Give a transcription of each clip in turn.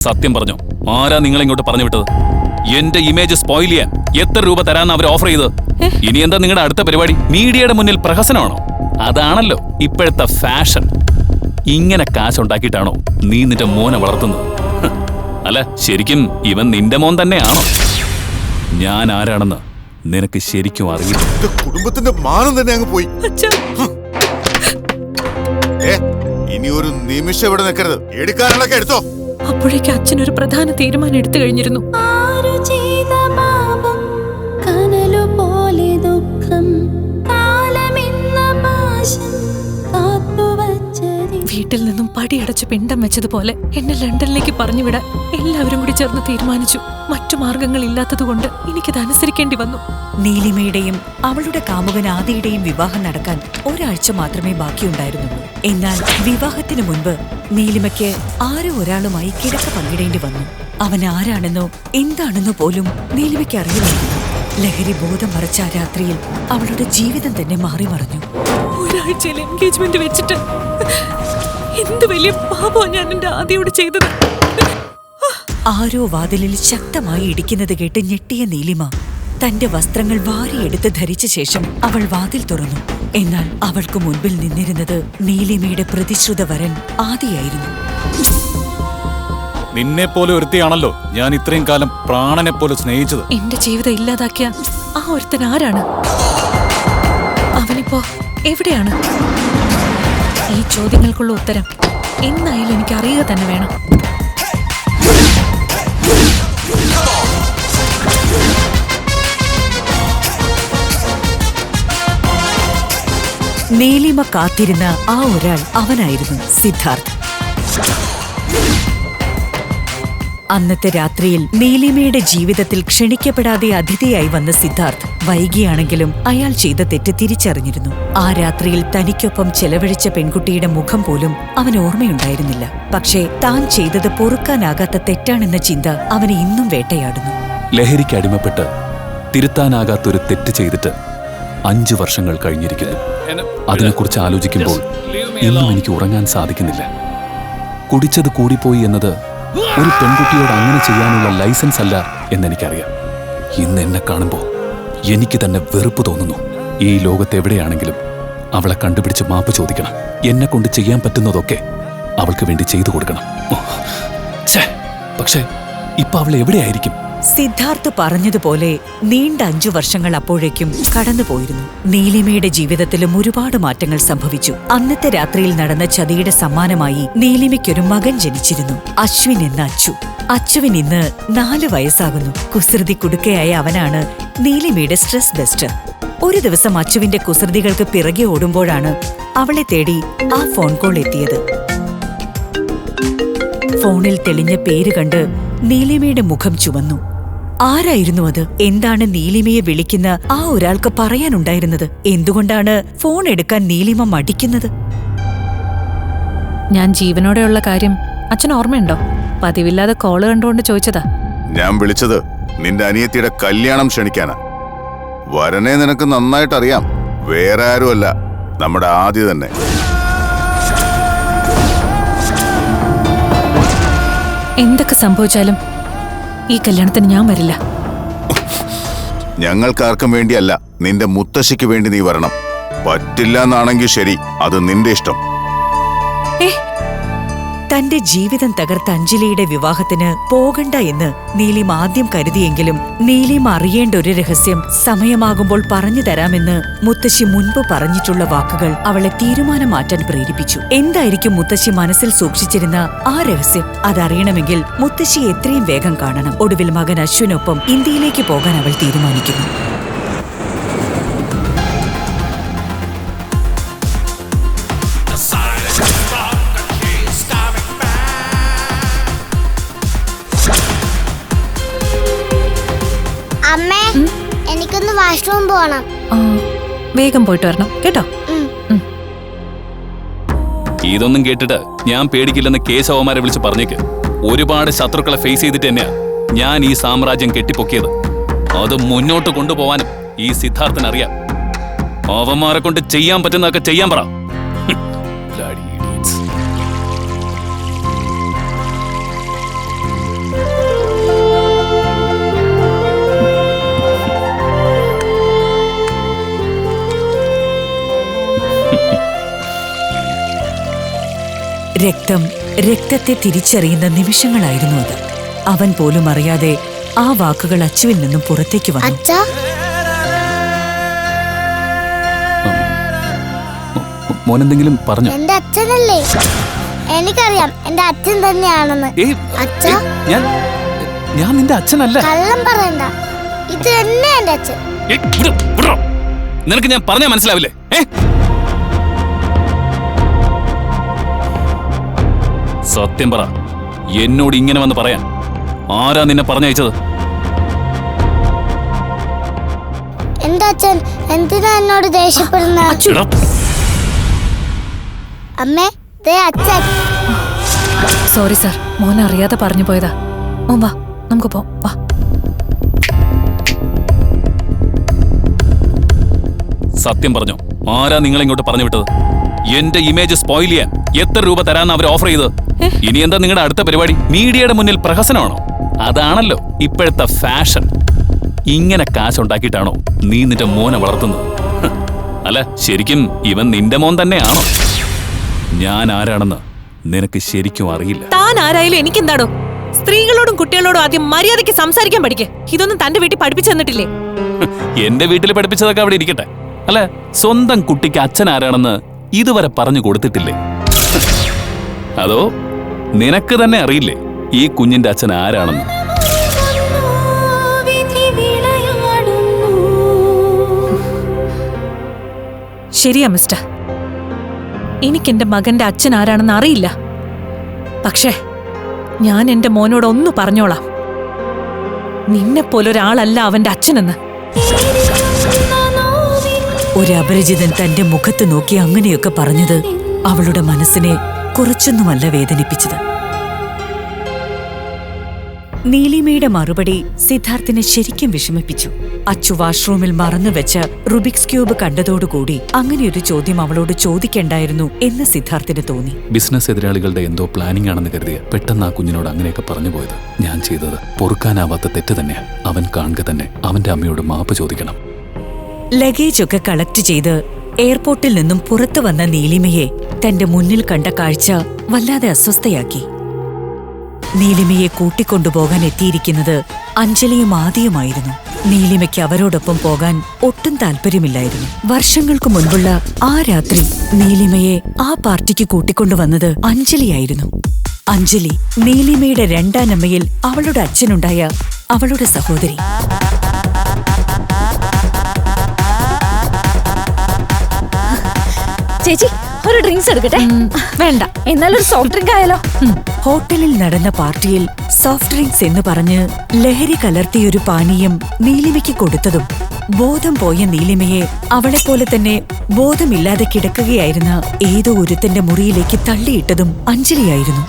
സത്യം പറഞ്ഞോ, ആരാ നിങ്ങളെ ഇങ്ങോട്ട് പറഞ്ഞു വിട്ടത്? എന്റെ ഇമേജ് സ്പോയിൽ ചെയ്യാൻ എത്ര രൂപ തരാന്ന് അവർ ഓഫർ ചെയ്ത്? ഇനി എന്താ നിങ്ങളുടെ അടുത്ത പരിപാടി? മീഡിയയുടെ മുന്നിൽ പ്രഹസനമാണോ? അതാണല്ലോ ഇപ്പോഴത്തെ ഫാഷൻ. ഇങ്ങനെ കാശുണ്ടാക്കിയിട്ടാണോ നീ നിന്റെ മോനെ വളർത്തുന്നത്? അല്ല, ശരിക്കും ഇവൻ നിന്റെ മോൻ തന്നെയാണോ? ഞാൻ ആരാണെന്ന് നിനക്ക് ശരിക്കും അറിയില്ല. കുടുംബത്തിന്റെ മാനം തന്നെ അങ്ങ് പോയി. ഇനി ഒരു നിമിഷം ഇവിടെ നിൽക്കരുത്. എടുക്കാനുള്ളൊക്കെ എടുത്തോ. അപ്പോഴേക്ക് അച്ഛനൊരു പ്രധാന തീരുമാനം എടുത്തു കഴിഞ്ഞിരുന്നു. വീട്ടിൽ നിന്നും പടിയടച്ച് പിണ്ടം വെച്ചതുപോലെ എന്നെ ലണ്ടനിലേക്ക് പറഞ്ഞുവിടാൻ എല്ലാവരും കൂടി ചേർന്ന് തീരുമാനിച്ചു. മറ്റു മാർഗങ്ങൾ ഇല്ലാത്തതുകൊണ്ട് എനിക്കത് അനുസരിക്കേണ്ടി വന്നു. നീലിമയുടെയും അവളുടെ കാമുകൻ ആദിയുടെയും വിവാഹം നടക്കാൻ ഒരാഴ്ച മാത്രമേ ബാക്കിയുണ്ടായിരുന്നുള്ളൂ. എന്നാൽ വിവാഹത്തിനു മുൻപ് നീലിമയ്ക്ക് ആരോ ഒരാളുമായി കിടക്ക പങ്കിടേണ്ടി വന്നു. അവൻ ആരാണെന്നോ എന്താണെന്നോ പോലും നീലിമയ്ക്ക് അറിയില്ലായിരുന്നു. ലഹരി ബോധം മറച്ച ആ രാത്രിയിൽ അവളുടെ ജീവിതം തന്നെ മാറി മറിഞ്ഞു. ഒരാഴ്ചയിൽ എൻഗേജ്മെന്റ് വെച്ചിട്ട് എന്ത് വലിയ പാപോ ഞാൻ എന്റെ ആദിയോട് ചെയ്തത്. ആരോ വാതിലിൽ ശക്തമായി ഇടിക്കുന്നത് കേട്ട് ഞെട്ടിയ നീലിമ തന്റെ വസ്ത്രങ്ങൾ വാരിയെടുത്ത് ധരിച്ച ശേഷം അവൾ വാതിൽ തുറന്നു. എന്നാൽ അവൾക്ക് മുൻപിൽ നിന്നിരുന്നത് നീലിമയുടെ പ്രതിശ്രുത വരൻ ആദിയായിരുന്നു. നിന്നെ പോലെ ഒരുത്തിയാണല്ലോ ഞാൻ ഇത്രയും കാലം പ്രാണനെ പോലെ സ്നേഹിച്ചത്. എന്റെ ജീവിതം ഇല്ലാതാക്കിയ ആ ഒരുത്തൻ ആരാണ്? അവനിപ്പോ എവിടെയാണ്? ഈ ചോദ്യങ്ങൾക്കുള്ള ഉത്തരം എന്നായാലും എനിക്ക് അറിയുക തന്നെ വേണം. നീലിമ കാത്തിരുന്ന ആ ഒരാൾ അവനായിരുന്നു സിദ്ധാർത്ഥ്. അന്നത്തെ രാത്രിയിൽ നീലിമയുടെ ജീവിതത്തിൽ ക്ഷണിക്കപ്പെടാതെ അതിഥിയായി വന്ന സിദ്ധാർത്ഥ് വൈകിയാണെങ്കിലും അയാൾ ചെയ്ത തെറ്റ് തിരിച്ചറിഞ്ഞിരുന്നു. ആ രാത്രിയിൽ തനിക്കൊപ്പം ചെലവഴിച്ച പെൺകുട്ടിയുടെ മുഖം പോലും അവന് ഓർമ്മയുണ്ടായിരുന്നില്ല. പക്ഷേ താൻ ചെയ്തത് പൊറുക്കാനാകാത്ത തെറ്റാണെന്ന ചിന്ത അവനെ ഇന്നും വേട്ടയാടുന്നു. ലഹരിക്ക് അടിമപ്പെട്ട് തിരുത്താനാകാത്തൊരു തെറ്റ് ചെയ്തിട്ട് 5 വർഷങ്ങൾ കഴിഞ്ഞിരിക്കുന്നു. അതിനെക്കുറിച്ച് ആലോചിക്കുമ്പോൾ ഇന്നും എനിക്ക് ഉറങ്ങാൻ സാധിക്കുന്നില്ല. കുടിച്ചത് കൂടിപ്പോയി എന്നത് ഒരു പെൺകുട്ടിയോട് അങ്ങനെ ചെയ്യാനുള്ള ലൈസൻസ് അല്ല എന്നെനിക്കറിയാം. ഇന്ന് എന്നെ കാണുമ്പോൾ എനിക്ക് തന്നെ വെറുപ്പ് തോന്നുന്നു. ഈ ലോകത്തെവിടെയാണെങ്കിലും അവളെ കണ്ടുപിടിച്ച് മാപ്പ് ചോദിക്കണം. എന്നെ കൊണ്ട് ചെയ്യാൻ പറ്റുന്നതൊക്കെ അവൾക്ക് വേണ്ടി ചെയ്തു കൊടുക്കണം. പക്ഷേ ഇപ്പൊ അവൾ എവിടെയായിരിക്കും? സിദ്ധാർത്ഥ് പറഞ്ഞതുപോലെ നീണ്ട 5 വർഷങ്ങൾ അപ്പോഴേക്കും കടന്നുപോയിരുന്നു. നീലിമയുടെ ജീവിതത്തിലും ഒരുപാട് മാറ്റങ്ങൾ സംഭവിച്ചു. അന്നത്തെ രാത്രിയിൽ നടന്ന ചതിയുടെ സമ്മാനമായി നീലിമയ്ക്കൊരു മകൻ ജനിച്ചിരുന്നു, അശ്വിൻ എന്ന അച്ചു. അച്ചുവിന് ഇന്ന് 4 വയസ്സാകുന്നു. കുസൃതി കുടുക്കയായ അവനാണ് നീലിമയുടെ സ്ട്രെസ് ബസ്റ്റർ. ഒരു ദിവസം അച്ചുവിന്റെ കുസൃതികൾക്ക് പിറകെ ഓടുമ്പോഴാണ് അവളെ തേടി ആ ഫോൺ കോൾ എത്തിയത്. ഫോണിൽ തെളിഞ്ഞ പേര് കണ്ട് നീലിമയുടെ മുഖം ചുവന്നു. ആരായിരുന്നു അത്? എന്താണ് നീലിമയെ വിളിക്കുന്ന ആ ഒരാൾക്ക് പറയാനുണ്ടായിരുന്നത്? എന്തുകൊണ്ടാണ് ഫോൺ എടുക്കാൻ നീലിമ മടിക്കുന്നത്? ഞാൻ ജീവനോടെയുള്ള കാര്യം അച്ഛൻ ഓർമ്മയുണ്ടോ? പതിവില്ലാതെ കോള് കണ്ടുകൊണ്ട് ചോദിച്ചതാ. ഞാൻ വിളിച്ചത് നിന്റെ അനിയത്തിയുടെ കല്യാണം ക്ഷണിക്കാനാ. വരനെ നിനക്ക് നന്നായിട്ട് അറിയാം. വേറെ ആരുമല്ല, നമ്മുടെ ആദ്യ തന്നെ. എന്തൊക്കെ സംഭവിച്ചാലും ഈ കല്യാണത്തിന് ഞാൻ വരില്ല. ഞങ്ങൾക്കാർക്കും വേണ്ടിയല്ല, നിന്റെ മുത്തശ്ശിക്ക് വേണ്ടി നീ വരണം. പറ്റില്ല എന്നാണെങ്കിൽ ശരി, അത് നിന്റെ ഇഷ്ടം. തന്റെ ജീവിതം തകർത്ത അഞ്ജലിയുടെ വിവാഹത്തിന് പോകണ്ട എന്ന് നീലിമ ആദ്യം കരുതിയെങ്കിലും നീലിമ അറിയേണ്ട ഒരു രഹസ്യം സമയമാകുമ്പോൾ പറഞ്ഞു തരാമെന്ന് മുത്തശ്ശി മുൻപ് പറഞ്ഞിട്ടുള്ള വാക്കുകൾ അവളെ തീരുമാനം മാറ്റാൻ പ്രേരിപ്പിച്ചു. എന്തായിരിക്കും മുത്തശ്ശി മനസ്സിൽ സൂക്ഷിച്ചിരുന്ന ആ രഹസ്യം? അതറിയണമെങ്കിൽ മുത്തശ്ശി എത്രയും വേഗം കാണണം. ഒടുവിൽ മകൻ അശ്വിനൊപ്പം ഇന്ത്യയിലേക്ക് പോകാൻ അവൾ തീരുമാനിക്കുന്നു. അമ്മേ, എനിക്കൊന്ന് വാഷ്റൂം പോകണം. വേഗം പോയിട്ട് വരണം കേട്ടോ. ഇതൊന്നും കേട്ടിട്ട് ഞാൻ പേടിക്കില്ലെന്ന് കേശവന്മാരെ വിളിച്ച് പറഞ്ഞേക്ക്. ഒരുപാട് ശത്രുക്കളെ ഫേസ് ചെയ്തിട്ട് തന്നെയാ ഞാൻ ഈ സാമ്രാജ്യം കെട്ടിപ്പൊക്കിയത്. അത് മുന്നോട്ട് കൊണ്ടുപോവാനും ഈ സിദ്ധാർത്ഥനറിയാം. അവന്മാരെ കൊണ്ട് ചെയ്യാൻ പറ്റുന്നതൊക്കെ ചെയ്യാൻ പറ. രക്തത്തെ തിരിച്ചറിയുന്ന നിമിഷങ്ങളായിരുന്നു അത്. അവൻ പോലും അറിയാതെ ആ വാക്കുകൾ അച്ചുവിൽ നിന്നും പുറത്തേക്ക് വന്നു. അച്ഛാ, മോനെന്തെങ്കിലും പറഞ്ഞു? എന്റെ അച്ഛനല്ലേ? എനിക്കറിയാം എന്റെ അച്ഛൻ തന്നെയാണെന്ന്. ഏയ്, അച്ഛാ, ഞാൻ നിന്റെ അച്ഛനല്ല. കള്ളം പറയണ്ട, ഇത് തന്നെ എന്റെ അച്ഛൻ. ഏയ്, വിടോ. നിനക്ക് ഞാൻ പറഞ്ഞാ മനസ്സിലാവില്ലേ? സത്യം പറ, എന്നോട് ഇങ്ങനെ വന്ന് പറയാൻ ആരാ നിന്നെ പറഞ്ഞയച്ചത്? എന്റെ അച്ഛൻ എന്തിനാ എന്നോട് ദേഷ്യപ്പെടുന്നത്? എടാ, അമ്മേ, ദേ അച്ഛൻ. സോറി സാർ, മോൻ അറിയാതെ പറഞ്ഞു പോയതാ. മോൻ വാ, നമുക്ക് പോ. വാ. സത്യം പറഞ്ഞോ, ആരാ നിങ്ങളെ ഇങ്ങോട്ട് പറഞ്ഞു വിട്ടത്? എന്റെ ഇമേജ് സ്പോയിൽ ചെയ്യാൻ എത്ര രൂപ തരാന്ന് അവർ ഓഫർ ചെയ്തത്? ഇനി എന്താ നിങ്ങളുടെ അടുത്ത പരിപാടി? മീഡിയയുടെ മുന്നിൽ പ്രഹസനമാണോ? അതാണല്ലോ ഇപ്പോഴത്തെ ഫാഷൻ. ഇങ്ങനെ കാശുണ്ടാക്കിയിട്ടാണോ നീ നിന്റെ മോനെ വളർത്തുന്നത്? അല്ല, ശരിക്കും ഇവൻ നിന്റെ മോൻ തന്നെയാണോ? ഞാൻ ആരാണെന്ന് നിനക്ക് ശരിക്കും അറിയില്ല. താൻ ആരായാലും എനിക്കെന്താടോ? സ്ത്രീകളോടും കുട്ടികളോടും ആദ്യം മര്യാദയ്ക്ക് സംസാരിക്കാൻ പഠിക്കേ. ഇതൊന്നും തന്റെ വീട്ടിൽ പഠിപ്പിച്ചു തന്നിട്ടില്ലേ? എന്റെ വീട്ടിൽ പഠിപ്പിച്ചതൊക്കെ അവിടെ ഇരിക്കട്ടെ. അല്ല, സ്വന്തം കുട്ടിക്ക് അച്ഛൻ ആരാണെന്ന് ഇതുവരെ പറഞ്ഞു കൊടുത്തിട്ടില്ലേ? അതോ നിനക്ക് തന്നെ അറിയില്ലേ ഈ കുഞ്ഞിന്റെ അച്ഛൻ ആരാണെന്ന്? ശരിയാ മിസ്റ്റർ, എനിക്കെന്റെ മകന്റെ അച്ഛൻ ആരാണെന്ന് അറിയില്ല. പക്ഷേ ഞാൻ എന്റെ മോനോട് ഒന്ന് പറഞ്ഞോളാം, നിന്നെപ്പോലൊരാളല്ല അവന്റെ അച്ഛനെന്ന്. ഒരു അപരിചിതൻ തന്റെ മുഖത്ത് നോക്കി അങ്ങനെയൊക്കെ പറഞ്ഞത് അവളുടെ മനസ്സിനെ കുറച്ചൊന്നുമല്ല വേദനിപ്പിച്ചത്. നീലിമയുടെ മറുപടി സിദ്ധാർത്ഥിനെ ശരിക്കും വിഷമിപ്പിച്ചു. അച്ചു വാഷ്റൂമിൽ മറന്നുവെച്ച റുബിക്സ് ക്യൂബ് കണ്ടതോടുകൂടി അങ്ങനെയൊരു ചോദ്യം അവളോട് ചോദിക്കണ്ടായിരുന്നു എന്ന് സിദ്ധാർത്ഥിന് തോന്നി. ബിസിനസ് എതിരാളികളുടെ എന്തോ പ്ലാനിംഗ് ആണെന്ന് കരുതിയ പെട്ടെന്ന് ആ കുഞ്ഞിനോട് അങ്ങനെയൊക്കെ പറഞ്ഞു പോയത്. ഞാൻ ചെയ്തത് പൊറുക്കാനാവാത്ത തെറ്റ് തന്നെയാ. അവൻ കാണുക തന്നെ അവന്റെ അമ്മയോട് മാപ്പ് ചോദിക്കണം. ലഗേജൊക്കെ കളക്ട് ചെയ്ത് എയർപോർട്ടിൽ നിന്നും പുറത്തു വന്ന നീലിമയെ തന്റെ മുന്നിൽ കണ്ട കാഴ്ച വല്ലാതെ അസ്വസ്ഥയാക്കി. നീലിമയെ കൂട്ടിക്കൊണ്ടുപോകാൻ എത്തിയിരിക്കുന്നത് അഞ്ജലിയും ആദിയുമായിരുന്നു. നീലിമയ്ക്ക് അവരോടൊപ്പം പോകാൻ ഒട്ടും താല്പര്യമില്ലായിരുന്നു. വർഷങ്ങൾക്ക് മുൻപുള്ള ആ രാത്രി നീലിമയെ ആ പാർട്ടിക്ക് കൂട്ടിക്കൊണ്ടുവന്നത് അഞ്ജലിയായിരുന്നു. അഞ്ജലി, നീലിമയുടെ രണ്ടാനമ്മയിൽ അവളുടെ അച്ഛനുണ്ടായ അവളുടെ സഹോദരി. ചേച്ചി, ഒരു ഡ്രിങ്ക്സ് എടുക്കട്ടെ? വേണ്ട, എന്നാലൊരു സോഫ്റ്റ് ഡ്രിങ്ക് ആയാലോ? ഹോട്ടലിൽ നടന്ന പാർട്ടിയിൽ സോഫ്റ്റ് ഡ്രിങ്ക്സ് എന്ന് പറഞ്ഞ് ലഹരി കലർത്തിയൊരു പാനീയം നീലിമയ്ക്ക് കൊടുത്തതും ബോധം പോയ നീലിമയെ അവളെപ്പോലെ തന്നെ ബോധമില്ലാതെ കിടക്കുകയായിരുന്ന ഏതോ ഒരുത്തന്റെ മുറിയിലേക്ക് തള്ളിയിട്ടതും അഞ്ജലിയായിരുന്നു.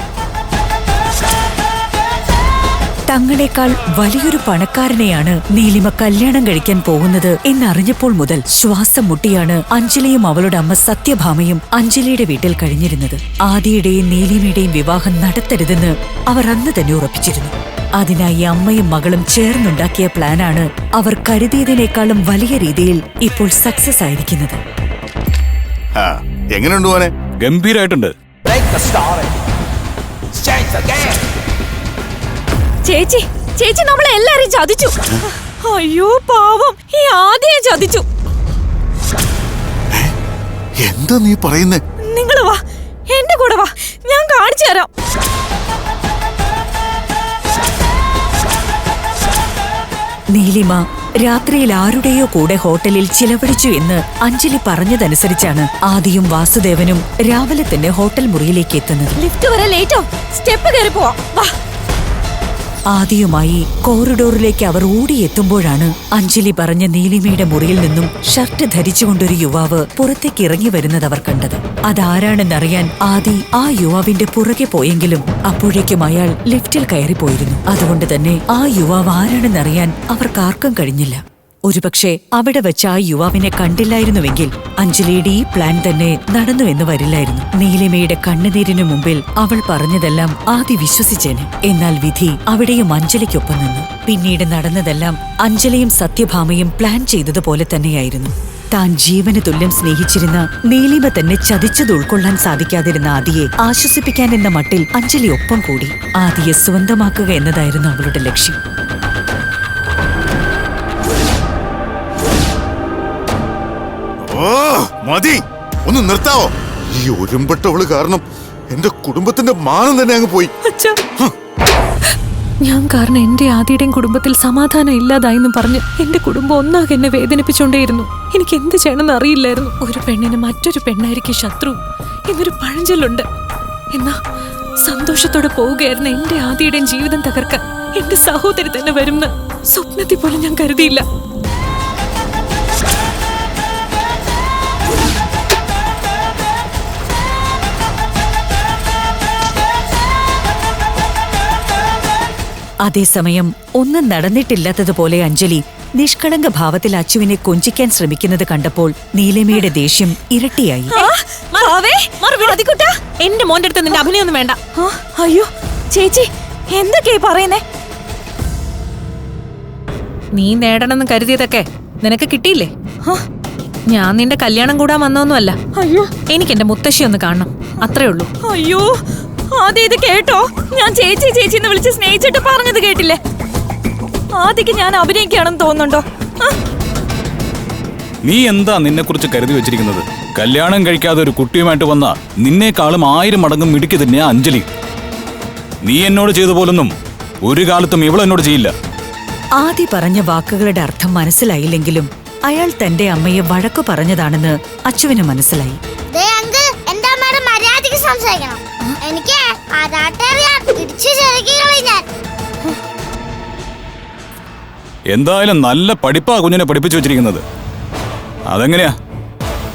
തങ്ങളെക്കാൾ വലിയൊരു പണക്കാരനെയാണ് നീലിമ കല്യാണം കഴിക്കാൻ പോകുന്നത് എന്നറിഞ്ഞപ്പോൾ മുതൽ ശ്വാസം മുട്ടിയാണ് അഞ്ജലിയും അവളുടെ അമ്മ സത്യഭാമയും അഞ്ജലിയുടെ വീട്ടിൽ കഴിഞ്ഞിരുന്നത്. ആദിയുടെയും നീലിമയുടെയും വിവാഹം നടത്തരുതെന്ന് അവർ അന്ന് തന്നെ ഉറപ്പിച്ചിരുന്നു. അതിനായി അമ്മയും മകളും ചേർന്നുണ്ടാക്കിയ പ്ലാനാണ് അവർ കരുതിയതിനേക്കാളും വലിയ രീതിയിൽ ഇപ്പോൾ സക്സസ് ആയിരിക്കുന്നത്. എങ്ങനെയുണ്ട് മോനെ? ഗംഭീരായിട്ടുണ്ട്. ചേച്ചി, ചേച്ചി നമ്മളെ എല്ലാരെയും ചതിച്ചു. അയ്യോ പാവം, ഈ ആദ്യം ചതിച്ചു. എന്താ നീ പറയുന്നേ? നിങ്ങള് വാ, എന്റെ കൂടെ വാ, ഞാൻ കാണിച്ചു തരാം. നീലിമ രാത്രിയിൽ ആരുടെയോ കൂടെ ഹോട്ടലിൽ ചിലവഴിച്ചു എന്ന് അഞ്ജലി പറഞ്ഞതനുസരിച്ചാണ് ആദിയും വാസുദേവനും രാവിലെ തന്നെ ഹോട്ടൽ മുറിയിലേക്ക് എത്തുന്നത്. ലിഫ്റ്റ് വരെ ലേറ്റോ, സ്റ്റെപ്പ് കയറി പോവാം. വാ. ആദിയുമായി കോറിഡോറിലേക്ക് അവർ ഓടിയെത്തുമ്പോഴാണ് അഞ്ജലി പറഞ്ഞ നീലിമയുടെ മുറിയിൽ നിന്നും ഷർട്ട് ധരിച്ചുകൊണ്ടൊരു യുവാവ് പുറത്തേക്ക് ഇറങ്ങി വരുന്നത് അവർ കണ്ടത്. അതാരാണെന്നറിയാൻ ആദി ആ യുവാവിന്റെ പുറകെ പോയെങ്കിലും അപ്പോഴേക്കും അയാൾ ലിഫ്റ്റിൽ കയറിപ്പോയിരുന്നു. അതുകൊണ്ട് തന്നെ ആ യുവാവ് ആരാണെന്നറിയാൻ അവർക്കാർക്കും കഴിഞ്ഞില്ല. ഒരുപക്ഷെ അവിടെ വെച്ച് ആ യുവാവിനെ കണ്ടില്ലായിരുന്നുവെങ്കിൽ അഞ്ജലിയുടെ ഈ പ്ലാൻ തന്നെ നടന്നുവെന്ന് വരില്ലായിരുന്നു. നീലിമയുടെ കണ്ണുനീരിനു മുമ്പിൽ അവൾ പറഞ്ഞതെല്ലാം ആദി വിശ്വസിച്ചേനെ. എന്നാൽ വിധി അവിടെയും അഞ്ജലിക്കൊപ്പം നിന്നു. പിന്നീട് നടന്നതെല്ലാം അഞ്ജലിയും സത്യഭാമയും പ്ലാൻ ചെയ്തതുപോലെ തന്നെയായിരുന്നു. താൻ ജീവന് തുല്യം സ്നേഹിച്ചിരുന്ന നീലിമ തന്നെ ചതിച്ചത് ഉൾക്കൊള്ളാൻ സാധിക്കാതിരുന്ന ആദിയെ ആശ്വസിപ്പിക്കാൻ എന്ന മട്ടിൽ അഞ്ജലി ഒപ്പം കൂടി. ആദിയെ സ്വന്തമാക്കുക എന്നതായിരുന്നു അവളുടെ ലക്ഷ്യം. ഓ മതി, ഒന്ന് നിർത്താവോ? ഈ ഒരുമ്പെട്ടവള് കാരണം എന്റെ കുടുംബത്തിന്റെ മാനം തന്നെ അങ്ങ് പോയി. അച്ഛാ, ഞാൻ കാരണം എന്റെ ആദിയുടെയും കുടുംബത്തിൽ സമാധാനം ഇല്ലാതായെന്ന് പറഞ്ഞ് എന്റെ കുടുംബം ഒന്നാകെ എന്നെ വേദനിപ്പിച്ചുകൊണ്ടേയിരുന്നു. എനിക്ക് എന്ത് ചെയ്യണമെന്ന് അറിയില്ലായിരുന്നു. ഒരു പെണ്ണിന് മറ്റൊരു പെണ്ണായിരിക്കും ശത്രു എന്നൊരു പഴഞ്ചൊല്ലുണ്ട്. എന്നാ സന്തോഷത്തോടെ പോവുകയായിരുന്ന എന്റെ ആദിയുടെയും ജീവിതം തകർക്കാൻ എന്റെ സഹോദരി തന്നെ വരുമെന്ന് സ്വപ്നത്തിൽ പോലും ഞാൻ കരുതിയില്ല. അതേസമയം ഒന്നും നടന്നിട്ടില്ലാത്തതുപോലെ അഞ്ജലി നിഷ്കളങ്ക ഭാവത്തിൽ അച്ചുവിനെ കൊഞ്ചിക്കാൻ ശ്രമിക്കുന്നത് കണ്ടപ്പോൾ നീലിമയുടെ ദേഷ്യം ഇരട്ടിയായി. എന്റെ മോന്റെ അടുത്ത് നിന്റെ അഭിനയൊന്നും വേണ്ട. അയ്യോ ചേച്ചി, എന്തൊക്കെയാ പറയുന്നേ? നീ നേടണമെന്ന് കരുതിയതൊക്കെ നിനക്ക് കിട്ടിയില്ലേ? ഞാൻ നിന്റെ കല്യാണം കൂടാൻ വന്നൊന്നുമല്ല. അയ്യോ, എനിക്ക് എന്റെ മുത്തശ്ശി ഒന്ന് കാണണം, അത്രേ ഉള്ളൂ. അയ്യോ, ആദ്യം ഇത് കേട്ടോ? ഞാൻ ചേച്ചി ചേച്ചി എന്ന് വിളിച്ച് സ്നേഹിച്ചിട്ട് പറഞ്ഞത് കേട്ടില്ലേ? ആദ്യക്ക് ഞാൻ അഭിനയിക്കുകയാണെന്ന് തോന്നുന്നുണ്ടോ? നീ എന്താ നിന്നെ കുറിച്ച് കരുതി വെച്ചിരിക്കുന്നത്? കല്യാണം കഴിക്കാതെ ഒരു കുട്ടിയുമായിട്ട് വന്ന നിന്നേക്കാളും 1000 മടങ്ങും മിടുക്കി തന്നെയാ അഞ്ജലി. നീ എന്നോട് ചെയ്ത പോലൊന്നും ഒരു കാലത്തും ഇവളെന്നോട് ചെയ്യില്ല. ആദി പറഞ്ഞ വാക്കുകളുടെ അർത്ഥം മനസ്സിലായില്ലെങ്കിലും അയാൾ തന്റെ അമ്മയെ വഴക്കു പറഞ്ഞതാണെന്ന് അച്ചുവിന് മനസ്സിലായി. ദേ അങ്കിൾ, എന്റെ അമ്മയുടെ മര്യാദയ്ക്ക് സംസാരിക്കണം. എനിക്ക് ആരാട്ടറിയാൻ ഇടിച്ചു ചെറുക്കികളെ ഞാൻ. എന്തായാലും നല്ല പഠിപ്പാ കുഞ്ഞിനെ പഠിപ്പിച്ചു വെച്ചിരിക്കുന്നത്. അതെങ്ങനെയാ?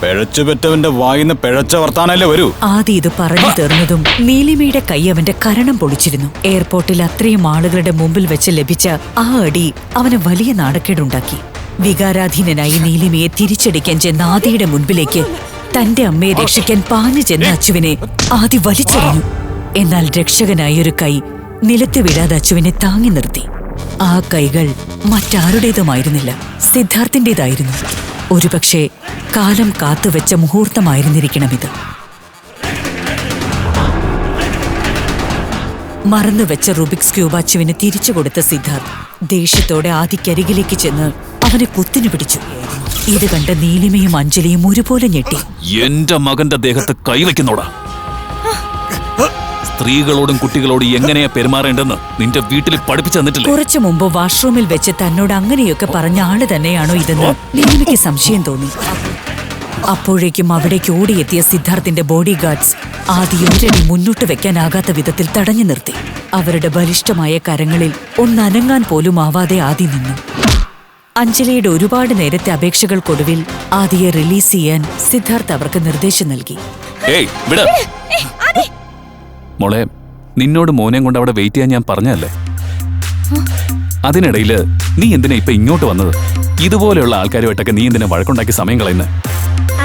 പിഴച്ചു പെറ്റവന്റെ വായിന്ന് പിഴച്ച വർത്താനല്ലേ വരൂ. ആദി ഇത് പറഞ്ഞു തീർന്നതും നീലിമയുടെ കൈ അവന്റെ കരണം പൊളിച്ചിരുന്നു. എയർപോർട്ടിൽ അത്രയും ആളുകളുടെ മുമ്പിൽ വെച്ച് ലഭിച്ച ആ അടി അവന് വലിയ നാണക്കേടുണ്ടാക്കി. വികാരാധീനനായി നീലിമയെ തിരിച്ചടിക്കാൻ ചെന്ന ആദിയുടെ മുൻപിലേക്ക് തന്റെ അമ്മയെ രക്ഷിക്കാൻ പാഞ്ഞു ചെന്ന അച്ചുവിനെ ആദി വലിച്ചെറിഞ്ഞു. എന്നാൽ രക്ഷകനായ ഒരു കൈ നിലത്ത് വീഴാതെ അച്ചുവിനെ താങ്ങി നിർത്തി. ആ കൈകൾ മറ്റാരുടേതുമായിരുന്നില്ല, സിദ്ധാർത്ഥിന്റേതായിരുന്നു. ഒരുപക്ഷെ കാലം കാത്തുവെച്ച മുഹൂർത്തമായിരുന്നിരിക്കണമിത്. മറന്നുവെച്ച റുബിക്സ് ക്യൂബ് അച്ചുവിന് തിരിച്ചു കൊടുത്ത സിദ്ധാർത്ഥ് ദേഷ്യത്തോടെ ആദിക്കരികിലേക്ക് ചെന്ന് അവനെ കുത്തിനു പിടിച്ചു. ഇത് കണ്ട നീലിമയും അഞ്ജലിയും ഒരുപോലെ ഞെട്ടി. എന്റെ മകന്റെ ദേഹത്ത് കൈവയ്ക്കുന്നോടാ. സ്ത്രീകളോടും കുട്ടികളോടും എങ്ങനെയാ പെരുമാറേണ്ടെന്ന് നിന്റെ വീട്ടിൽ പഠിപ്പിച്ചു തന്നിട്ടില്ല. കുറച്ചു മുമ്പ് വാഷ്റൂമിൽ വെച്ച് തന്നോട് അങ്ങനെയൊക്കെ പറഞ്ഞ ആള് തന്നെയാണോ ഇതെന്ന് നീലിമയ്ക്ക് സംശയം തോന്നി. അപ്പോഴേക്കും അവിടേക്ക് ഓടിയെത്തിയ സിദ്ധാർത്ഥിന്റെ ബോഡി ഗാർഡ്സ് ആദ്യം ഒരടി മുന്നോട്ട് വെക്കാനാകാത്ത വിധത്തിൽ തടഞ്ഞു നിർത്തി. അവരുടെ ബലിഷ്ഠമായ കരങ്ങളിൽ ഒന്നനങ്ങാൻ പോലും ആവാതെ ആദി നിന്നു. അഞ്ജലിയുടെ ഒരുപാട് നേരത്തെ അപേക്ഷകൾക്കൊടുവിൽ ആദിയെ റിലീസ് ചെയ്യാൻ സിദ്ധാർത്ഥ് അവർക്ക് നിർദ്ദേശം നൽകി. ഏയ് വിട മോളെ, നിന്നോട് മോനെയും കൊണ്ട് അവിടെ വെയിറ്റ് ചെയ്യാൻ ഞാൻ പറഞ്ഞല്ലേ. അതിനിടയില് നീ എന്തിനാ ഇപ്പൊ ഇങ്ങോട്ട് വന്നത്? ഇതുപോലെയുള്ള ആൾക്കാരുമായിട്ടൊക്കെ നീ എന്തിനാ വഴക്കുണ്ടാക്കി സമയം കളയുന്നത്?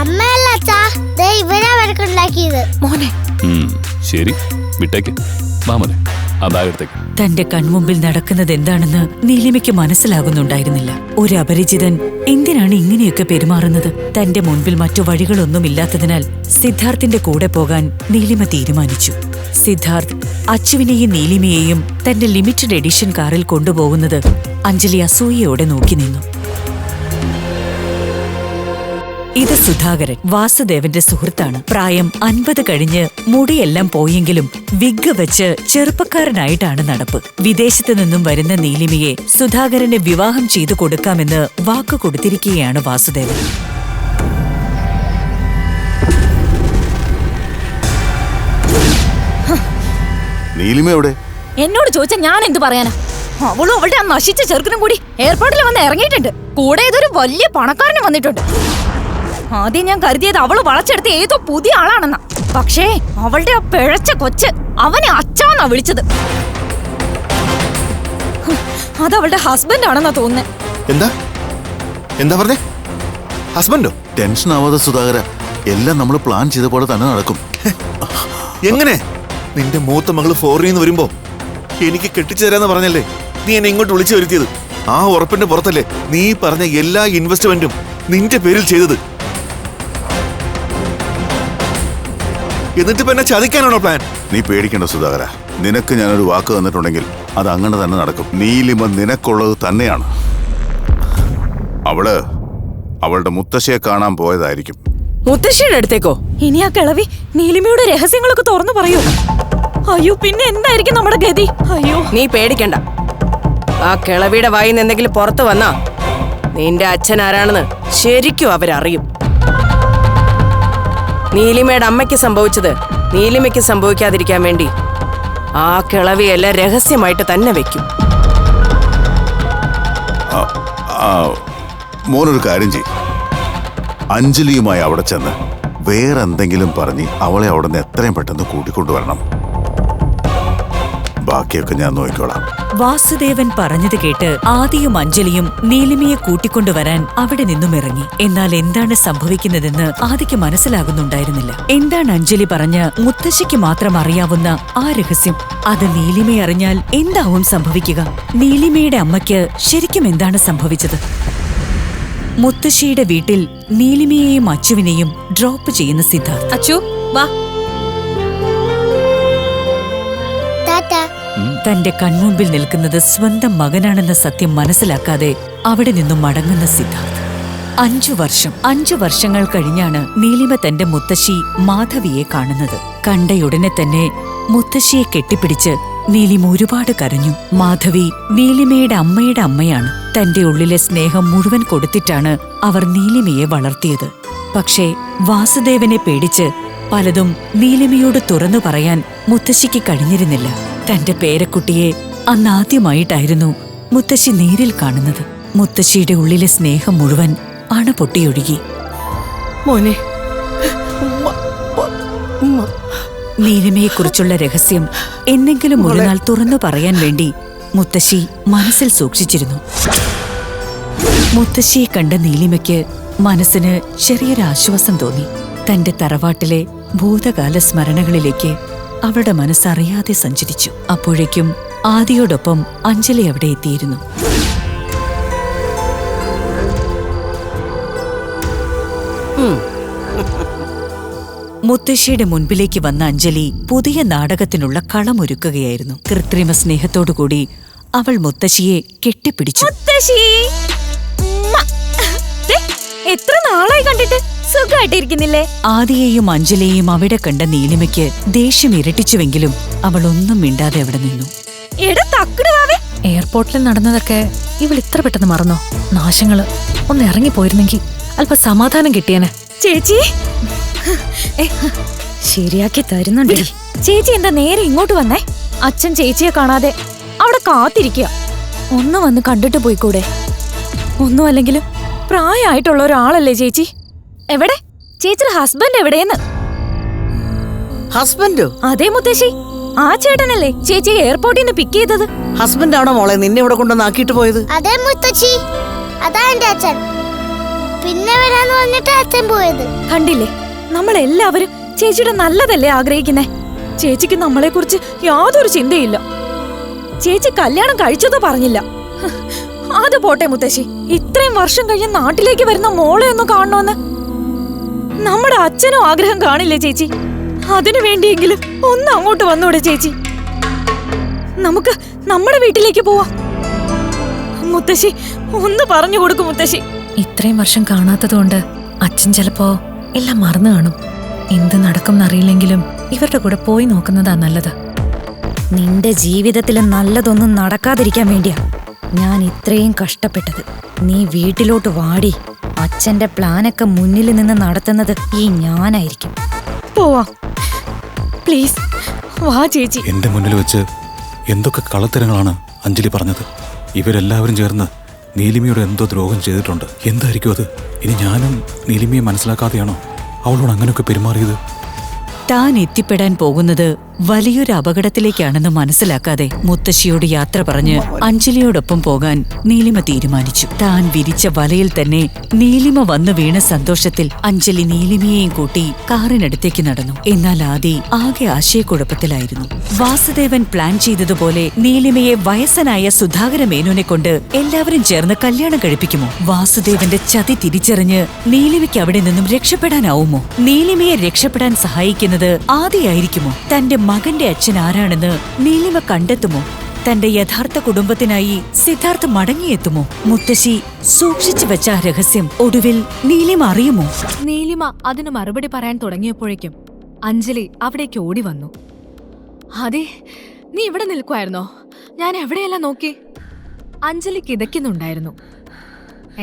അമ്മയല്ല അച്ഛാ, ദേ ഇവരാ വഴക്കുണ്ടാക്കിയത്. മോനെ, ശരി, വിട്ടേക്ക്. വാ മോനെ, ആ ബാഗ് എടുത്തേക്ക്. തന്റെ കൺമുമ്പിൽ നടക്കുന്നത് എന്താണെന്ന് നീലിമയ്ക്ക് മനസ്സിലാകുന്നുണ്ടായിരുന്നില്ല. ഒരു അപരിചിതൻ എന്തിനാണ് ഇങ്ങനെയൊക്കെ പെരുമാറുന്നത്? തന്റെ മുൻപിൽ മറ്റു വഴികളൊന്നുമില്ലാത്തതിനാൽ സിദ്ധാർത്ഥിന്റെ കൂടെ പോകാൻ നീലിമ തീരുമാനിച്ചു. സിദ്ധാർത്ഥ് അച്ചുവിനെയും നീലിമയെയും തന്റെ ലിമിറ്റഡ് എഡിഷൻ കാറിൽ കൊണ്ടുപോകുന്നത് അഞ്ജലി അസൂയയോടെ നോക്കി നിന്നു. ഇത് സുധാകരൻ, വാസുദേവന്റെ സുഹൃത്താണ്. പ്രായം 50 കഴിഞ്ഞ് മുടിയെല്ലാം പോയെങ്കിലും വിഗ് വെച്ച് ചെറുപ്പക്കാരനായിട്ടാണ് നടപ്പ്. വിദേശത്തു നിന്നും വരുന്ന നീലിമയെ സുധാകരന് വിവാഹം ചെയ്തു കൊടുക്കാമെന്ന് വാക്കു കൊടുത്തിരിക്കുകയാണ് വാസുദേവൻ. നീലിമ എവിടെ? എന്നോട് ചോദിച്ചാ ഞാൻ എന്ത് പറയാനാ? അവളും അവളുടെ ആ നശിച്ച ചെറുക്കനും കൂടി എയർപോർട്ടിൽ വന്ന് ഇറങ്ങിയിട്ടുണ്ട്. കൂടെ ഇതൊരു വലിയ പണക്കാരനും വന്നിട്ടുണ്ട്. ആദ്യം ഞാൻ കരുതിയത് അവള് വളച്ചെടുത്ത ഏതോ പുതിയ ആളാണെന്നാ. പക്ഷേ അവളുടെ ആ പിഴച്ച കൊച്ച് അവനെ അച്ഛാന്നാ വിളിച്ചത്. അതവളുടെ ഹസ്ബൻഡ് ആണെന്നാ തോന്നുന്നേ. എന്താ എന്താ പറഞ്ഞേ? ഹസ്ബൻഡോ? ടെൻഷൻ ആവാതെ സുധാകര, എല്ലാം നമ്മൾ പ്ലാൻ ചെയ്ത പോലെ തന്നെ നടക്കും. എങ്ങനെ? നിന്റെ മൂത്ത മകള് ഫോറിനിൽ നിന്ന് വരുമ്പോ എനിക്ക് കെട്ടിച്ചു തരാന്ന് പറഞ്ഞല്ലേ നീ എന്നെ ഇങ്ങോട്ട് വിളിച്ചു വരുത്തിയത്? ആ ഉറപ്പിന്റെ പുറത്തല്ലേ നീ പറഞ്ഞ എല്ലാ ഇൻവെസ്റ്റ്മെന്റും നിന്റെ പേരിൽ ചെയ്തത്. എന്നിട്ട് എന്നെ ചതിക്കാനാണോ പ്ലാൻ? നീ പേടിക്കേണ്ട സുധാകര. നിനക്ക് ഞാനൊരു വാക്ക് തന്നിട്ടുണ്ടെങ്കിൽ അത് അങ്ങനെ തന്നെ നടക്കും. നീലിമ നിനക്കുള്ളത് തന്നെയാണ്. അവളുടെ മുത്തശ്ശിയെ കാണാൻ പോയതായിരിക്കും. മുത്തശ്ശിയുടെ അടുത്തേക്കോ? ഇനി ആ കിളവി നീലിമയുടെ രഹസ്യങ്ങളൊക്കെ തുറന്നു പറയൂ. അയ്യോ, പിന്നെ എന്തായിരിക്കും നമ്മുടെ ഗതി? അയ്യോ, നീ പേടിക്കണ്ട. ആ കിളവിയുടെ വായിൽ നിന്ന് എന്തെങ്കിലും പുറത്തു വന്നാ നിന്റെ അച്ഛൻ ആരാണെന്ന് ശരിക്കും അവരറിയും. നീലിമയുടെ അമ്മയ്ക്ക് സംഭവിച്ചത് നീലിമയ്ക്ക് സംഭവിക്കാതിരിക്കാൻ വേണ്ടി ആ കിളവിയെല്ലാം രഹസ്യമായിട്ട് തന്നെ വെക്കും. മോനൊരു കാര്യം ചെയ്യും, അഞ്ജലിയുമായി അവിടെ ചെന്ന് വേറെന്തെങ്കിലും പറഞ്ഞ് അവളെ അവിടെ നിന്ന് എത്രയും പെട്ടെന്ന് കൂട്ടിക്കൊണ്ടുവരണം. ബാക്കിയൊക്കെ ഞാൻ നോക്കിക്കോളാം. വാസുദേവൻ പറഞ്ഞത് കേട്ട് ആദിയും അഞ്ജലിയും നീലിമയെ കൂട്ടിക്കൊണ്ടുവരാൻ അവിടെ നിന്നും ഇറങ്ങി. എന്നാൽ എന്താണ് സംഭവിക്കുന്നതെന്ന് ആദിക്ക് മനസ്സിലാകുന്നുണ്ടായിരുന്നില്ല. എന്താണ് അഞ്ജലി പറഞ്ഞ മുത്തശ്ശിക്ക് മാത്രം അറിയാവുന്ന ആ രഹസ്യം? അത് നീലിമ അറിഞ്ഞാൽ എന്താവും സംഭവിക്കുക? നീലിമയുടെ അമ്മയ്ക്ക് ശരിക്കും എന്താണ് സംഭവിച്ചത്? മുത്തശ്ശിയുടെ വീട്ടിൽ നീലിമയെയും അച്ചുവിനെയും ഡ്രോപ്പ് ചെയ്യുന്ന സിദ്ധാർത്ഥ്. അച്ചു വാ. തന്റെ കൺമുമ്പിൽ നിൽക്കുന്നത് സ്വന്തം മകനാണെന്ന സത്യം മനസ്സിലാക്കാതെ അവിടെ നിന്നും മടങ്ങുന്ന സിദ്ധാർത്ഥ്. 5 വർഷങ്ങൾ കഴിഞ്ഞാണ് നീലിമ തന്റെ മുത്തശ്ശി മാധവിയെ കാണുന്നത്. കണ്ടയുടനെ തന്നെ മുത്തശ്ശിയെ കെട്ടിപ്പിടിച്ച് നീലിമ ഒരുപാട് കരഞ്ഞു. മാധവി നീലിമയുടെ അമ്മയുടെ അമ്മയാണ്. തന്റെ ഉള്ളിലെ സ്നേഹം മുഴുവൻ കൊടുത്തിട്ടാണ് അവർ നീലിമയെ വളർത്തിയത്. പക്ഷേ വാസുദേവനെ പേടിച്ച് പലതും നീലിമയോട് തുറന്നു പറയാൻ മുത്തശ്ശിക്ക് കഴിഞ്ഞിരുന്നില്ല. തന്റെ പേരക്കുട്ടിയെ അന്നാദ്യമായിട്ടായിരുന്നു മുത്തശ്ശി നേരിൽ കാണുന്നത്. മുത്തശ്ശിയുടെ ഉള്ളിലെ സ്നേഹം മുഴുവൻ അണപൊട്ടിയൊഴുകി. മോനെ, നീലിമയെക്കുറിച്ചുള്ള രഹസ്യം എന്നെങ്കിലും ഒരു നാൾ തുറന്നു പറയാൻ വേണ്ടി മുത്തശ്ശി മനസ്സിൽ സൂക്ഷിച്ചിരുന്നു. മുത്തശ്ശിയെ കണ്ട നീലിമയ്ക്ക് മനസ്സിന് ചെറിയൊരു ആശ്വാസം തോന്നി. തന്റെ തറവാട്ടിലെ ഭൂതകാല സ്മരണകളിലേക്ക് അവളുടെ മനസ്സറിയാതെ സഞ്ചരിച്ചു. അപ്പോഴേക്കും ആദിയോടൊപ്പം അഞ്ജലി അവിടെ എത്തിയിരുന്നു. മുത്തശ്ശിയുടെ മുൻപിലേക്ക് വന്ന അഞ്ജലി പുതിയ നാടകത്തിനുള്ള കളമൊരുക്കുകയായിരുന്നു. കൃത്രിമ സ്നേഹത്തോടുകൂടി അവൾ മുത്തശ്ശിയെ കെട്ടിപ്പിടിച്ചു. എത്ര നാളായി കണ്ടിട്ട്. സുഖമായിട്ടിരിക്കുന്നില്ലേ? ആദിയെയും അഞ്ജലിയെയും അവിടെ കണ്ട നീലിമയ്ക്ക് ദേഷ്യം ഇരട്ടിച്ചുവെങ്കിലും അവൾ ഒന്നും മിണ്ടാതെ അവിടെ നിന്നു. എയർപോർട്ടിൽ നടന്നതൊക്കെ ഇവൾ ഇത്ര പെട്ടെന്ന് മറന്നോ? നാശങ്ങള് ഒന്ന് ഇറങ്ങിപ്പോയിരുന്നെങ്കിൽ അല്പ സമാധാനം കിട്ടിയേനെ. ചേച്ചി ശരിയാക്കി തരുന്നുണ്ട്. ചേച്ചി എന്താ നേരെ ഇങ്ങോട്ട് വന്നേ? അച്ഛൻ ചേച്ചിയെ കാണാതെ അവിടെ കാത്തിരിക്കുക. ഒന്ന് വന്ന് കണ്ടിട്ട് പോയിക്കൂടെ? ഒന്നുമല്ലെങ്കിലും പ്രായമായിട്ടുള്ള ഒരാളല്ലേ ചേച്ചി. എവിടെ ചേച്ചിയുടെ ഹസ്ബൻഡ് എവിടെയെന്ന്? ഹസ്ബൻഡോ? അതേ മുത്തശ്ശി, ആ ചേട്ടനല്ലേ ചേച്ചി എയർപോർട്ടിൽ നിന്ന് പിക്ക് ചെയ്തത്? ഹസ്ബൻഡ് ആണോ മോളെ നിന്നെ ഇവിടെ കൊണ്ടുവന്നാക്കിയിട്ട് പോയത്? അതേ മുത്തശ്ശി, അതാ എന്റെ അച്ഛൻ. പിന്നെ വരാന്ന് പറഞ്ഞിട്ട് അച്ഛൻ പോയത്. കണ്ടില്ലേ, നമ്മളെല്ലാവരും ചേച്ചിയുടെ നല്ലതല്ലേ ആഗ്രഹിക്കുന്നേ. ചേച്ചിക്ക് നമ്മളെ കുറിച്ച് യാതൊരു ചിന്തയില്ല. ചേച്ചി കല്യാണം കഴിച്ചതോ പറഞ്ഞില്ല. അത് പോട്ടെ മുത്തശ്ശി, ഇത്രയും വർഷം കഴിഞ്ഞ് നാട്ടിലേക്ക് വരുന്ന മോളെ ഒന്ന് കാണണമെന്ന് നമ്മുടെ അച്ഛനും ആഗ്രഹം കാണില്ലേ ചേച്ചി? അതിനു വേണ്ടിയെങ്കിലും ഒന്ന് അങ്ങോട്ട് വന്നൂടെ ചേച്ചി? നമുക്ക് നമ്മുടെ വീട്ടിലേക്ക് പോവാം. മുത്തശ്ശി ഒന്ന് പറഞ്ഞു കൊടുക്കും മുത്തശ്ശി. ഇത്രയും വർഷം കാണാത്തതുകൊണ്ട് അച്ഛൻ ചിലപ്പോ എല്ലാം മറന്നു കാണും. എന്ത് നടക്കുമെന്നറിയില്ലെങ്കിലും ഇവരുടെ കൂടെ പോയി നോക്കുന്നതാ നല്ലത്. നിന്റെ ജീവിതത്തിൽ നല്ലതൊന്നും നടക്കാതിരിക്കാൻ വേണ്ടിയാ ഞാൻ ഇത്രയും കഷ്ടപ്പെട്ടത്. നീ വീട്ടിലോട്ട് വാടി. അച്ഛന്റെ പ്ലാനൊക്കെ മുന്നിൽ നിന്ന് നടത്തുന്നത് ഈ ഞാനായിരിക്കും. പോവാ പ്ലീസ്, വാ ചേച്ചി. എന്റെ മുന്നിൽ വെച്ച് എന്തൊക്കെ കളത്തരങ്ങളാണ് അഞ്ജലി പറഞ്ഞത്. ഇവരെല്ലാവരും ചേർന്ന് നീലിമയോട് എന്തോ ദ്രോഹം ചെയ്തിട്ടുണ്ട്. എന്തായിരിക്കും അത്? ഇനി ഞാനും നീലിമയെ മനസ്സിലാക്കാതെയാണോ അവളോട് അങ്ങനെയൊക്കെ പെരുമാറിയത്? താൻ എത്തിപ്പെടാൻ പോകുന്നത് വലിയൊരു അപകടത്തിലേക്കാണെന്ന് മനസ്സിലാക്കാതെ മുത്തശ്ശിയോട് യാത്ര പറഞ്ഞ് അഞ്ജലിയോടൊപ്പം പോകാൻ നീലിമ തീരുമാനിച്ചു. താൻ വിരിച്ച വലയിൽ തന്നെ നീലിമ വന്നു വീണ സന്തോഷത്തിൽ അഞ്ജലി നീലിമയെയും കൂട്ടി കാറിനടുത്തേക്ക് നടന്നു. എന്നാൽ ആദി ആകെ ആശയക്കുഴപ്പത്തിലായിരുന്നു. വാസുദേവൻ പ്ലാൻ ചെയ്തതുപോലെ നീലിമയെ വയസ്സനായ സുധാകര മേനോനെ കൊണ്ട് എല്ലാവരും ചേർന്ന് കല്യാണം കഴിപ്പിക്കുമോ? വാസുദേവന്റെ ചതി തിരിച്ചറിഞ്ഞ് നീലിമയ്ക്ക് അവിടെ നിന്നും രക്ഷപ്പെടാനാവുമോ? നീലിമയെ രക്ഷപ്പെടാൻ സഹായിക്കുന്നത് ആദിയായിരിക്കുമോ? തന്റെ മകന്റെ അച്ഛൻ ആരാണെന്ന് നീലിമ കണ്ടെത്തുമോ? തന്റെ യഥാർത്ഥ കുടുംബത്തിനായി സിദ്ധാർത്ഥ് മടങ്ങിയെത്തുമോ? മുത്തശ്ശി സൂക്ഷിച്ചു വെച്ച ആ രഹസ്യം ഒടുവിൽ നീലിമ അറിയുമോ? നീലിമ അതിന് മറുപടി പറയാൻ തുടങ്ങിയപ്പോഴേക്കും അഞ്ജലി അവിടേക്ക് ഓടി വന്നു. അതെ, നീ ഇവിടെ നിൽക്കുമായിരുന്നോ? ഞാൻ എവിടെയെല്ലാം നോക്കി. അഞ്ജലി കിതയ്ക്കുന്നുണ്ടായിരുന്നു.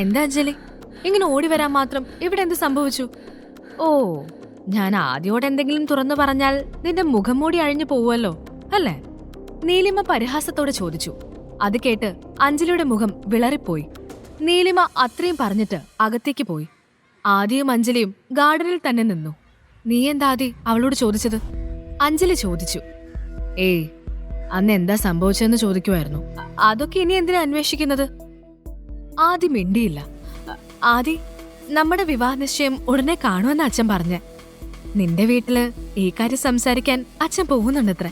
എന്താ അഞ്ജലി, ഇങ്ങനെ ഓടി വരാൻ മാത്രം ഇവിടെ എന്ത് സംഭവിച്ചു? ഓ, ഞാൻ ആദ്യോടെ എന്തെങ്കിലും തുറന്നു പറഞ്ഞാൽ നിന്റെ മുഖം മൂടി അഴിഞ്ഞു പോവുമല്ലോ അല്ലേ? നീലിമ പരിഹാസത്തോടെ ചോദിച്ചു. അത് കേട്ട് അഞ്ജലിയുടെ മുഖം വിളറിപ്പോയി. നീലിമ അത്രയും പറഞ്ഞിട്ട് അകത്തേക്ക് പോയി. ആദിയും അഞ്ജലിയും ഗാർഡനിൽ തന്നെ നിന്നു. നീ എന്താ ആദി അവളോട് ചോദിച്ചത്? അഞ്ജലി ചോദിച്ചു. ഏയ്, അന്ന് എന്താ സംഭവിച്ചതെന്ന് ചോദിക്കുമായിരുന്നു. അതൊക്കെ ഇനി എന്തിനാ അന്വേഷിക്കുന്നത്? ആദി മിണ്ടിയില്ല. ആദി, നമ്മുടെ വിവാഹ നിശ്ചയം ഉടനെ കാണുമെന്ന് അച്ഛൻ പറഞ്ഞേ. നിന്റെ വീട്ടില് ഈ കാര്യം സംസാരിക്കാൻ അച്ഛൻ പോകുന്നുണ്ടത്രേ.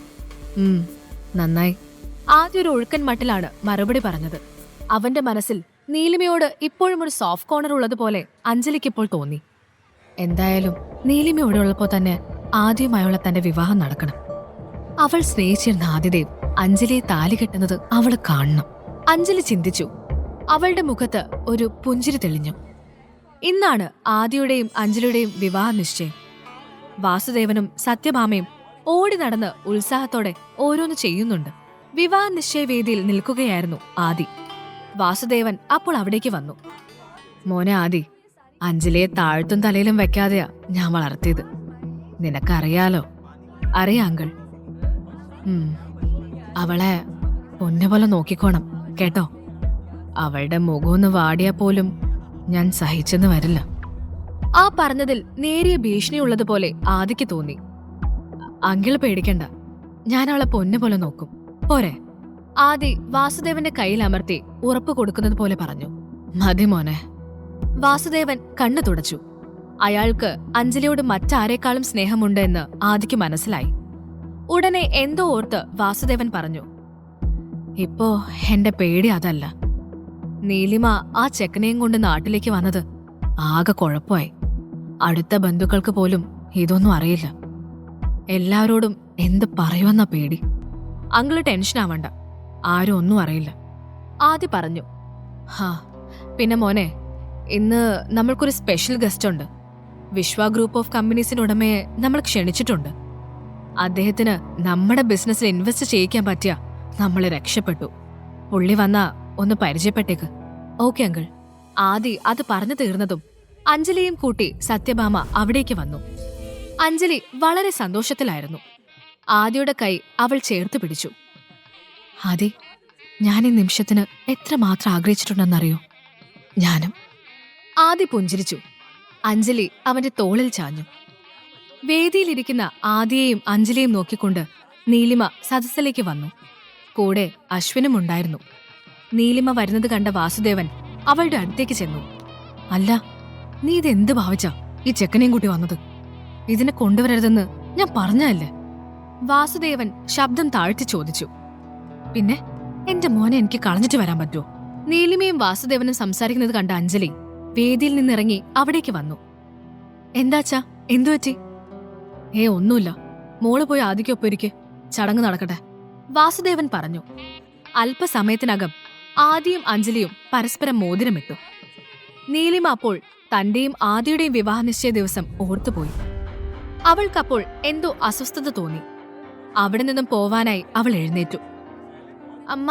നന്നായി. ആദ്യ ഒരു ഒഴുക്കൻ മട്ടിലാണ് മറുപടി പറഞ്ഞത്. അവന്റെ മനസ്സിൽ നീലിമയോട് ഇപ്പോഴും ഒരു സോഫ്റ്റ് കോർണർ ഉള്ളതുപോലെ അഞ്ജലിക്ക് ഇപ്പോൾ തോന്നി. എന്തായാലും നീലിമ ഇവിടെ ഉള്ളപ്പോ തന്നെ ആദ്യമായുള്ള തന്റെ വിവാഹം നടക്കണം. അവൾ സ്നേഹിച്ചിരുന്ന ആദിദേവ് അഞ്ജലിയെ താലി കെട്ടുന്നത് അവള് കാണണം. അഞ്ജലി ചിന്തിച്ചു. അവളുടെ മുഖത്ത് ഒരു പുഞ്ചിരി തെളിഞ്ഞു. ഇന്നാണ് ആദിയുടെയും അഞ്ജലിയുടെയും വിവാഹ നിശ്ചയം. വാസുദേവനും സത്യഭാമയും ഓടി നടന്ന് ഉത്സാഹത്തോടെ ഓരോന്ന് ചെയ്യുന്നുണ്ട്. വിവാഹ നിശ്ചയവേദിയിൽ നിൽക്കുകയായിരുന്നു ആദി. വാസുദേവൻ അപ്പോൾ അവിടേക്ക് വന്നു. മോനെ ആദി, അഞ്ജലിയെ താഴ്ത്തും തലയിലും വെക്കാതെയാ ഞാൻ വളർത്തിയത്. നിനക്കറിയാലോ? അറിയാം അങ്കിൾ. അവളെ പൊന്നുപോലെ നോക്കിക്കോണം കേട്ടോ. അവളുടെ മുഖമൊന്ന് വാടിയാ പോലും ഞാൻ സഹിച്ചെന്ന് വരില്ല. ആ പറഞ്ഞതിൽ നേരിയ ഭീഷണിയുള്ളതുപോലെ ആദിക്ക് തോന്നി. അങ്കിൾ പേടിക്കണ്ട, ഞാൻ അവളെ പൊന്നുപോലെ നോക്കും, പോരെ? ആദി വാസുദേവന്റെ കയ്യിൽ അമർത്തി ഉറപ്പ് കൊടുക്കുന്നത് പോലെ പറഞ്ഞു. മതി മോനെ. വാസുദേവൻ കണ്ണു തുടച്ചു. അയാൾക്ക് അഞ്ജലിയോട് മറ്റാരേക്കാളും സ്നേഹമുണ്ട് എന്ന് ആദിക്ക് മനസ്സിലായി. ഉടനെ എന്തോ ഓർത്ത് വാസുദേവൻ പറഞ്ഞു. ഇപ്പോ എന്റെ പേടി അതല്ല. നീലിമ ആ ചെക്കനെയും കൊണ്ട് നാട്ടിലേക്ക് വന്നത് ആകെ കുഴപ്പമായി. അടുത്ത ബന്ധുക്കൾക്ക് പോലും ഇതൊന്നും അറിയില്ല. എല്ലാവരോടും എന്ത് പറയുമെന്ന പേടി. അങ്കിള് ടെൻഷൻ ആവണ്ട, ആരും ഒന്നും അറിയില്ല. ആദി പറഞ്ഞു. ഹാ, പിന്നെ മോനെ, ഇന്ന് നമ്മൾക്കൊരു സ്പെഷ്യൽ ഗസ്റ്റ് ഉണ്ട്. വിശ്വ ഗ്രൂപ്പ് ഓഫ് കമ്പനീസിന്റെ ഉടമയെ നമ്മൾ ക്ഷണിച്ചിട്ടുണ്ട്. അദ്ദേഹത്തിന് നമ്മുടെ ബിസിനസ്സിൽ ഇൻവെസ്റ്റ് ചെയ്യിക്കാൻ പറ്റിയ നമ്മൾ രക്ഷപ്പെട്ടു. പുള്ളി വന്നാ ഒന്ന് പരിചയപ്പെട്ടേക്ക്. Okay uncle. ആദി അത് പറഞ്ഞു തീർന്നതും അഞ്ജലിയും കൂട്ടി സത്യഭാമ അവിടേക്ക് വന്നു. അഞ്ജലി വളരെ സന്തോഷത്തിലായിരുന്നു. ആദിയുടെ കൈ അവൾ ചേർത്ത് പിടിച്ചു. ആദി, ഞാൻ ഈ നിമിഷത്തിന് എത്രമാത്രം ആഗ്രഹിച്ചിട്ടുണ്ടെന്നറിയോ? ഞാനും. ആദി പുഞ്ചിരിച്ചു. അഞ്ജലി അവന്റെ തോളിൽ ചാഞ്ഞു. വേദിയിലിരിക്കുന്ന ആദിയെയും അഞ്ജലിയും നോക്കിക്കൊണ്ട് നീലിമ സദസ്സിലേക്ക് വന്നു. കൂടെ അശ്വിനും ഉണ്ടായിരുന്നു. നീലിമ വരുന്നത് കണ്ട വാസുദേവൻ അവളുടെ അടുത്തേക്ക് ചെന്നു. അല്ല, നീ ഇതെന്ത് ഭാവിച്ചാ ഈ ചെക്കനെയും കൂട്ടി വന്നത്? ഇതിനെ കൊണ്ടുവരരുതെന്ന് ഞാൻ പറഞ്ഞല്ലേ? വാസുദേവൻ ശബ്ദം താഴ്ത്തി ചോദിച്ചു. പിന്നെ എന്റെ മോനെ എനിക്ക് കളഞ്ഞിട്ട് വരാൻ പറ്റുമോ? നീലിമയും വാസുദേവനും സംസാരിക്കുന്നത് കണ്ട അഞ്ജലി വേദിയിൽ നിന്നിറങ്ങി അവിടേക്ക് വന്നു. എന്താച്ചാ, എന്തുപറ്റി? ഒന്നുമില്ല, മോള് പോയി ആദിക്കൊപ്പം ഇരിക്കെ, ചടങ്ങ് നടക്കട്ടെ, വാസുദേവൻ പറഞ്ഞു. അല്പസമയത്തിനകം ആദിയും അഞ്ജലിയും പരസ്പരം മോതിരമിട്ടു. നീലിമ അപ്പോൾ തന്റെയും ആദിയുടെയും വിവാഹ നിശ്ചയ ദിവസം ഓർത്തുപോയി. അവൾക്കപ്പോൾ എന്തോ അസ്വസ്ഥത തോന്നി. അവിടെ നിന്നും പോവാനായി അവൾ എഴുന്നേറ്റു. അമ്മ,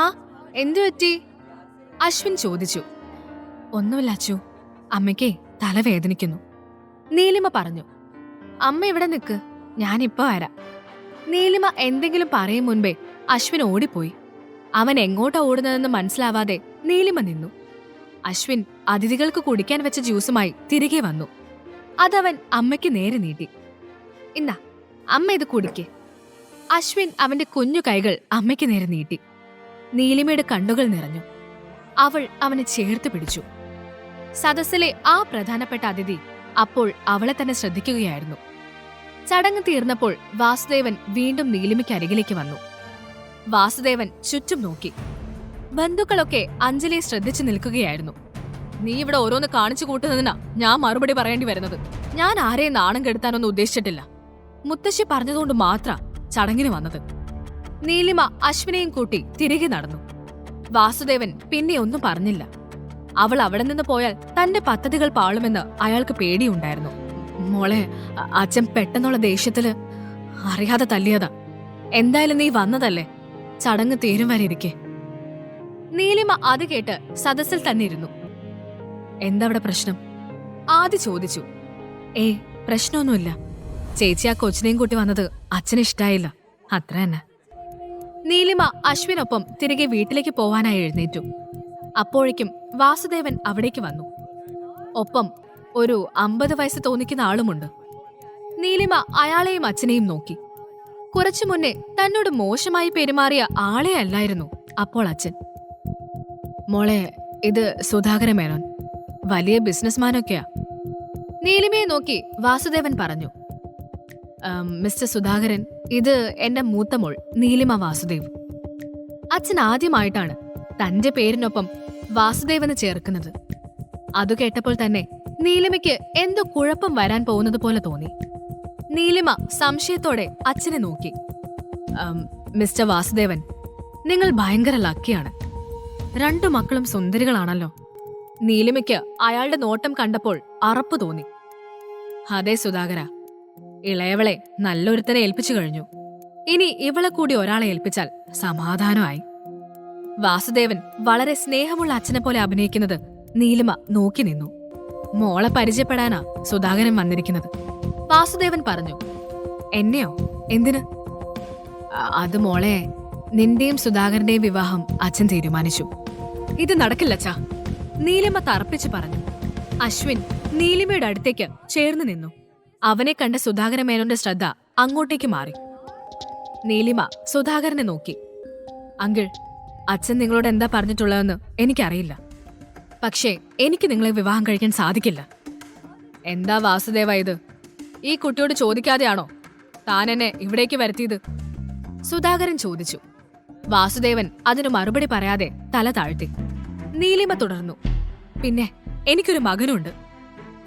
എന്തുപറ്റി? അശ്വിൻ ചോദിച്ചു. ഒന്നുമില്ല അച്ചു, അമ്മയ്ക്കേ തലവേദനിക്കുന്നു, നീലിമ പറഞ്ഞു. അമ്മ ഇവിടെ നിൽക്ക്, ഞാനിപ്പോ വരാം. നീലിമ എന്തെങ്കിലും പറയും മുൻപേ അശ്വിൻ ഓടിപ്പോയി. അവൻ എങ്ങോട്ടാ ഓടുന്നതെന്ന് മനസ്സിലാവാതെ നീലിമ നിന്നു. അശ്വിൻ അതിഥികൾക്ക് കുടിക്കാൻ വെച്ച ജ്യൂസുമായി തിരികെ വന്നു. അതവൻ അമ്മയ്ക്ക് നേരെ നീട്ടി. ഇന്നാ, അമ്മ ഇത് കുടിക്കേ. അശ്വിൻ അവന്റെ കുഞ്ഞു കൈകൾ അമ്മയ്ക്ക് നേരെ നീട്ടി. നീലിമയുടെ കണ്ണുകൾ നിറഞ്ഞു. അവൾ അവനെ ചേർത്ത് പിടിച്ചു. സദസ്സിലെ ആ പ്രധാനപ്പെട്ട അതിഥി അപ്പോൾ അവളെ തന്നെ ശ്രദ്ധിക്കുകയായിരുന്നു. ചടങ്ങ് തീർന്നപ്പോൾ വാസുദേവൻ വീണ്ടും നീലിമയ്ക്ക് അരികിലേക്ക് വന്നു. വാസുദേവൻ ചുറ്റും നോക്കി. ബന്ധുക്കളൊക്കെ അഞ്ജലിയെ ശ്രദ്ധിച്ചു നിൽക്കുകയായിരുന്നു. നീ ഇവിടെ ഓരോന്ന് കാണിച്ചു കൂട്ടുന്നതിനാ ഞാൻ മറുപടി പറയേണ്ടി വരുന്നത്. ഞാൻ ആരെയും നാണം കെടുത്താനൊന്നും ഉദ്ദേശിച്ചിട്ടില്ല. മുത്തശ്ശി പറഞ്ഞതുകൊണ്ട് മാത്രം ചടങ്ങിന് വന്നത്. നീലിമ അശ്വിനെയും കൂട്ടി തിരികെ നടന്നു. വാസുദേവൻ പിന്നെ ഒന്നും പറഞ്ഞില്ല. അവൾ അവിടെ നിന്ന് പോയാൽ തന്റെ പദ്ധതികൾ പാളുമെന്ന് അയാൾക്ക് പേടിയുണ്ടായിരുന്നു. മോളെ, അച്ഛൻ പെട്ടെന്നുള്ള ദേഷ്യത്തില് അറിയാതെ തല്ലിയതാ. എന്തായാലും നീ വന്നതല്ലേ, ചടങ്ങ് തീരും വരെ ഇരിക്കെ. നീലിമ അത് കേട്ട് സദസ്സിൽ തന്നെ ഇരുന്നു. എന്താ അവിടെ പ്രശ്നം? ആദ്യ ചോദിച്ചു. പ്രശ്നമൊന്നുമില്ല. ചേച്ചി ആ കൊച്ചിനെയും കൂട്ടി വന്നത് അച്ഛന് ഇഷ്ടായില്ല, അത്ര തന്നെ. നീലിമ അശ്വിനൊപ്പം തിരികെ വീട്ടിലേക്ക് പോവാനായി എഴുന്നേറ്റു. അപ്പോഴേക്കും വാസുദേവൻ അവിടേക്ക് വന്നു. ഒപ്പം ഒരു 50 വയസ്സ് തോന്നിക്കുന്ന ആളുമുണ്ട്. നീലിമ അയാളെയും അച്ഛനെയും നോക്കി. കുറച്ചു മുന്നേ തന്നോട് മോശമായി പെരുമാറിയ ആളെ അല്ലായിരുന്നു അപ്പോൾ അച്ഛൻ. മോളെ, ഇത് സുധാകര മേനോൻ, വലിയ ബിസിനസ്മാനൊക്കെയാ. നീലിമയെ നോക്കി വാസുദേവൻ പറഞ്ഞു. മിസ്റ്റർ സുധാകരൻ, ഇത് എന്റെ മൂത്ത മോൾ നീലിമ വാസുദേവ്. അച്ഛൻ ആദ്യമായിട്ടാണ് തന്റെ പേരിനൊപ്പം വാസുദേവന് ചേർക്കുന്നത്. അതു കേട്ടപ്പോൾ തന്നെ നീലിമയ്ക്ക് എന്തോ കുഴപ്പം വരാൻ പോകുന്നത് പോലെ തോന്നി. നീലിമ സംശയത്തോടെ അച്ഛനെ നോക്കി. മിസ്റ്റർ വാസുദേവൻ, നിങ്ങൾ ഭയങ്കര ലക്കിയാണ്. 2 മക്കളും സുന്ദരികളാണല്ലോ. നീലിമയ്ക്ക് അയാളുടെ നോട്ടം കണ്ടപ്പോൾ അറപ്പ് തോന്നി. അതെ സുധാകര, ഇളയവളെ നല്ലൊരുത്തനെ ഏൽപ്പിച്ചു കഴിഞ്ഞു. ഇനി ഇവളെ കൂടി ഒരാളെ ഏൽപ്പിച്ചാൽ സമാധാനമായി. വാസുദേവൻ വളരെ സ്നേഹമുള്ള അച്ഛനെ പോലെ അഭിനയിക്കുന്നത് നീലിമ നോക്കി നിന്നു. മോളെ പരിചയപ്പെടാനാ സുധാകരൻ വന്നിരിക്കുന്നത്. വാസുദേവൻ പറഞ്ഞു. എന്നെയോ? എന്തിന്? അത് മോളെ, നിന്റെയും സുധാകരന്റെയും വിവാഹം അച്ഛൻ തീരുമാനിച്ചു. ഇത് നടക്കില്ലച്ചാ, നീലിമ തറപ്പിച്ചു പറഞ്ഞു. അശ്വിൻ നീലിമയുടെ അടുത്തേക്ക് ചേർന്ന് നിന്നു. അവനെ കണ്ട സുധാകര മേനോന്റെ ശ്രദ്ധ അങ്ങോട്ടേക്ക് മാറി. നീലിമ സുധാകരനെ നോക്കി. അങ്കിൾ, അച്ഛൻ നിങ്ങളോട് എന്താ പറഞ്ഞിട്ടുള്ളതെന്ന് എനിക്കറിയില്ല. പക്ഷേ എനിക്ക് നിങ്ങളെ വിവാഹം കഴിക്കാൻ സാധിക്കില്ല. എന്താ വാസുദേവ ഇത്? ഈ കുട്ടിയോട് ചോദിക്കാതെയാണോ താൻ എന്നെ ഇവിടേക്ക് വരുത്തിയത്? സുധാകരൻ ചോദിച്ചു. വാസുദേവൻ അതിനു മറുപടി പറയാതെ തല താഴ്ത്തി. നീലിമ തുടർന്നു. പിന്നെ എനിക്കൊരു മകനുണ്ട്.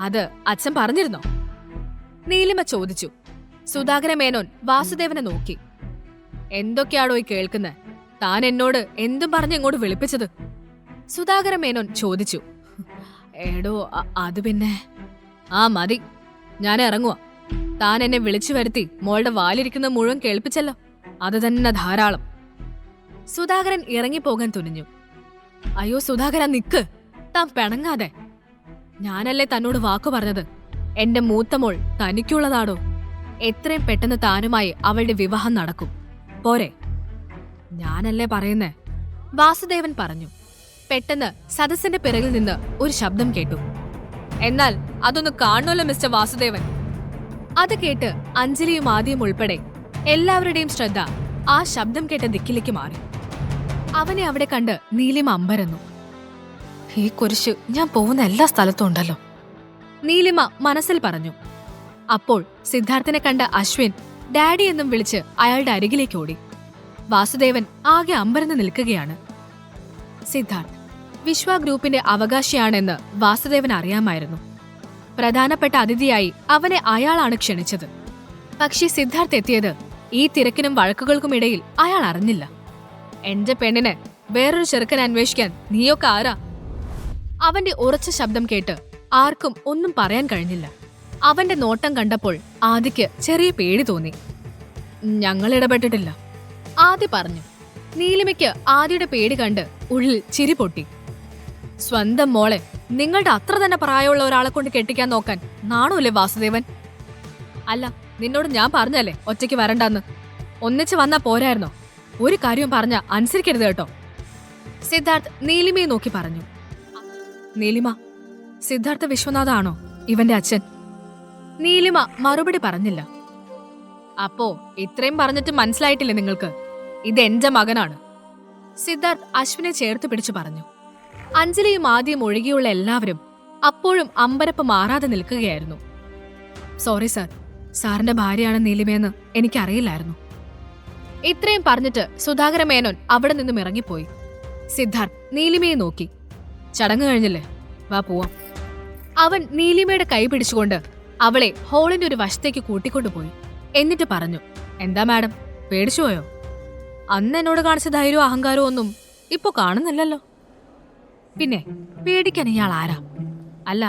അത് അച്ഛൻ പറഞ്ഞിരുന്നോ? നീലിമ ചോദിച്ചു. സുധാകര മേനോൻ വാസുദേവനെ നോക്കി. എന്തൊക്കെയാണോ ഈ കേൾക്കുന്നത്? താൻ എന്നോട് എന്തും പറഞ്ഞ് ഇങ്ങോട്ട് വിളിപ്പിച്ചത്? സുധാകര മേനോൻ ചോദിച്ചു. എടോ, അത് പിന്നെ... മതി, ഞാൻ ഇറങ്ങുക. താൻ എന്നെ വിളിച്ചു വരുത്തി മോളുടെ വാലിരിക്കുന്ന മുഴുവൻ കേൾപ്പിച്ചല്ലോ, അത് തന്നെ ധാരാളം. സുധാകരൻ ഇറങ്ങിപ്പോകാൻ തുനിഞ്ഞു. അയ്യോ സുധാകര, നിക്ക്, താൻ പിണങ്ങാതെ. ഞാനല്ലേ തന്നോട് വാക്കു പറഞ്ഞത്? എന്റെ മൂത്തമോൾ തനിക്കുള്ളതാടോ. എത്രയും പെട്ടെന്ന് താനുമായി അവളുടെ വിവാഹം നടക്കും, പോരെ? ഞാനല്ലേ പറയുന്നേ, വാസുദേവൻ പറഞ്ഞു. പെട്ടെന്ന് സദസ്സിന്റെ പിറകിൽ നിന്ന് ഒരു ശബ്ദം കേട്ടു. എന്നാൽ അതൊന്ന് കാണുമല്ലോ മിസ്റ്റർ വാസുദേവൻ. അത് കേട്ട് അഞ്ജലിയും ആദ്യം ഉൾപ്പെടെ എല്ലാവരുടെയും ശ്രദ്ധ ആ ശബ്ദം കേട്ട ദിക്കിലേക്ക് മാറി. അവനെ അവിടെ കണ്ട് നീലിമ അമ്പരന്നു. ഈ കുരിശ് ഞാൻ പോകുന്ന എല്ലാ സ്ഥലത്തും ഉണ്ടല്ലോ, നീലിമ മനസ്സിൽ പറഞ്ഞു. അപ്പോൾ സിദ്ധാർത്ഥനെ കണ്ട അശ്വിൻ ഡാഡി എന്നും വിളിച്ച് അയാളുടെ അരികിലേക്ക് ഓടി. വാസുദേവൻ ആകെ അമ്പരന്ന് നിൽക്കുകയാണ്. സിദ്ധാർത്ഥ് വിശ്വ ഗ്രൂപ്പിന്റെ അവകാശിയാണെന്ന് വാസുദേവൻ അറിയാമായിരുന്നു. പ്രധാനപ്പെട്ട അതിഥിയായി അവനെ അയാളാണ് ക്ഷണിച്ചത്. പക്ഷേ സിദ്ധാർത്ഥ് എത്തിയത് ഈ തിരക്കിനും വഴക്കുകൾക്കുമിടയിൽ അയാൾ അറിഞ്ഞില്ല. എന്റെ പെണ്ണിനെ വേറൊരു ചെറുക്കൻ അന്വേഷിക്കാൻ നീയൊക്കെ ആരാ? അവന്റെ ഉറച്ച ശബ്ദം കേട്ട് ആർക്കും ഒന്നും പറയാൻ കഴിഞ്ഞില്ല. അവന്റെ നോട്ടം കണ്ടപ്പോൾ ആദിക്ക് ചെറിയ പേടി തോന്നി. ഞങ്ങൾ ഇടപെട്ടിട്ടില്ല, ആദി പറഞ്ഞു. നീലിമയ്ക്ക് ആദിയുടെ പേടി കണ്ട് ഉള്ളിൽ ചിരി പൊട്ടി. സ്വന്തം മോളെ നിങ്ങളുടെ അത്ര തന്നെ പ്രായമുള്ള ഒരാളെ കൊണ്ട് കെട്ടിക്കാൻ നോക്കാൻ നാണോല്ലേ വാസുദേവൻ? അല്ല, നിന്നോട് ഞാൻ പറഞ്ഞല്ലേ ഒറ്റയ്ക്ക് വരണ്ടെന്ന്. ഒന്നിച്ച് വന്നാ പോരായിരുന്നോ? ഒരു കാര്യവും പറഞ്ഞ അനുസരിക്കരുത് കേട്ടോ. സിദ്ധാർത്ഥ് നീലിമയെ നോക്കി പറഞ്ഞു. നീലിമ, സിദ്ധാർത്ഥ വിശ്വനാഥാണോ ഇവന്റെ അച്ഛൻ? നീലിമ മറുപടി പറഞ്ഞില്ല. അപ്പോ ഇത്രയും പറഞ്ഞിട്ട് മനസ്സിലായിട്ടില്ലേ നിങ്ങൾക്ക്? ഇത് എന്റെ മകനാണ്. സിദ്ധാർത്ഥ് അശ്വിനെ ചേർത്ത് പിടിച്ചു പറഞ്ഞു. അഞ്ജലിയും ആദ്യം ഒഴികെയുള്ള എല്ലാവരും അപ്പോഴും അമ്പരപ്പ് മാറാതെ നിൽക്കുകയായിരുന്നു. സോറി സാർ, സാറിന്റെ ഭാര്യയാണ് നീലിമയെന്ന് എനിക്കറിയില്ലായിരുന്നു. ഇത്രയും പറഞ്ഞിട്ട് സുധാകര മേനോൻ അവിടെ നിന്നും ഇറങ്ങിപ്പോയി. സിദ്ധാർത്ഥ് നീലിമയെ നോക്കി. ചടങ്ങ് കഴിഞ്ഞില്ലേ, വാ പോവാം. അവൻ നീലിമയുടെ കൈ പിടിച്ചുകൊണ്ട് അവളെ ഹോളിന്റെ ഒരു വശത്തേക്ക് കൂട്ടിക്കൊണ്ടുപോയി. എന്നിട്ട് പറഞ്ഞു, എന്താ മാഡം, പേടിച്ചുപോയോ? അന്ന് എന്നോട് കാണിച്ച ധൈര്യവും അഹങ്കാരവും ഒന്നും ഇപ്പൊ കാണുന്നില്ലല്ലോ. പിന്നെ പേടിക്കാൻ ഇയാൾ ആരാ? അല്ല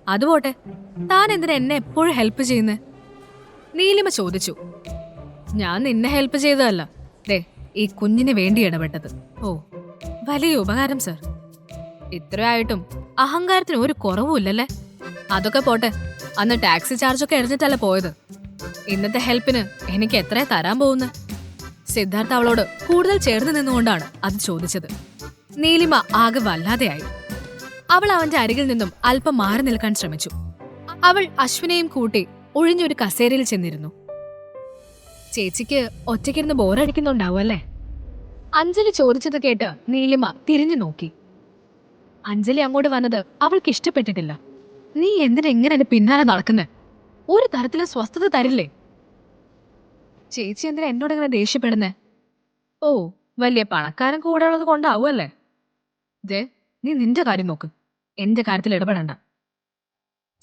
അതുപോട്ടെ, താൻ എന്തിനാ എന്നെ എപ്പോഴും ഹെൽപ്പ് ചെയ്യുന്നേ? നീലിമ ചോദിച്ചു. ഞാൻ നിന്നെ ഹെൽപ്പ് ചെയ്തതല്ല, ദേ ഈ കുഞ്ഞിന് വേണ്ടി ഇടപെട്ടത്. ഓ, വലിയ ഉപകാരം സർ. ഇത്രയായിട്ടും അഹങ്കാരത്തിന് ഒരു കുറവുമില്ലല്ലേ? അതൊക്കെ പോട്ടെ, അന്ന് ടാക്സി ചാർജൊക്കെ എറിഞ്ഞിട്ടല്ല പോയത്. ഇന്നത്തെ ഹെൽപ്പിന് എനിക്ക് എത്രയാ തരാൻ പോകുന്നത്? സിദ്ധാർത്ഥ് അവളോട് കൂടുതൽ ചേർന്ന് നിന്നുകൊണ്ടാണ് അത് ചോദിച്ചത്. നീലിമ ആകെ വല്ലാതെയായി. അവൾ അവന്റെ അരികിൽ നിന്നും അല്പം മാറി നിൽക്കാൻ ശ്രമിച്ചു. അവൾ അശ്വിനെയും കൂട്ടി ഒഴിഞ്ഞൊരു കസേരയിൽ ചെന്നിരുന്നു. ചേച്ചിക്ക് ഒറ്റയ്ക്കിരുന്ന് ബോറടിക്കുന്നുണ്ടാവും അല്ലേ? അഞ്ജലി ചോദിച്ചത് കേട്ട് നീലിമ തിരിഞ്ഞു നോക്കി. അഞ്ജലി അങ്ങോട്ട് വന്നത് അവൾക്ക് ഇഷ്ടപ്പെട്ടിട്ടില്ല. നീ എന്തിനാ ഇങ്ങനെ എന്റെ പിന്നാലെ നടക്കുന്നേ? ഒരു തരത്തിലും സ്വസ്ഥത തരില്ലേ? ചേച്ചി എന്തിനാ എന്നോട് ഇങ്ങനെ ദേഷ്യപ്പെടുന്നേ? ഓ, വലിയ പണക്കാരൻ കൂടെ ഉള്ളത് കൊണ്ടാവുമല്ലേ? ദേ, നീ നിന്റെ കാര്യം നോക്ക്, എന്റെ കാര്യത്തിൽ ഇടപെടണ്ട.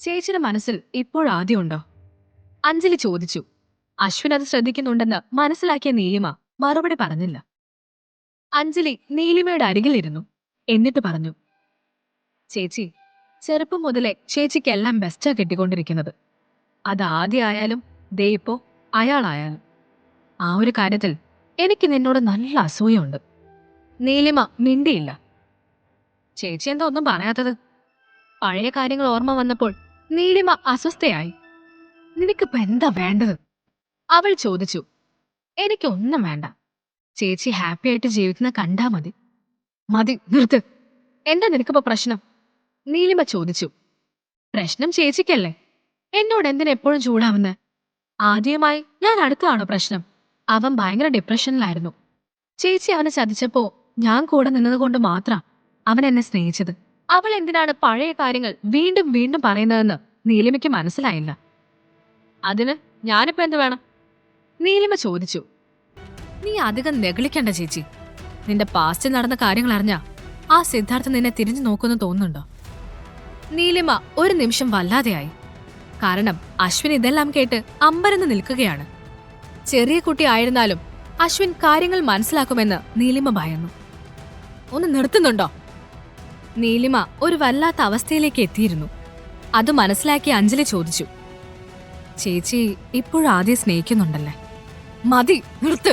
ചേച്ചിയുടെ മനസ്സിൽ ഇപ്പോഴാദ്യം ഉണ്ടോ? അഞ്ജലി ചോദിച്ചു. അശ്വിൻ അത് ശ്രദ്ധിക്കുന്നുണ്ടെന്ന് മനസ്സിലാക്കിയ നീലിമ മറുപടി പറഞ്ഞില്ല. അഞ്ജലി നീലിമയുടെ അരികിലിരുന്നു. എന്നിട്ട് പറഞ്ഞു, ചേച്ചി, ചെറുപ്പം മുതലേ ചേച്ചിക്കെല്ലാം ബെസ്റ്റാ കിട്ടിക്കൊണ്ടിരിക്കുന്നത്. അതാദ്യമായാലും ദേ ഇപ്പോ അയാളായാലും. ആ ഒരു കാര്യത്തിൽ എനിക്ക് നിന്നോട് നല്ല അസൂയുണ്ട്. നീലിമ മിണ്ടിയില്ല. ചേച്ചി എന്താ ഒന്നും പറയാത്തത്? പഴയ കാര്യങ്ങൾ ഓർമ്മ വന്നപ്പോൾ നീലിമ അസ്വസ്ഥയായി. നിനക്കിപ്പോ എന്താ വേണ്ടത്? അവൾ ചോദിച്ചു. എനിക്കൊന്നും വേണ്ട, ചേച്ചി ഹാപ്പി ആയിട്ട് ജീവിക്കുന്ന കണ്ടാ മതി. മതി, നിർത്ത്. എന്താ നിനക്കിപ്പോ പ്രശ്നം? നീലിമ ചോദിച്ചു. പ്രശ്നം ചേച്ചിക്കല്ലേ, എന്നോട് എന്തിനാ എപ്പോഴും ചൂടാവുന്നേ? ആദ്യമായി ഞാൻ അടുത്തതാണോ പ്രശ്നം? അവൻ ഭയങ്കര ഡിപ്രഷനിലായിരുന്നു. ചേച്ചി അവനെ ചതിച്ചപ്പോ ഞാൻ കൂടെ നിന്നതുകൊണ്ട് മാത്രം അവൻ എന്നെ സ്നേഹിച്ചത്. അവൾ എന്തിനാണ് പഴയ കാര്യങ്ങൾ വീണ്ടും വീണ്ടും പറയുന്നതെന്ന് നീലിമയ്ക്ക് മനസ്സിലായില്ല. അതിന് ഞാനിപ്പോ എന്ത് വേണം? നീലിമ ചോദിച്ചു. നീ അധികം നെഗളിക്കണ്ട ചേച്ചി. നിന്റെ പാസ്റ്റിൽ നടന്ന കാര്യങ്ങൾ അറിഞ്ഞാ ആ സിദ്ധാർത്ഥ നിന്നെ തിരിഞ്ഞു നോക്കുമെന്ന് തോന്നുന്നുണ്ടോ? നീലിമ ഒരു നിമിഷം വല്ലാതെയായി. കാരണം അശ്വിൻ ഇതെല്ലാം കേട്ട് അമ്പരന്ന് നിൽക്കുകയാണ്. ചെറിയ കുട്ടി ആയിരുന്നാലും അശ്വിൻ കാര്യങ്ങൾ മനസ്സിലാക്കുമെന്ന് നീലിമ ഭയന്നു. ഒന്ന് നിർത്തുന്നുണ്ടോ? നീലിമ ഒരു വല്ലാത്ത അവസ്ഥയിലേക്ക് എത്തിയിരുന്നു. അത് മനസ്സിലാക്കി അഞ്ജലി ചോദിച്ചു. ചേച്ചി ഇപ്പോഴും ആദ്യം സ്നേഹിക്കുന്നുണ്ടല്ലേ? മതി, നിർത്ത്.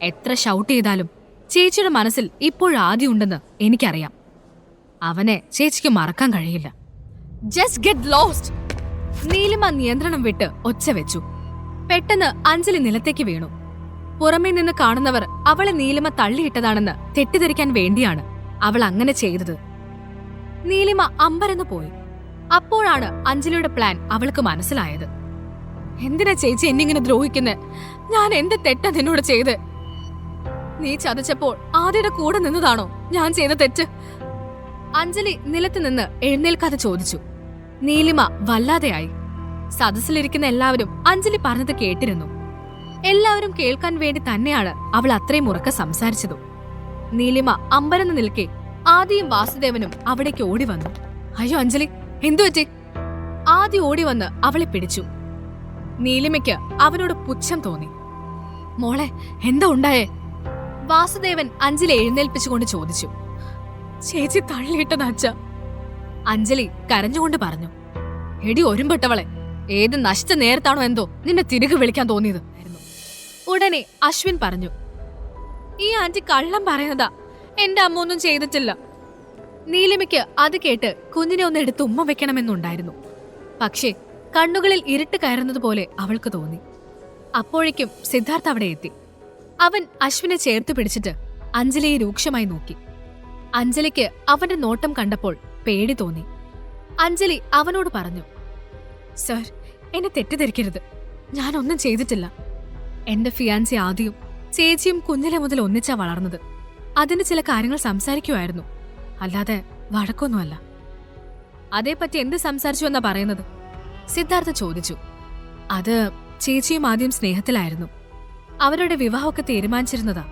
എത്ര ഷൗട്ട് ചെയ്താലും ചേച്ചിയുടെ മനസ്സിൽ ഇപ്പോഴും ആദ്യം ഉണ്ടെന്ന് എനിക്കറിയാം. അവനെ ചേച്ചിക്ക് മറക്കാൻ കഴിയില്ല. Just get lost. നീലിമ നിയന്ത്രണം വിട്ട് ഒച്ച വെച്ചു. പെട്ടെന്ന് അഞ്ജലി നിലത്തേക്ക് വീണു. പുറമേ നിന്ന് കാണുന്നവർ അവളെ നീലിമ തള്ളിയിട്ടതാണെന്ന് തെറ്റിദ്ധരിക്കാൻ വേണ്ടിയാണ് അവൾ അങ്ങനെ ചെയ്തത്. നീലിമ അമ്പരന്ന് പോയി. അപ്പോഴാണ് അഞ്ജലിയുടെ പ്ലാൻ അവൾക്ക് മനസ്സിലായത്. എന്തിനാ ചേച്ചി എന്നിങ്ങനെ ദ്രോഹിക്കുന്നെ? ഞാൻ എന്ത് തെറ്റാ നിന്നോട് ചെയ്ത്? നീ ചതച്ചപ്പോൾ ആദ്യയുടെ കൂടെ നിന്നതാണോ ഞാൻ ചെയ്ത തെറ്റ്? അഞ്ജലി നിലത്ത് നിന്ന് എഴുന്നേൽക്കാതെ ചോദിച്ചു. നീലിമ വല്ലാതെയായി. സദസ്സിലിരിക്കുന്ന എല്ലാവരും അഞ്ജലി പറഞ്ഞത് കേട്ടിരുന്നു. എല്ലാവരും കേൾക്കാൻ വേണ്ടി തന്നെയാണ് അവൾ അത്രയും ഉറക്കെ സംസാരിച്ചതും. നീലിമ അമ്പരന്ന് നിൽക്കെ ആദിയും വാസുദേവനും അവിടേക്ക് ഓടി വന്നു. അയ്യോ അഞ്ജലി, എന്തു പറ്റി? ആദി ഓടി വന്ന് അവളെ പിടിച്ചു. നീലിമയ്ക്ക് അവനോട് പുച്ഛം തോന്നി. മോളെ, എന്താ ഉണ്ടായേ? വാസുദേവൻ അഞ്ജലി എഴുന്നേൽപ്പിച്ചുകൊണ്ട് ചോദിച്ചു. ചേച്ചി തള്ളിയിട്ടതാ അച്ഛ. അഞ്ജലി കരഞ്ഞുകൊണ്ട് പറഞ്ഞു. എടി ഒരുമ്പെട്ടവളെ, ഏത് നശിച്ച നേരത്താണോ എന്തോ നിന്നെ തിരികെ വിളിക്കാൻ തോന്നിയത്. ഉടനെ അശ്വിൻ പറഞ്ഞു. ഈ ആന്റി കള്ളം പറയുന്നതാ, എന്റെ അമ്മ ഒന്നും ചെയ്തിട്ടില്ല. നീലിമയ്ക്ക് അത് കേട്ട് കുഞ്ഞിനെ ഒന്ന് എടുത്ത് ഉമ്മ വെക്കണമെന്നുണ്ടായിരുന്നു. പക്ഷേ കണ്ണുകളിൽ ഇരുട്ട് കയറുന്നതുപോലെ അവൾക്ക് തോന്നി. അപ്പോഴേക്കും സിദ്ധാർത്ഥ് അവിടെ എത്തി. അവൻ അശ്വിനെ ചേർത്ത് പിടിച്ചിട്ട് അഞ്ജലിയെ രൂക്ഷമായി നോക്കി. അഞ്ജലിക്ക് അവന്റെ നോട്ടം കണ്ടപ്പോൾ പേടി തോന്നി. അഞ്ജലി അവനോട് പറഞ്ഞു. സർ, എന്നെ തെറ്റിദ്ധരിക്കരുത്, ഞാനൊന്നും ചെയ്തിട്ടില്ല. എന്റെ ഫിയാൻസി ആദ്യം ചേച്ചിയും കുഞ്ഞിലെ മുതൽ ഒന്നിച്ചാ വളർന്നത്. അതിന് ചില കാര്യങ്ങൾ സംസാരിക്കുമായിരുന്നു, അല്ലാതെ വഴക്കൊന്നുമല്ല. അതേപ്പറ്റി എന്ത് സംസാരിച്ചു എന്നാ പറയുന്നത്? സിദ്ധാർത്ഥ ചോദിച്ചു. അത് ചേച്ചിയും ആദ്യം സ്നേഹത്തിലായിരുന്നു. അവരുടെ വിവാഹമൊക്കെ തീരുമാനിച്ചിരുന്നതാ.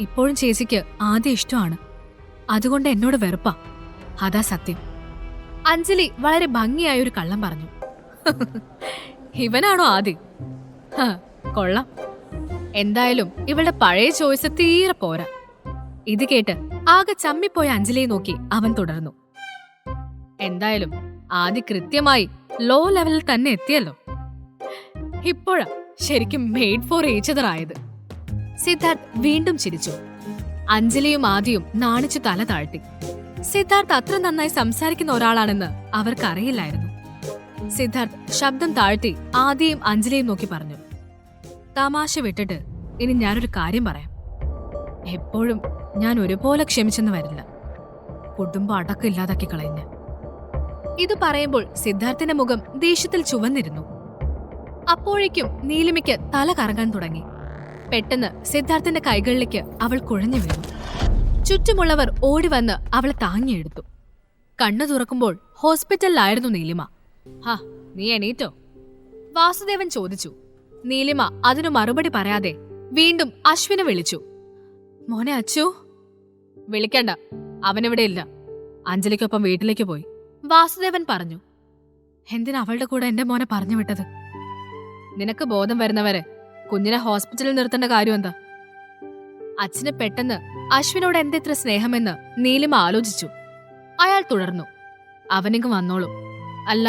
ഇപ്പോഴും ചേച്ചിക്ക് ആദ്യം ഇഷ്ടമാണ്. അതുകൊണ്ട് എന്നോട് വെറുപ്പാ. അതാ സത്യം. അഞ്ജലി വളരെ ഭംഗിയായ ഒരു കള്ളം പറഞ്ഞു. ഇവനാണോ ആദ്യം? കൊള്ളാം. എന്തായാലും ഇവളുടെ പഴയ ചോയ്സ് തീരെ പോരാ. ഇത് കേട്ട് ആകെ ചമ്മിപ്പോയ അഞ്ജലിയെ നോക്കി അവൻ തുടർന്നു. എന്തായാലും ആദ്യ കൃത്യമായി ലോ ലെവലിൽ തന്നെ എത്തിയല്ലോ. ഇപ്പോഴാ ശരിക്കും മെയ്ഡ് ഫോർ ഈച്ച് അതർ ആയത്. സിദ്ധാർത്ഥ് വീണ്ടും ചിരിച്ചു. അഞ്ജലിയും ആദ്യവും നാണിച്ചു തല താഴ്ത്തി. സിദ്ധാർത്ഥ് അത്ര നന്നായി സംസാരിക്കുന്ന ഒരാളാണെന്ന് അവർക്കറിയില്ലായിരുന്നു. സിദ്ധാർത്ഥ് ശബ്ദം താഴ്ത്തി ആദ്യയും അഞ്ജലിയും നോക്കി പറഞ്ഞു, തമാശ വിട്ടിട്ട് ഇനി ഞാനൊരു കാര്യം പറയാം. എപ്പോഴും ഞാൻ ഒരുപോലെ ക്ഷമിച്ചെന്ന് വരില്ല. കുടുംബം അടക്കമില്ലാതാക്കി കളയുന്ന. ഇത് പറയുമ്പോൾ സിദ്ധാർത്ഥിന്റെ മുഖം ദേഷ്യത്തിൽ ചുവന്നിരുന്നു. അപ്പോഴേക്കും നീലിമയ്ക്ക് തല കറങ്ങാൻ തുടങ്ങി. പെട്ടെന്ന് സിദ്ധാർത്ഥിന്റെ കൈകളിലേക്ക് അവൾ കുഴഞ്ഞു വീണു. ചുറ്റുമുള്ളവർ ഓടിവന്ന് അവളെ താങ്ങിയെടുത്തു. കണ്ണു തുറക്കുമ്പോൾ ഹോസ്പിറ്റലിലായിരുന്നു നീലിമ. ഹാ, നീ എണീറ്റോ? വാസുദേവൻ ചോദിച്ചു. നീലിമ അതിനു മറുപടി പറയാതെ വീണ്ടും അശ്വിനെ വിളിച്ചു. മോനെ അച്ചു. വിളിക്കണ്ട, അവനിവിടെ ഇല്ല. അഞ്ജലിക്കൊപ്പം വീട്ടിലേക്ക് പോയി. വാസുദേവൻ പറഞ്ഞു. എന്തിനാ അവളുടെ കൂടെ എന്റെ മോനെ പറഞ്ഞു വിട്ടത്? നിനക്ക് ബോധം വരുന്നവരെ കുഞ്ഞിനെ ഹോസ്പിറ്റലിൽ നിർത്തേണ്ട കാര്യം എന്താ? അച്ഛന് പെട്ടെന്ന് അശ്വിനോട് എന്തെത്ര സ്നേഹമെന്ന് നീലിമ ആലോചിച്ചു. അയാൾ തുടർന്നു. അവനിങ്ങ് വന്നോളൂ. അല്ല,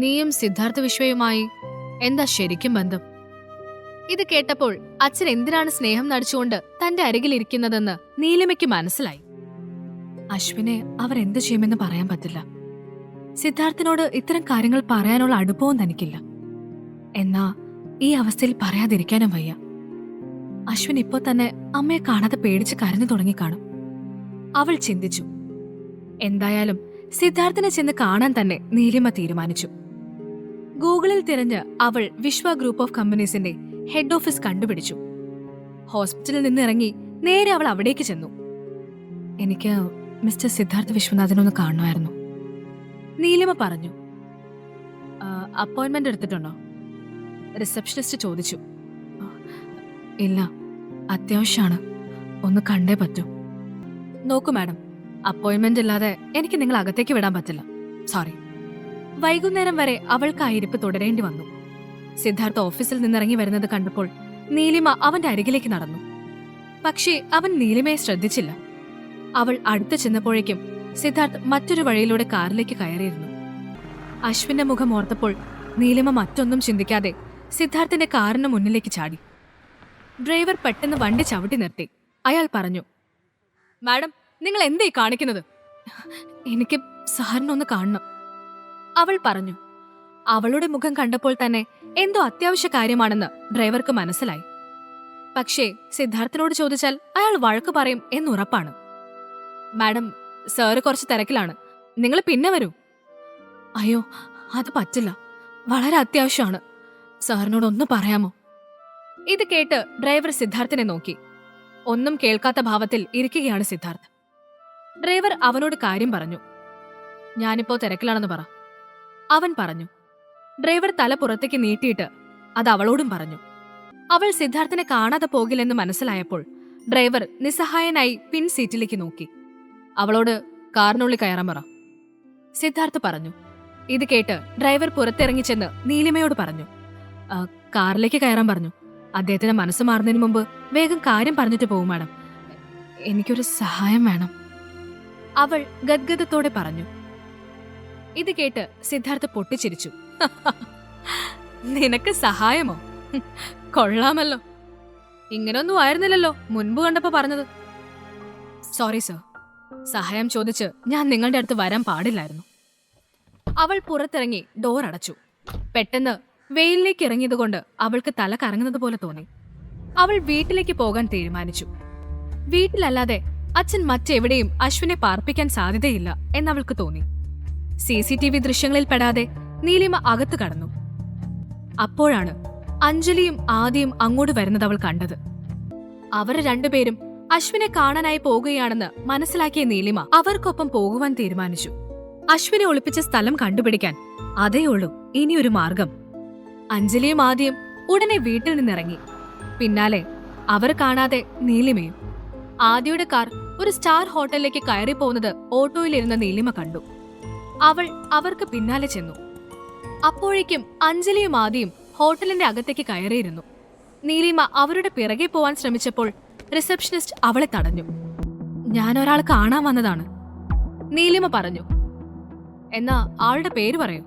നീയും സിദ്ധാർത്ഥ വിശ്വയുമായി എന്താ ശരിക്കും ബന്ധം? ഇത് കേട്ടപ്പോൾ അച്ഛൻ എന്തിനാണ് സ്നേഹം നടിച്ചുകൊണ്ട് തന്റെ അരികിലിരിക്കുന്നതെന്ന് നീലിമയ്ക്ക് മനസ്സിലായി. അശ്വിനെ അവർ എന്തു ചെയ്യുമെന്ന് പറയാൻ പറ്റില്ല. സിദ്ധാർത്ഥിനോട് ഇത്തരം കാര്യങ്ങൾ പറയാനുള്ള അടുപ്പവും തനിക്കില്ല. എന്നാ ഈ അവസ്ഥയിൽ പറയാതിരിക്കാനും വയ്യ. അശ്വിൻ ഇപ്പോ തന്നെ അമ്മയെ കാണാതെ പേടിച്ച് കരഞ്ഞു തുടങ്ങിക്കാണും. അവൾ ചിന്തിച്ചു. എന്തായാലും സിദ്ധാർത്ഥിനെ ചെന്ന് കാണാൻ തന്നെ നീലിമ തീരുമാനിച്ചു. ഗൂഗിളിൽ തിരഞ്ഞ് അവൾ വിശ്വ ഗ്രൂപ്പ് ഓഫ് കമ്പനീസിന്റെ ഹെഡ് ഓഫീസ് കണ്ടുപിടിച്ചു. ഹോസ്പിറ്റലിൽ നിന്ന് ഇറങ്ങി നേരെ അവൾ അവിടേക്ക് ചെന്നു. എനിക്ക് മിസ്റ്റർ സിദ്ധാർത്ഥ വിശ്വനാഥനൊന്ന് കാണുമായിരുന്നു, നീലിമ പറഞ്ഞു. അപ്പോയിന്റ്മെന്റ് എടുത്തിട്ടുണ്ടോ? റിസപ്ഷനിസ്റ്റ് ചോദിച്ചു. ഇല്ല, അത്യാവശ്യമാണ്, ഒന്ന് കണ്ടേ പറ്റൂ. നോക്കൂ മാഡം, അപ്പോയിന്റ്മെന്റ് ഇല്ലാതെ എനിക്ക് നിങ്ങൾ അകത്തേക്ക് വിടാൻ പറ്റില്ല. സോറി. വൈകുന്നേരം വരെ അവൾക്ക് ആ ഇരിപ്പ് തുടരേണ്ടി വന്നു. സിദ്ധാർത്ഥ ഓഫീസിൽ നിന്നിറങ്ങി വരുന്നത് കണ്ടപ്പോൾ നീലിമ അവന്റെ അരികിലേക്ക് നടന്നു. പക്ഷേ അവൻ നീലിമയെ ശ്രദ്ധിച്ചില്ല. അവൾ അടുത്ത് ചെന്നപ്പോഴേക്കും സിദ്ധാർത്ഥ് മറ്റൊരു വഴിയിലൂടെ കാറിലേക്ക് കയറിയിരുന്നു. അശ്വിന്റെ മുഖം ഓർത്തപ്പോൾ നീലിമ മറ്റൊന്നും ചിന്തിക്കാതെ സിദ്ധാർത്ഥിന്റെ കാറിന് മുന്നിലേക്ക് ചാടി. ഡ്രൈവർ പെട്ടെന്ന് വണ്ടി ചവിട്ടി നിർത്തി. അയാൾ പറഞ്ഞു, മാഡം, നിങ്ങൾ എന്തായി കാണിക്കുന്നത്? എനിക്ക് സാറിനൊന്ന് കാണണം, അവൾ പറഞ്ഞു. അവളുടെ മുഖം കണ്ടപ്പോൾ തന്നെ എന്തോ അത്യാവശ്യ കാര്യമാണെന്ന് ഡ്രൈവർക്ക് മനസ്സിലായി. പക്ഷേ സിദ്ധാർത്ഥിനോട് ചോദിച്ചാൽ അയാൾ വഴക്ക് പറയും എന്നുറപ്പാണ്. മാഡം, സാറ് കുറച്ച് തിരക്കിലാണ്, നിങ്ങൾ പിന്നെ വരൂ. അയ്യോ, അത് പറ്റില്ല, വളരെ അത്യാവശ്യമാണ്, സാറിനോടൊന്ന് പറയാമോ? ഇത് കേട്ട് ഡ്രൈവർ സിദ്ധാർത്ഥിനെ നോക്കി. ഒന്നും കേൾക്കാത്ത ഭാവത്തിൽ ഇരിക്കുകയാണ് സിദ്ധാർത്ഥ്. ഡ്രൈവർ അവനോട് കാര്യം പറഞ്ഞു. ഞാനിപ്പോ തിരക്കിലാണെന്ന് പറ, അവൻ പറഞ്ഞു. ഡ്രൈവർ തല പുറത്തേക്ക് നീട്ടിയിട്ട് അത് അവളോടും പറഞ്ഞു. അവൾ സിദ്ധാർത്ഥിനെ കാണാതെ പോകില്ലെന്ന് മനസ്സിലായപ്പോൾ ഡ്രൈവർ നിസ്സഹായനായി പിൻ സീറ്റിലേക്ക് നോക്കി. അവളോട് കാറിനുള്ളിൽ കയറാൻ പറ, സിദ്ധാർത്ഥ് പറഞ്ഞു. ഇത് കേട്ട് ഡ്രൈവർ പുറത്തിറങ്ങി ചെന്ന് നീലിമയോട് പറഞ്ഞു. കാറിലേക്ക് കയറാൻ പറഞ്ഞു. അദ്ദേഹത്തിന് മനസ്സ് മാറുന്നതിന് മുമ്പ് വേഗം കാര്യം പറഞ്ഞിട്ട് പോകും മാഡം, എനിക്കൊരു സഹായം വേണം, അവൾ ഗദ്ഗദത്തോടെ പറഞ്ഞു. ഇത് കേട്ട് സിദ്ധാർത്ഥ് പൊട്ടിച്ചിരിച്ചു. നിനക്ക് സഹായമോ? കൊള്ളാമല്ലോ, ഇങ്ങനൊന്നും ആയിരുന്നില്ലല്ലോ മുൻപ് കണ്ടപ്പോ പറഞ്ഞത്. സോറി സർ, സഹായം ചോദിച്ച് ഞാൻ നിങ്ങളുടെ അടുത്ത് വരാൻ പാടില്ലായിരുന്നു. അവൾ പുറത്തിറങ്ങി ഡോർ അടച്ചു. പെട്ടെന്ന് വെയിലിലേക്ക് ഇറങ്ങിയതുകൊണ്ട് അവൾക്ക് തല കറങ്ങുന്നത് പോലെ തോന്നി. അവൾ വീട്ടിലേക്ക് പോകാൻ തീരുമാനിച്ചു. വീട്ടിലല്ലാതെ അച്ഛൻ മറ്റെവിടെയും അശ്വിനെ പാർപ്പിക്കാൻ സാധ്യതയില്ല എന്നവൾക്ക് തോന്നി. CCTV ദൃശ്യങ്ങളിൽ പെടാതെ നീലിമ അകത്തു കടന്നു. അപ്പോഴാണ് അഞ്ജലിയും ആദിയും അങ്ങോട്ട് വരുന്നത് അവൾ കണ്ടത്. അവർ രണ്ടുപേരും അശ്വിനെ കാണാനായി പോകുകയാണെന്ന് മനസ്സിലാക്കിയ നീലിമ അവർക്കൊപ്പം പോകുവാൻ തീരുമാനിച്ചു. അശ്വിനെ ഒളിപ്പിച്ച സ്ഥലം കണ്ടുപിടിക്കാൻ അതേയുള്ളൂ ഇനിയൊരു മാർഗം. അഞ്ജലിയും ആദിയും ഉടനെ വീട്ടിൽ നിന്നിറങ്ങി. പിന്നാലെ അവർ കാണാതെ നീലിമയും. ആദിയുടെ കാർ ഒരു സ്റ്റാർ ഹോട്ടലിലേക്ക് കയറി പോകുന്നത് ഓട്ടോയിലിരുന്ന നീലിമ കണ്ടു. അവൾ അവർക്ക് പിന്നാലെ ചെന്നു. അപ്പോഴേക്കും അഞ്ജലിയും ആദിയും ഹോട്ടലിന്റെ അകത്തേക്ക് കയറിയിരുന്നു. നീലിമ അവരുടെ പിറകെ പോവാൻ ശ്രമിച്ചപ്പോൾ റിസപ്ഷനിസ്റ്റ് അവളെ തടഞ്ഞു. ഞാൻ ഒരാൾ കാണാൻ വന്നതാണ്, നീലിമ പറഞ്ഞു. എന്നാ ആളുടെ പേര് പറയൂ.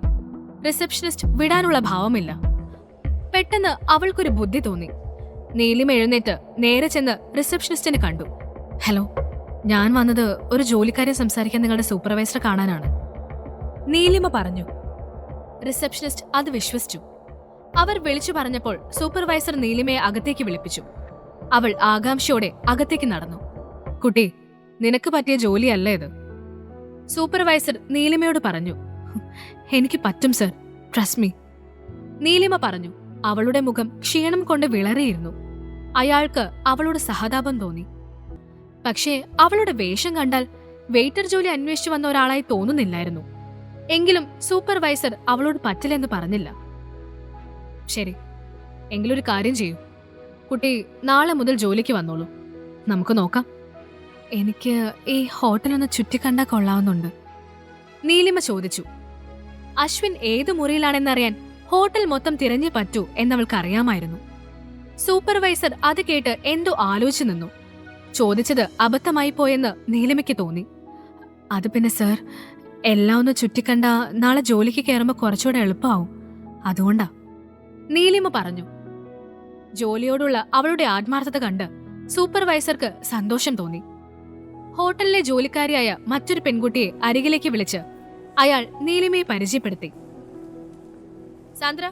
റിസപ്ഷനിസ്റ്റ് വിടാനുള്ള ഭാവമില്ല. പെട്ടെന്ന് അവൾക്കൊരു ബുദ്ധി തോന്നി. നീലിമ എഴുന്നേറ്റ് നേരെ ചെന്ന് റിസപ്ഷനിസ്റ്റിനെ കണ്ടു. ഹലോ, ഞാൻ വന്നത് ഒരു ജോലിക്കാരെ സംസാരിക്കാൻ നിങ്ങളുടെ സൂപ്പർവൈസറെ കാണാനാണ്, നീലിമ പറഞ്ഞു. റിസപ്ഷനിസ്റ്റ് അത് വിശ്വസിച്ചു. അവർ വിളിച്ചു പറഞ്ഞപ്പോൾ സൂപ്പർവൈസർ നീലിമയെ അകത്തേക്ക് വിളിപ്പിച്ചു. അവൾ ആകാംക്ഷയോടെ അകത്തേക്ക് നടന്നു. കുട്ടി, നിനക്ക് പറ്റിയ ജോലിയല്ല ഇത്, സൂപ്പർവൈസർ നീലിമയോട് പറഞ്ഞു. എനിക്ക് പറ്റും സർ, ട്രസ്റ്റ് മീ, നീലിമ പറഞ്ഞു. അവളുടെ മുഖം ക്ഷീണം കൊണ്ട് വിളറിയിരുന്നു. അയാൾക്ക് അവളോട് സഹതാപം തോന്നി. പക്ഷേ അവളുടെ വേഷം കണ്ടാൽ വെയിറ്റർ ജോലി അന്വേഷിച്ചു വന്ന ഒരാളായി തോന്നുന്നില്ലായിരുന്നു. എങ്കിലും സൂപ്പർവൈസർ അവളോട് പറ്റില്ലെന്ന് പറഞ്ഞില്ല. ശരി, എങ്കിലൊരു കാര്യം ചെയ്യൂ. കുട്ടി നാളെ മുതൽ ജോലിക്ക് വന്നോളൂ, നമുക്ക് നോക്കാം. എനിക്ക് ഈ ഹോട്ടലൊന്ന് ചുറ്റിക്കണ്ടാ കൊള്ളാവുന്നുണ്ട്, നീലിമ ചോദിച്ചു. അശ്വിൻ ഏതു മുറിയിലാണെന്നറിയാൻ ഹോട്ടൽ മൊത്തം തിരഞ്ഞു പറ്റൂ എന്നവൾക്കറിയാമായിരുന്നു. സൂപ്പർവൈസർ അത് കേട്ട് എന്തോ ആലോചിച്ചു നിന്നു. ചോദിച്ചത് അബദ്ധമായി പോയെന്ന് നീലിമയ്ക്ക് തോന്നി. അത് പിന്നെ സർ, എല്ലാം ഒന്ന് ചുറ്റിക്കണ്ട നാളെ ജോലിക്ക് കയറുമ്പോൾ കുറച്ചുകൂടെ എളുപ്പമാവും, അതുകൊണ്ടാ, നീലിമ പറഞ്ഞു. ജോലിയോടുള്ള അവളുടെ ആത്മാർത്ഥത കണ്ട് സൂപ്പർവൈസർക്ക് സന്തോഷം തോന്നി. ഹോട്ടലിലെ ജോലിക്കാരിയായ മറ്റൊരു പെൺകുട്ടിയെ അരികിലേക്ക് വിളിച്ച് അയാൾ നീലിമയെ പരിചയപ്പെടുത്തി. സാന്ദ്ര,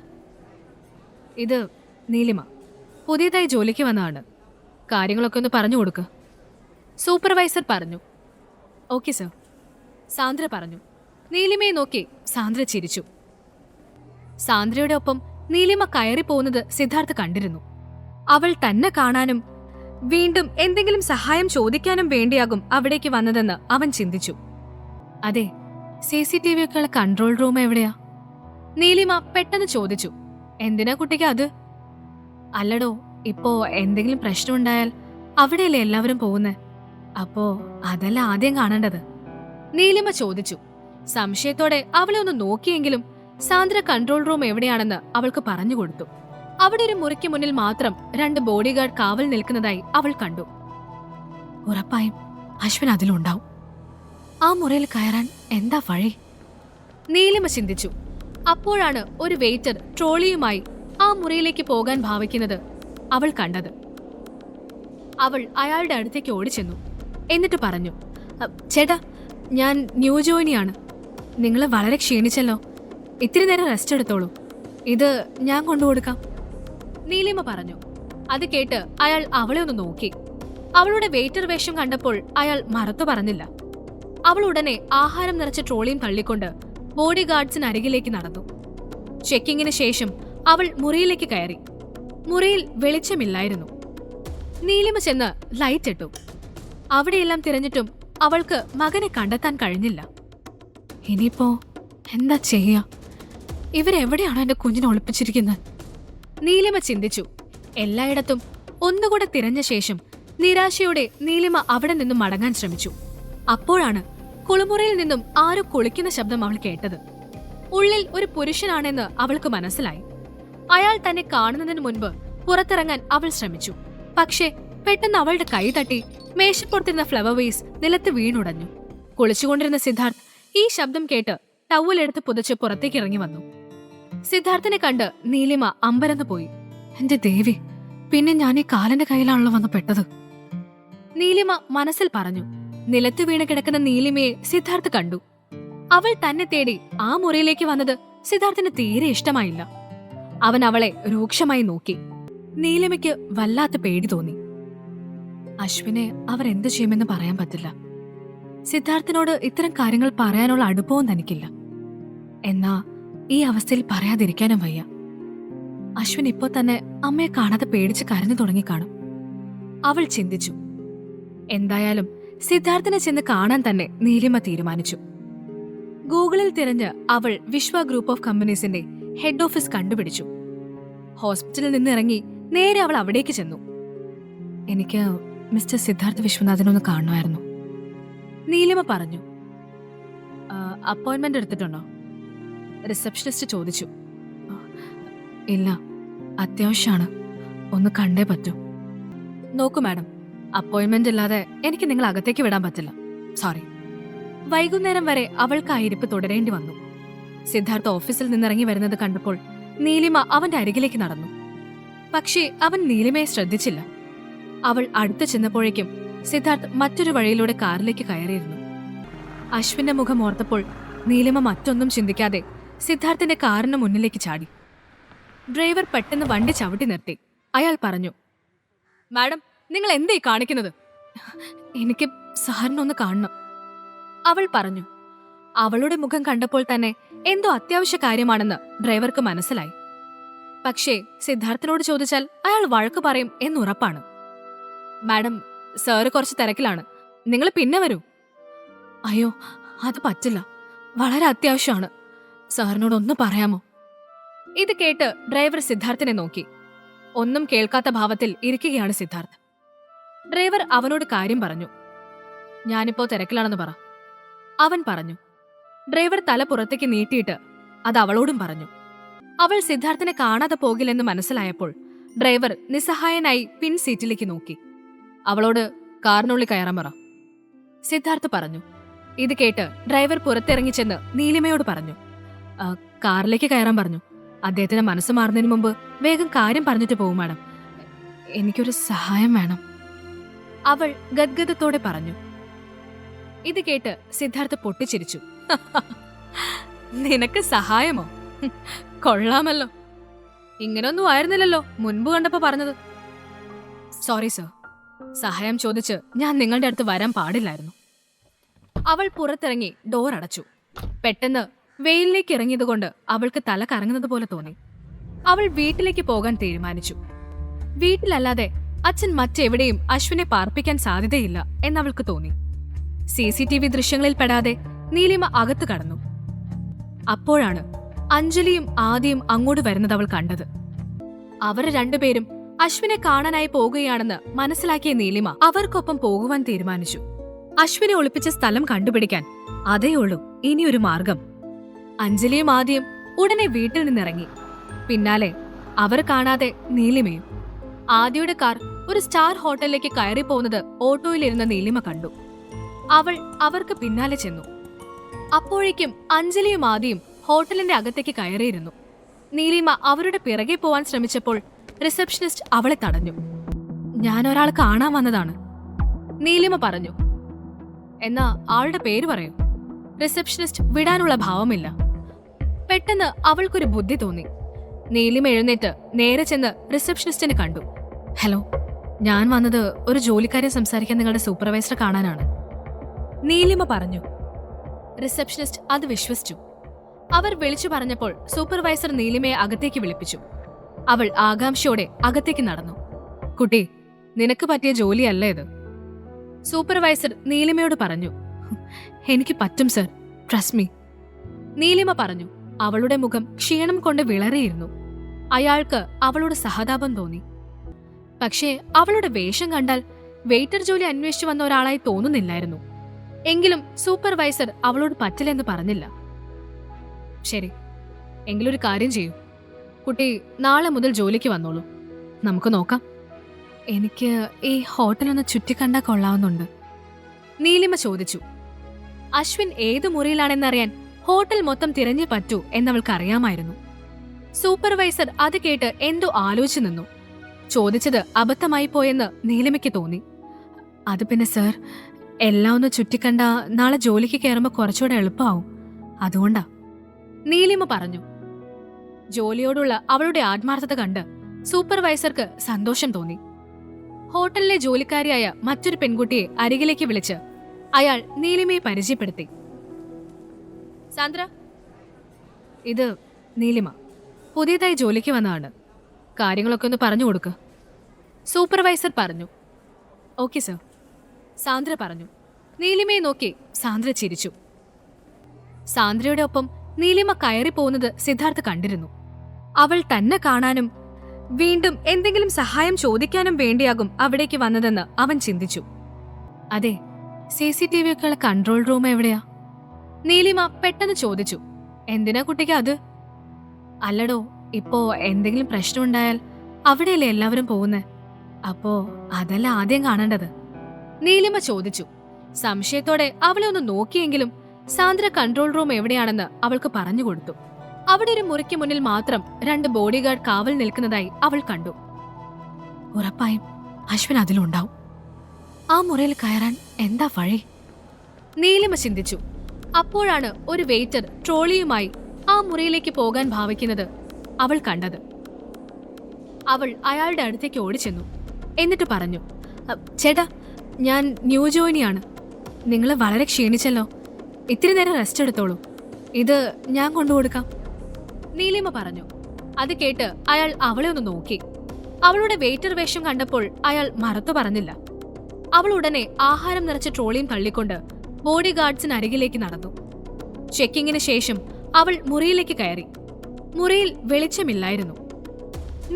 ഇത് നീലിമ, പുതിയതായി ജോലിക്ക് വന്നതാണ്. കാര്യങ്ങളൊക്കെ ഒന്ന് പറഞ്ഞു കൊടുക്ക്, സൂപ്പർവൈസർ പറഞ്ഞു. ഓക്കെ സർ, സാന്ദ്ര പറഞ്ഞു. നീലിമയെ നോക്കി സാന്ദ്ര ചിരിച്ചു. സാന്ദ്രയുടെ ഒപ്പം നീലിമ കയറിപ്പോകുന്നത് സിദ്ധാർത്ഥ് കണ്ടിരുന്നു. അവൾ തന്നെ കാണാനും വീണ്ടും എന്തെങ്കിലും സഹായം ചോദിക്കാനും വേണ്ടിയാകും അവിടേക്ക് വന്നതെന്ന് അവൻ ചിന്തിച്ചു. അതെ, CCTV ഒക്കെയുള്ള കൺട്രോൾ റൂം എവിടെയാ? നീലിമ പെട്ടെന്ന് ചോദിച്ചു. എന്തിനാ കുട്ടിക്ക് അത്? അല്ലടോ, ഇപ്പോ എന്തെങ്കിലും പ്രശ്നമുണ്ടായാൽ അവിടെയല്ലേ എല്ലാവരും പോകുന്നേ, അപ്പോ അതല്ല ആദ്യം കാണേണ്ടത്, നീലിമ ചോദിച്ചു. സംശയത്തോടെ അവളെ ഒന്ന് നോക്കിയെങ്കിലും സാന്ദ്ര കൺട്രോൾ റൂം എവിടെയാണെന്ന് അവൾക്ക് പറഞ്ഞുകൊടുത്തു. അവിടെ ഒരു മുറിക്ക് മുന്നിൽ മാത്രം 2 ബോഡിഗാർഡ് കാവൽ നിൽക്കുന്നതായി അവൾ കണ്ടു. ഉറപ്പായും അശ്വിൻ അതിലുണ്ടാവും. ആ മുറിയിൽ കയറാൻ എന്താ വഴി? നീലിമ ചിന്തിച്ചു. അപ്പോഴാണ് ഒരു വെയിറ്റർ ട്രോളിയുമായി ആ മുറിയിലേക്ക് പോകാൻ ഭാവിക്കുന്നത് അവൾ കണ്ടത്. അവൾ അയാളുടെ അടുത്തേക്ക് ഓടിച്ചെന്നു. എന്നിട്ട് പറഞ്ഞു, ചേട്ടാ, ഞാൻ ന്യൂ ജോയിനിയാണ്. നിങ്ങൾ വളരെ ക്ഷീണിച്ചല്ലോ, ഇത്തിരി നേരം റെസ്റ്റ് എടുത്തോളൂ, ഇത് ഞാൻ കൊണ്ടുകൊടുക്കാം, നീലിമ പറഞ്ഞു. അത് കേട്ട് അയാൾ അവളെ ഒന്ന് നോക്കി. അവളുടെ വെയിറ്റർ വേഷം കണ്ടപ്പോൾ അയാൾ മറുത്തു പറഞ്ഞില്ല. അവൾ ഉടനെ ആഹാരം നിറച്ച ട്രോളിയും തള്ളിക്കൊണ്ട് ബോഡി ഗാർഡ്സിന് അരികിലേക്ക് നടന്നു. ചെക്കിങ്ങിന് ശേഷം അവൾ മുറിയിലേക്ക് കയറി. മുറിയിൽ വെളിച്ചമില്ലായിരുന്നു. നീലിമ ചെന്ന് ലൈറ്റ് ഇട്ടു. അവിടെയെല്ലാം തിരഞ്ഞിട്ടും അവൾക്ക് മകനെ കണ്ടെത്താൻ കഴിഞ്ഞില്ല. ഇനിയിപ്പോ എന്താ ചെയ്യാ? ഇവരെവിടെയാണോ എന്റെ കുഞ്ഞിനെ ഒളിപ്പിച്ചിരിക്കുന്നത്? നീലിമ ചിന്തിച്ചു. എല്ലായിടത്തും ഒന്നുകൂടെ തിരഞ്ഞ ശേഷം നിരാശയോടെ നീലിമ അവിടെ നിന്നും മടങ്ങാൻ ശ്രമിച്ചു. അപ്പോഴാണ് കുളിമുറിയിൽ നിന്നും ആരോ കുളിക്കുന്ന ശബ്ദം അവൾ കേട്ടത്. ഉള്ളിൽ ഒരു പുരുഷനാണെന്ന് അവൾക്ക് മനസ്സിലായി. അയാൾ തന്നെ കാണുന്നതിന് മുൻപ് പുറത്തിറങ്ങാൻ അവൾ ശ്രമിച്ചു. പക്ഷേ പെട്ടെന്ന് അവളുടെ കൈ തട്ടി മേശപ്പുറത്തിരുന്ന ഫ്ലവർ വേസ് നിലത്ത് വീണുടഞ്ഞു. കുളിച്ചുകൊണ്ടിരുന്ന സിദ്ധാർത്ഥ് ഈ ശബ്ദം കേട്ട് ടവലെടുത്ത് പുതച്ച് പുറത്തേക്ക് ഇറങ്ങി വന്നു. സിദ്ധാർത്ഥിനെ കണ്ട് നീലിമ അമ്പരന്ന് പോയി. എന്റെ ദേവി, പിന്നെ ഞാൻ ഈ കാലന്റെ കയ്യിലാണല്ലോ വന്ന് പെട്ടത്, നീലിമ മനസ്സിൽ പറഞ്ഞു. നിലത്ത് വീണ് കിടക്കുന്ന നീലിമയെ സിദ്ധാർത്ഥ് കണ്ടു. അവൾ തന്നെ തേടി ആ മുറിയിലേക്ക് വന്നത് സിദ്ധാർത്ഥിന് തീരെ ഇഷ്ടമായില്ല. അവൻ അവളെ രൂക്ഷമായി നോക്കി. നീലിമയ്ക്ക് വല്ലാത്ത പേടി തോന്നി. അശ്വിനെ അവർ എന്തു ചെയ്യുമെന്ന് പറയാൻ പറ്റില്ല. സിദ്ധാർത്ഥിനോട് ഇത്തരം കാര്യങ്ങൾ പറയാനുള്ള അടുപ്പവും തനിക്കില്ല. എന്നാ ഈ അവസ്ഥയിൽ പറയാതിരിക്കാനും വയ്യ. അശ്വിൻ ഇപ്പോ തന്നെ അമ്മയെ കാണാതെ പേടിച്ച് കരഞ്ഞു തുടങ്ങിക്കാണും. അവൾ ചിന്തിച്ചു. എന്തായാലും സിദ്ധാർത്ഥിനെ ചെന്ന് കാണാൻ തന്നെ നീലിമ തീരുമാനിച്ചു. ഗൂഗിളിൽ തിരഞ്ഞ് അവൾ വിശ്വ ഗ്രൂപ്പ് ഓഫ് കമ്പനീസിന്റെ ഹെഡ് ഓഫീസ് കണ്ടുപിടിച്ചു. ഹോസ്പിറ്റലിൽ നിന്ന് ഇറങ്ങി നേരെ അവൾ അവിടേക്ക് ചെന്നു. എനിക്ക് മിസ്റ്റർ സിദ്ധാർത്ഥ് വിശ്വനാഥനൊന്ന് കാണണമായിരുന്നു, നീലിമ പറഞ്ഞു. അപ്പോയിന്റ്മെന്റ് എടുത്തിട്ടുണ്ടോ? റിസപ്ഷനിസ്റ്റ് ചോദിച്ചു. ഇല്ല, അത്യാവശ്യമാണ്, ഒന്ന് കണ്ടേ പറ്റൂ. നോക്കൂ മാഡം, അപ്പോയിന്റ്മെന്റ് ഇല്ലാതെ എനിക്ക് നിങ്ങൾ അകത്തേക്ക് വിടാൻ പറ്റില്ല, സോറി. വൈകുന്നേരം വരെ അവൾക്ക് ആ ഇരിപ്പ് തുടരേണ്ടി വന്നു. സിദ്ധാർത്ഥ് ഓഫീസിൽ നിന്നിറങ്ങി വരുന്നത് കണ്ടപ്പോൾ നീലിമ അവന്റെ അരികിലേക്ക് നടന്നു. പക്ഷേ അവൻ നീലിമയെ ശ്രദ്ധിച്ചില്ല. അവൾ അടുത്ത് ചെന്നപ്പോഴേക്കും സിദ്ധാർത്ഥ് മറ്റൊരു വഴിയിലൂടെ കാറിലേക്ക് കയറിയിരുന്നു. അശ്വിന്റെ മുഖം ഓർത്തപ്പോൾ നീലിമ മറ്റൊന്നും ചിന്തിക്കാതെ സിദ്ധാർത്ഥിന്റെ കാറിന് മുന്നിലേക്ക് ചാടി. ഡ്രൈവർ പെട്ടെന്ന് വണ്ടി ചവിട്ടി നിർത്തി. അയാൾ പറഞ്ഞു, മാഡം, നിങ്ങൾ എന്തേ കാണിക്കുന്നത്? എനിക്ക് സാറിനൊന്ന് കാണണം, അവൾ പറഞ്ഞു. അവളുടെ മുഖം കണ്ടപ്പോൾ തന്നെ എന്തോ അത്യാവശ്യ കാര്യമാണെന്ന് ഡ്രൈവർക്ക് മനസ്സിലായി. പക്ഷേ സിദ്ധാർത്ഥിനോട് ചോദിച്ചാൽ അയാൾ വഴക്ക് പറയും എന്നുറപ്പാണ്. മാഡം, സാറ് കുറച്ച് തിരക്കിലാണ്, നിങ്ങൾ പിന്നെ വരൂ. അയ്യോ, അത് പറ്റില്ല, വളരെ അത്യാവശ്യമാണ്, സാറിനോടൊന്ന് പറയാമോ? ഇത് കേട്ട് ഡ്രൈവർ സിദ്ധാർത്ഥിനെ നോക്കി. ഒന്നും കേൾക്കാത്ത ഭാവത്തിൽ ഇരിക്കുകയാണ് സിദ്ധാർത്ഥ്. ഡ്രൈവർ അവനോട് കാര്യം പറഞ്ഞു. ഞാനിപ്പോ തിരക്കിലാണെന്ന് പറ, അവൻ പറഞ്ഞു. ഡ്രൈവർ തല പുറത്തേക്ക് നീട്ടിയിട്ട് അത് അവളോടും പറഞ്ഞു. അവൾ സിദ്ധാർത്ഥിനെ കാണാതെ പോകില്ലെന്ന് മനസ്സിലായപ്പോൾ ഡ്രൈവർ നിസ്സഹായനായി പിൻ സീറ്റിലേക്ക് നോക്കി. അവളോട് കാറിനുള്ളിൽ കയറാൻ പറ, സിദ്ധാർത്ഥ് പറഞ്ഞു. ഇത് കേട്ട് ഡ്രൈവർ പുറത്തിറങ്ങി ചെന്ന് നീലിമയോട് പറഞ്ഞു. കാറിലേക്ക് കയറാൻ പറഞ്ഞു. അദ്ദേഹത്തിന് മനസ്സ് മാറുന്നതിന് മുമ്പ് വേഗം കാര്യം പറഞ്ഞിട്ട് പോകും മാഡം, എനിക്കൊരു സഹായം വേണം, അവൾ ഗദ്ഗദത്തോടെ പറഞ്ഞു. ഇത് കേട്ട് സിദ്ധാർത്ഥ് പൊട്ടിച്ചിരിച്ചു. നിനക്ക് സഹായമോ? കൊള്ളാമല്ലോ, ഇങ്ങനൊന്നും ആയിരുന്നില്ലല്ലോ മുൻപ് കണ്ടപ്പോ പറഞ്ഞത്. സോറി സർ, സഹായം ചോദിച്ച് ഞാൻ നിങ്ങളുടെ അടുത്ത് വരാൻ പാടില്ലായിരുന്നു. അവൾ പുറത്തിറങ്ങി ഡോർ അടച്ചു. പെട്ടെന്ന് വെയിലിലേക്ക് ഇറങ്ങിയതുകൊണ്ട് അവൾക്ക് തല കറങ്ങുന്നത് പോലെ തോന്നി. അവൾ വീട്ടിലേക്ക് പോകാൻ തീരുമാനിച്ചു. വീട്ടിലല്ലാതെ അച്ഛൻ മറ്റെവിടെയും അശ്വിനെ പാർപ്പിക്കാൻ സാധ്യതയില്ല എന്നവൾക്ക് തോന്നി. CCTV ദൃശ്യങ്ങളിൽ പെടാതെ നീലിമ അകത്ത് കടന്നു. അപ്പോഴാണ് അഞ്ജലിയും ആദിയും അങ്ങോട്ട് വരുന്നത് അവൾ കണ്ടത്. അവർ രണ്ടുപേരും അശ്വിനെ കാണാനായി പോകുകയാണെന്ന് മനസ്സിലാക്കിയ നീലിമ അവർക്കൊപ്പം പോകുവാൻ തീരുമാനിച്ചു. അശ്വിനെ ഒളിപ്പിച്ച സ്ഥലം കണ്ടുപിടിക്കാൻ അതേയുള്ളൂ ഇനിയൊരു മാർഗം. അഞ്ജലിയും ആദിയും ഉടനെ വീട്ടിൽ നിന്നിറങ്ങി. പിന്നാലെ അവർ കാണാതെ നീലിമയും. ആദിയുടെ കാർ ഒരു സ്റ്റാർ ഹോട്ടലിലേക്ക് കയറി പോകുന്നത് ഓട്ടോയിലിരുന്ന നീലിമ കണ്ടു. അവൾ അവർക്ക് പിന്നാലെ ചെന്നു. അപ്പോഴേക്കും അഞ്ജലിയും ആദിയും ഹോട്ടലിന്റെ അകത്തേക്ക് കയറിയിരുന്നു. നീലിമ അവരുടെ പിറകെ പോവാൻ ശ്രമിച്ചപ്പോൾ റിസപ്ഷനിസ്റ്റ് അവളെ തടഞ്ഞു. ഞാൻ ഒരാൾ കാണാൻ വന്നതാണ്, നീലിമ പറഞ്ഞു. എന്നാ ആളുടെ പേര് പറയൂ. റിസപ്ഷനിസ്റ്റ് വിടാനുള്ള ഭാവമില്ല. പെട്ടെന്ന് അവൾക്കൊരു ബുദ്ധി തോന്നി. നീലിമ എഴുന്നേറ്റ് നേരെ ചെന്ന് റിസപ്ഷനിസ്റ്റിനെ കണ്ടു. ഹലോ, ഞാൻ വന്നത് ഒരു ജോലിക്കാരെ സംസാരിക്കാൻ നിങ്ങളുടെ സൂപ്പർവൈസറെ കാണാനാണ്, നീലിമ പറഞ്ഞു. റിസപ്ഷനിസ്റ്റ് അത് വിശ്വസിച്ചു. അവർ വിളിച്ചു പറഞ്ഞപ്പോൾ സൂപ്പർവൈസർ നീലിമയെ അകത്തേക്ക് വിളിപ്പിച്ചു. അവൾ ആകാംക്ഷയോടെ അകത്തേക്ക് നടന്നു. കുട്ടി, നിനക്ക് പറ്റിയ ജോലിയല്ല ഇത്, സൂപ്പർവൈസർ നീലിമയോട് പറഞ്ഞു. എനിക്ക് പറ്റും സർ, ട്രസ്റ്റ് മീ, നീലിമ പറഞ്ഞു. അവളുടെ മുഖം ക്ഷീണം കൊണ്ട് വിളറിയിരുന്നു. അയാൾക്ക് അവളോട് സഹതാപം തോന്നി. പക്ഷേ അവളുടെ വേഷം കണ്ടാൽ വെയിറ്റർ ജോലി അന്വേഷിച്ചു വന്ന ഒരാളായി തോന്നുന്നില്ലായിരുന്നു. എങ്കിലും സൂപ്പർവൈസർ അവളോട് പറ്റില്ലെന്ന് പറഞ്ഞില്ല. ശരി, എങ്കിലൊരു കാര്യം ചെയ്യൂ, കുട്ടി നാളെ മുതൽ ജോലിക്ക് വന്നോളൂ, നമുക്ക് നോക്കാം. എനിക്ക് ഈ ഹോട്ടലൊന്ന് ചുറ്റിക്കണ്ടാ കൊള്ളാവുന്നുണ്ട്, നീലിമ ചോദിച്ചു. അശ്വിൻ ഏത് മുറിയിലാണെന്നറിയാൻ ഹോട്ടൽ മൊത്തം തിരഞ്ഞു പറ്റൂ എന്നവൾക്ക് അറിയാമായിരുന്നു. സൂപ്പർവൈസർ അത് കേട്ട് എന്തോ ആലോചിച്ചു നിന്നു. ചോദിച്ചത് അബദ്ധമായി പോയെന്ന് നീലിമയ്ക്ക് തോന്നി. അത് പിന്നെ സർ, എല്ലാം ഒന്ന് ചുറ്റിക്കണ്ട നാളെ ജോലിക്ക് കയറുമ്പോൾ കുറച്ചുകൂടെ എളുപ്പമാവും, അതുകൊണ്ടാ, നീലിമ പറഞ്ഞു. ജോലിയോടുള്ള അവളുടെ ആത്മാർത്ഥത കണ്ട് സൂപ്പർവൈസർക്ക് സന്തോഷം തോന്നി. ഹോട്ടലിലെ ജോലിക്കാരിയായ മറ്റൊരു പെൺകുട്ടിയെ അരികിലേക്ക് വിളിച്ച് അയാൾ നീലിമയെ പരിചയപ്പെടുത്തി. സാന്ദ്ര, ഇത് നീലിമ, പുതിയതായി ജോലിക്ക് വന്നതാണ്. കാര്യങ്ങളൊക്കെ ഒന്ന് പറഞ്ഞു കൊടുക്ക്. സൂപ്പർവൈസർ പറഞ്ഞു. Okay sir. സാന്ദ്ര പറഞ്ഞു. നീലിമയെ നോക്കി സാന്ദ്ര ചിരിച്ചു. സാന്ദ്രയുടെ ഒപ്പം നീലിമ കയറി പോകുന്നത് സിദ്ധാർത്ഥ് കണ്ടിരുന്നു. അവൾ തന്നെ കാണാനും വീണ്ടും എന്തെങ്കിലും സഹായം ചോദിക്കാനും വേണ്ടിയാകും അവിടേക്ക് വന്നതെന്ന് അവൻ ചിന്തിച്ചു. അതെ, CCTV ഒക്കെയുള്ള കൺട്രോൾ റൂം എവിടെയാ? നീലിമ പെട്ടെന്ന് ചോദിച്ചു. എന്തിനാ കുട്ടിക്ക് അത്? അല്ലടോ, ഇപ്പോ എന്തെങ്കിലും പ്രശ്നമുണ്ടായാൽ അവിടെയല്ലേ എല്ലാവരും പോകുന്നേ. അപ്പോ അതല്ല ആദ്യം കാണേണ്ടത്. നീലിമ ചോദിച്ചു. സംശയത്തോടെ അവളെ ഒന്ന് നോക്കിയെങ്കിലും സാന്ദ്ര കൺട്രോൾ റൂം എവിടെയാണെന്ന് അവൾക്ക് പറഞ്ഞു കൊടുത്തു. അവിടെ ഒരു മുറിക്ക് മുന്നിൽ മാത്രം 2 ബോഡിഗാർഡ് കാവൽ നിൽക്കുന്നതായി അവൾ കണ്ടു. ഉറപ്പായും അശ്വിൻ അതിലുണ്ടാവും. ആ മുറിയിൽ കയറാൻ എന്താ വഴി? നീലിമ ചിന്തിച്ചു. അപ്പോഴാണ് ഒരു വെയിറ്റർ ട്രോളിയുമായി ആ മുറിയിലേക്ക് പോകാൻ ഭാവിക്കുന്നത് അവൾ കണ്ടത്. അവൾ അയാളുടെ അടുത്തേക്ക് ഓടിച്ചെന്നു. എന്നിട്ട് പറഞ്ഞു, ചേട്ടാ, ഞാൻ ന്യൂ ജോയിനിയാണ്. നിങ്ങൾ വളരെ ക്ഷീണിച്ചല്ലോ. ഇത്തിരി നേരം റെസ്റ്റ് എടുത്തോളൂ. ഇത് ഞാൻ കൊണ്ടുകൊടുക്കാം. നീലിമ പറഞ്ഞു. അത് കേട്ട് അയാൾ അവളെ ഒന്ന് നോക്കി. അവളുടെ വെയിറ്റർ വേഷം കണ്ടപ്പോൾ അയാൾ മറത്തു പറഞ്ഞില്ല. അവൾ ഉടനെ ആഹാരം നിറച്ച ട്രോളിയും തള്ളിക്കൊണ്ട് ബോഡി ഗാർഡ്സിന് അരികിലേക്ക് നടന്നു. ചെക്കിങ്ങിന് ശേഷം അവൾ മുറിയിലേക്ക് കയറി. മുറിയിൽ വെളിച്ചമില്ലായിരുന്നു.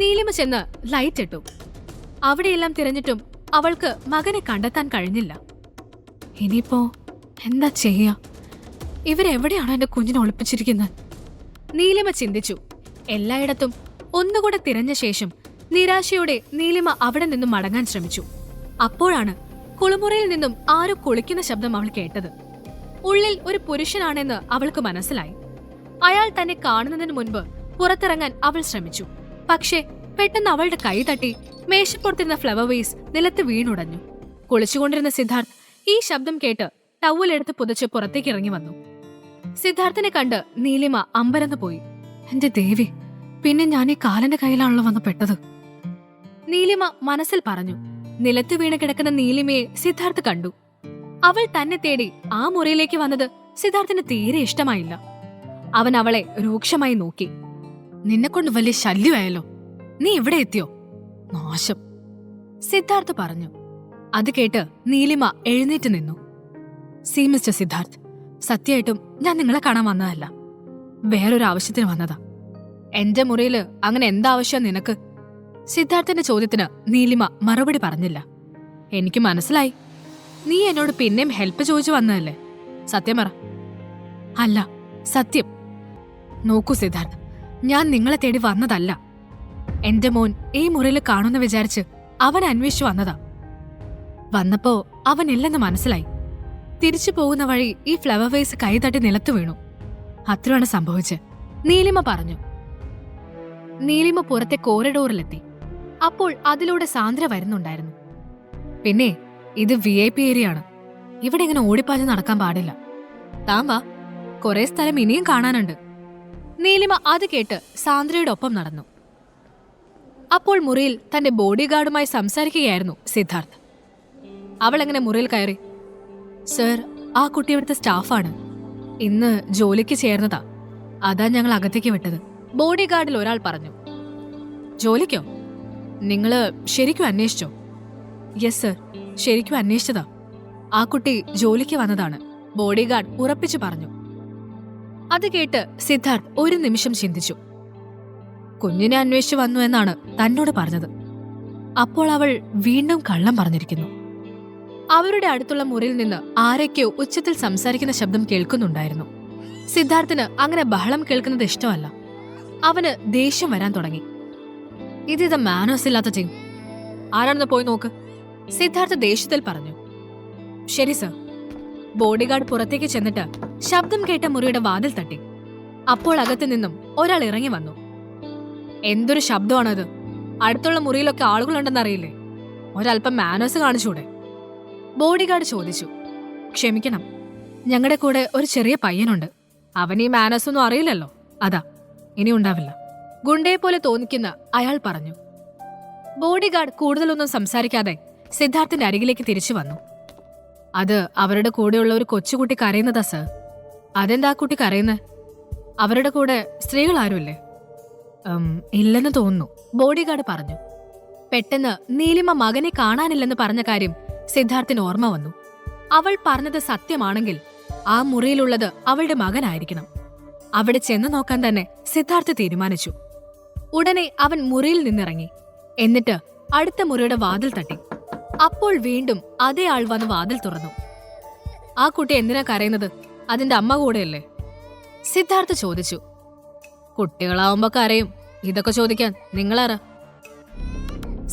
നീലിമ ചെന്ന് ലൈറ്റ് ഇട്ടു. അവിടെയെല്ലാം തിരഞ്ഞിട്ടും അവൾക്ക് മകനെ കണ്ടെത്താൻ കഴിഞ്ഞില്ല. ഇനിയിപ്പോ എന്താ ചെയ്യാ? ഇവരെവിടെയാണ് എന്റെ കുഞ്ഞിനെ ഒളിപ്പിച്ചിരിക്കുന്നത്? നീലിമ ചിന്തിച്ചു. എല്ലായിടത്തും ഒന്നുകൂടെ തിരഞ്ഞ ശേഷം നിരാശയോടെ നീലിമ അവിടെ നിന്നും മടങ്ങാൻ ശ്രമിച്ചു. അപ്പോഴാണ് കുളിമുറിയിൽ നിന്നും ആരോ കുളിക്കുന്ന ശബ്ദം അവൾ കേട്ടത്. ഉള്ളിൽ ഒരു പുരുഷനാണെന്ന് അവൾക്ക് മനസ്സിലായി. അയാൾ തന്നെ കാണുന്നതിന് മുൻപ് പുറത്തിറങ്ങാൻ അവൾ ശ്രമിച്ചു. പക്ഷേ പെട്ടെന്ന് അവളുടെ കൈ തട്ടി മേശപ്പുറത്തിരുന്ന ഫ്ലവർ വേസ് നിലത്ത് വീണുടഞ്ഞു. കുളിച്ചുകൊണ്ടിരുന്ന സിദ്ധാർത്ഥ് ഈ ശബ്ദം കേട്ട് ടവലെടുത്ത് പുതച്ച് പുറത്തേക്ക് ഇറങ്ങി വന്നു. സിദ്ധാർത്ഥിനെ കണ്ട് നീലിമ അമ്പരന്ന് പോയി. എന്റെ ദേവി, പിന്നെ ഞാൻ ഈ കാലന്റെ കയ്യിലാണല്ലോ വന്ന് പെട്ടത്. നീലിമ മനസ്സിൽ പറഞ്ഞു. നിലത്ത് വീണ് കിടക്കുന്ന നീലിമയെ സിദ്ധാർത്ഥ് കണ്ടു. അവൾ തന്നെ തേടി ആ മുറിയിലേക്ക് വന്നത് സിദ്ധാർത്ഥിന് തീരെ ഇഷ്ടമായില്ല. അവൻ അവളെ രൂക്ഷമായി നോക്കി. നിന്നെക്കൊണ്ട് വലിയ ശല്യമായല്ലോ. നീ എവിടെ എത്തിയോ? നാശം, സിദ്ധാർത്ഥ് പറഞ്ഞു. അത് കേട്ട് നീലിമ എഴുന്നേറ്റ് നിന്നു. സി മിസ്റ്റർ സിദ്ധാർത്ഥ്, സത്യമായിട്ടും ഞാൻ നിങ്ങളെ കാണാൻ വന്നതല്ല. വേറൊരു ആവശ്യത്തിന് വന്നതാ. എന്റെ മുറിയില് അങ്ങനെ എന്താവശ്യം നിനക്ക്? സിദ്ധാർത്ഥന്റെ ചോദ്യത്തിന് നീലിമ മറുപടി പറഞ്ഞില്ല. എനിക്ക് മനസ്സിലായി, നീ എന്നോട് പിന്നെയും ഹെൽപ്പ് ചോദിച്ചു വന്നതല്ലേ. സത്യം പറ. അല്ല, സത്യം. നോക്കൂ സിദ്ധാർത്ഥ്, ഞാൻ നിങ്ങളെ തേടി വന്നതല്ല. എന്റെ മോൻ ഈ മുറിയിൽ കാണുന്ന വിചാരിച്ച് അവൻ അന്വേഷിച്ചു വന്നതാ. വന്നപ്പോ അവൻ ഇല്ലെന്ന് മനസ്സിലായി. തിരിച്ചു പോകുന്ന വഴി ഈ ഫ്ലവർ വേസ് കൈതട്ടി നിലത്തു വീണു. അത്രയാണ് സംഭവിച്ച്, നീലിമ പറഞ്ഞു. നീലിമ പുറത്തെ കോറിഡോറിലെത്തി. അപ്പോൾ അതിലൂടെ സാന്ദ്ര വരുന്നുണ്ടായിരുന്നു. പിന്നെ ഇത് VIP ഏരിയ ആണ്. ഇവിടെ ഇങ്ങനെ ഓടിപ്പാഞ്ഞ് നടക്കാൻ പാടില്ല. താൻ വാ, കുറെ സ്ഥലം ഇനിയും കാണാനുണ്ട്. നീലിമ അത് കേട്ട് സാന്ദ്രയുടെ ഒപ്പം നടന്നു. അപ്പോൾ മുറിയിൽ തന്റെ ബോഡി ഗാർഡുമായി സംസാരിക്കുകയായിരുന്നു സിദ്ധാർത്ഥ്. അവൾ എങ്ങനെ മുറിയിൽ കയറി? സർ, ആ കുട്ടി ഇവിടുത്തെ സ്റ്റാഫാണ്. ഇന്ന് ജോലിക്ക് ചേർന്നതാ. അതാ ഞങ്ങൾ അകത്തേക്ക് വിട്ടത്. ബോഡി ഗാർഡിൽ ഒരാൾ പറഞ്ഞു. ജോലിക്കോ? നിങ്ങള് ശരിക്കും അന്വേഷിച്ചോ? യെസ് സർ, ശരിക്കും അന്വേഷിച്ചതാ. ആ കുട്ടി ജോലിക്ക് വന്നതാണ്, ബോഡി ഗാർഡ് ഉറപ്പിച്ചു പറഞ്ഞു. അത് കേട്ട് സിദ്ധാർത്ഥ് ഒരു നിമിഷം ചിന്തിച്ചു. കുഞ്ഞിനെ അന്വേഷിച്ചു വന്നു എന്നാണ് തന്നോട് പറഞ്ഞത്. അപ്പോൾ അവൾ വീണ്ടും കള്ളം പറഞ്ഞിരിക്കുന്നു. അവരുടെ അടുത്തുള്ള മുറിയിൽ നിന്ന് ആരൊക്കെയോ ഉച്ചത്തിൽ സംസാരിക്കുന്ന ശബ്ദം കേൾക്കുന്നുണ്ടായിരുന്നു. സിദ്ധാർത്ഥിന് അങ്ങനെ ബഹളം കേൾക്കുന്നത് ഇഷ്ടമല്ല. അവന് ദേഷ്യം വരാൻ തുടങ്ങി. ഇത് മാനേഴ്സ് ഇല്ലാത്ത ടീം. ആരാണെന്ന് പോയി നോക്ക്, സിദ്ധാർത്ഥ് ദേഷ്യത്തിൽ പറഞ്ഞു. ശരി സർ. ബോഡിഗാർഡ് പുറത്തേക്ക് ചെന്നിട്ട് ശബ്ദം കേട്ട മുറിയുടെ വാതിൽ തട്ടി. അപ്പോൾ അകത്തു നിന്നും ഒരാൾ ഇറങ്ങി വന്നു. എന്തൊരു ശബ്ദമാണത്? അടുത്തുള്ള മുറിയിലൊക്കെ ആളുകളുണ്ടെന്നറിയില്ലേ? ഒരല്പം മാനേഴ്സ് കാണിച്ചൂടെ? ബോഡിഗാർഡ് ചോദിച്ചു. ക്ഷമിക്കണം, ഞങ്ങളുടെ കൂടെ ഒരു ചെറിയ പയ്യനുണ്ട്. അവൻ ഈ മാനേഴ്സ് ഒന്നും അറിയില്ലല്ലോ, അതാ. ഇനി ഉണ്ടാവില്ല. ഗുണ്ടയെ പോലെ തോന്നിക്കുന്ന അയാൾ പറഞ്ഞു. ബോഡിഗാർഡ് കൂടുതലൊന്നും സംസാരിക്കാതെ സിദ്ധാർത്ഥിന്റെ അരികിലേക്ക് തിരിച്ചു വന്നു. അത് അവരുടെ കൂടെയുള്ള ഒരു കൊച്ചുകുട്ടി കരയുന്നതാ സർ. അതെന്താ കുട്ടി കരയുന്നത്? അവരുടെ കൂടെ സ്ത്രീകൾ ആരുമില്ലേ? ഇല്ലെന്ന് തോന്നുന്നു, ബോഡിഗാർഡ് പറഞ്ഞു. പെട്ടെന്ന് നീലിമ മകനെ കാണാനില്ലെന്ന് പറഞ്ഞ കാര്യം സിദ്ധാർത്ഥിന് ഓർമ്മ വന്നു. അവൾ പറഞ്ഞത് സത്യമാണെങ്കിൽ ആ മുറിയിലുള്ളത് അവളുടെ മകനായിരിക്കണം. അവിടെ ചെന്ന് നോക്കാൻ തന്നെ സിദ്ധാർത്ഥ് തീരുമാനിച്ചു. ഉടനെ അവൻ മുറിയിൽ നിന്നിറങ്ങി. എന്നിട്ട് അടുത്ത മുറിയുടെ വാതിൽ തട്ടി. അപ്പോൾ വീണ്ടും അതേ ആൾ വന്ന് വാതിൽ തുറന്നു. ആ കുട്ടി എന്തിനാ കരയുന്നത്? അതിന്റെ അമ്മ കൂടെയല്ലേ? സിദ്ധാർത്ഥ് ചോദിച്ചു. കുട്ടികളാവുമ്പോ കരയും, ഇതൊക്കെ ചോദിക്കാൻ നിങ്ങളാരാ?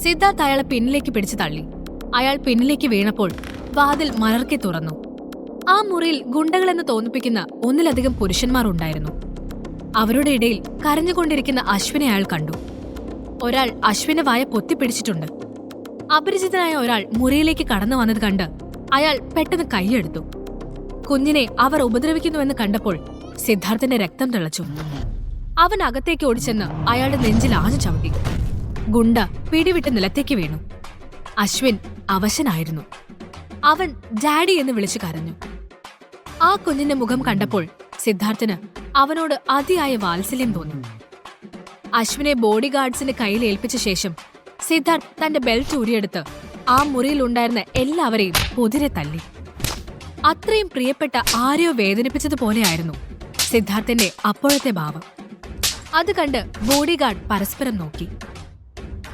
സിദ്ധാർത്ഥ് അയാളെ പിന്നിലേക്ക് പിടിച്ചു തള്ളി. അയാൾ പിന്നിലേക്ക് വീണപ്പോൾ വാതിൽ മലർക്കെ തുറന്നു. ആ മുറിയിൽ ഗുണ്ടകളെന്ന് തോന്നിപ്പിക്കുന്ന ഒന്നിലധികം പുരുഷന്മാർ ഉണ്ടായിരുന്നു. അവരുടെ ഇടയിൽ കരഞ്ഞുകൊണ്ടിരിക്കുന്ന അശ്വിനെ അയാൾ കണ്ടു. ഒരാൾ അശ്വിന്റെ വായ പൊത്തിപ്പിടിച്ചിട്ടുണ്ട്. അപരിചിതനായ ഒരാൾ മുറിയിലേക്ക് കടന്നു വന്നത് കണ്ട് അയാൾ പെട്ടെന്ന് കൈയെടുത്തു. കുഞ്ഞിനെ അവർ ഉപദ്രവിക്കുന്നുവെന്ന് കണ്ടപ്പോൾ സിദ്ധാർത്ഥിന്റെ രക്തം തിളച്ചു. അവൻ അകത്തേക്ക് ഓടിച്ചെന്ന് അയാളുടെ നെഞ്ചിൽ ആഞ്ഞു ചവിട്ടി. ഗുണ്ട പിടിവിട്ട് നിലത്തേക്ക് വീണു. അശ്വിൻ അവശനായിരുന്നു. അവൻ ഡാഡി എന്ന് വിളിച്ചു കരഞ്ഞു. ആ കുഞ്ഞിന്റെ മുഖം കണ്ടപ്പോൾ സിദ്ധാർത്ഥിന് അവനോട് അതിയായ വാത്സല്യം തോന്നി. അശ്വിനെ ബോഡിഗാർഡ്സിന്റെ കയ്യിൽ ഏൽപ്പിച്ച ശേഷം സിദ്ധാർത്ഥ് തന്റെ ബെൽറ്റ് ഊരിയെടുത്ത് ആ മുറിയിൽ ഉണ്ടായിരുന്ന എല്ലാവരെയും പൊതിരെ തല്ലി. അത്രയും പ്രിയപ്പെട്ട ആരെയോ വേദനിപ്പിച്ചതുപോലെയായിരുന്നു സിദ്ധാർത്ഥിന്റെ അപ്പോഴത്തെ ഭാവം. അത് കണ്ട് ബോഡിഗാർഡ് പരസ്പരം നോക്കി.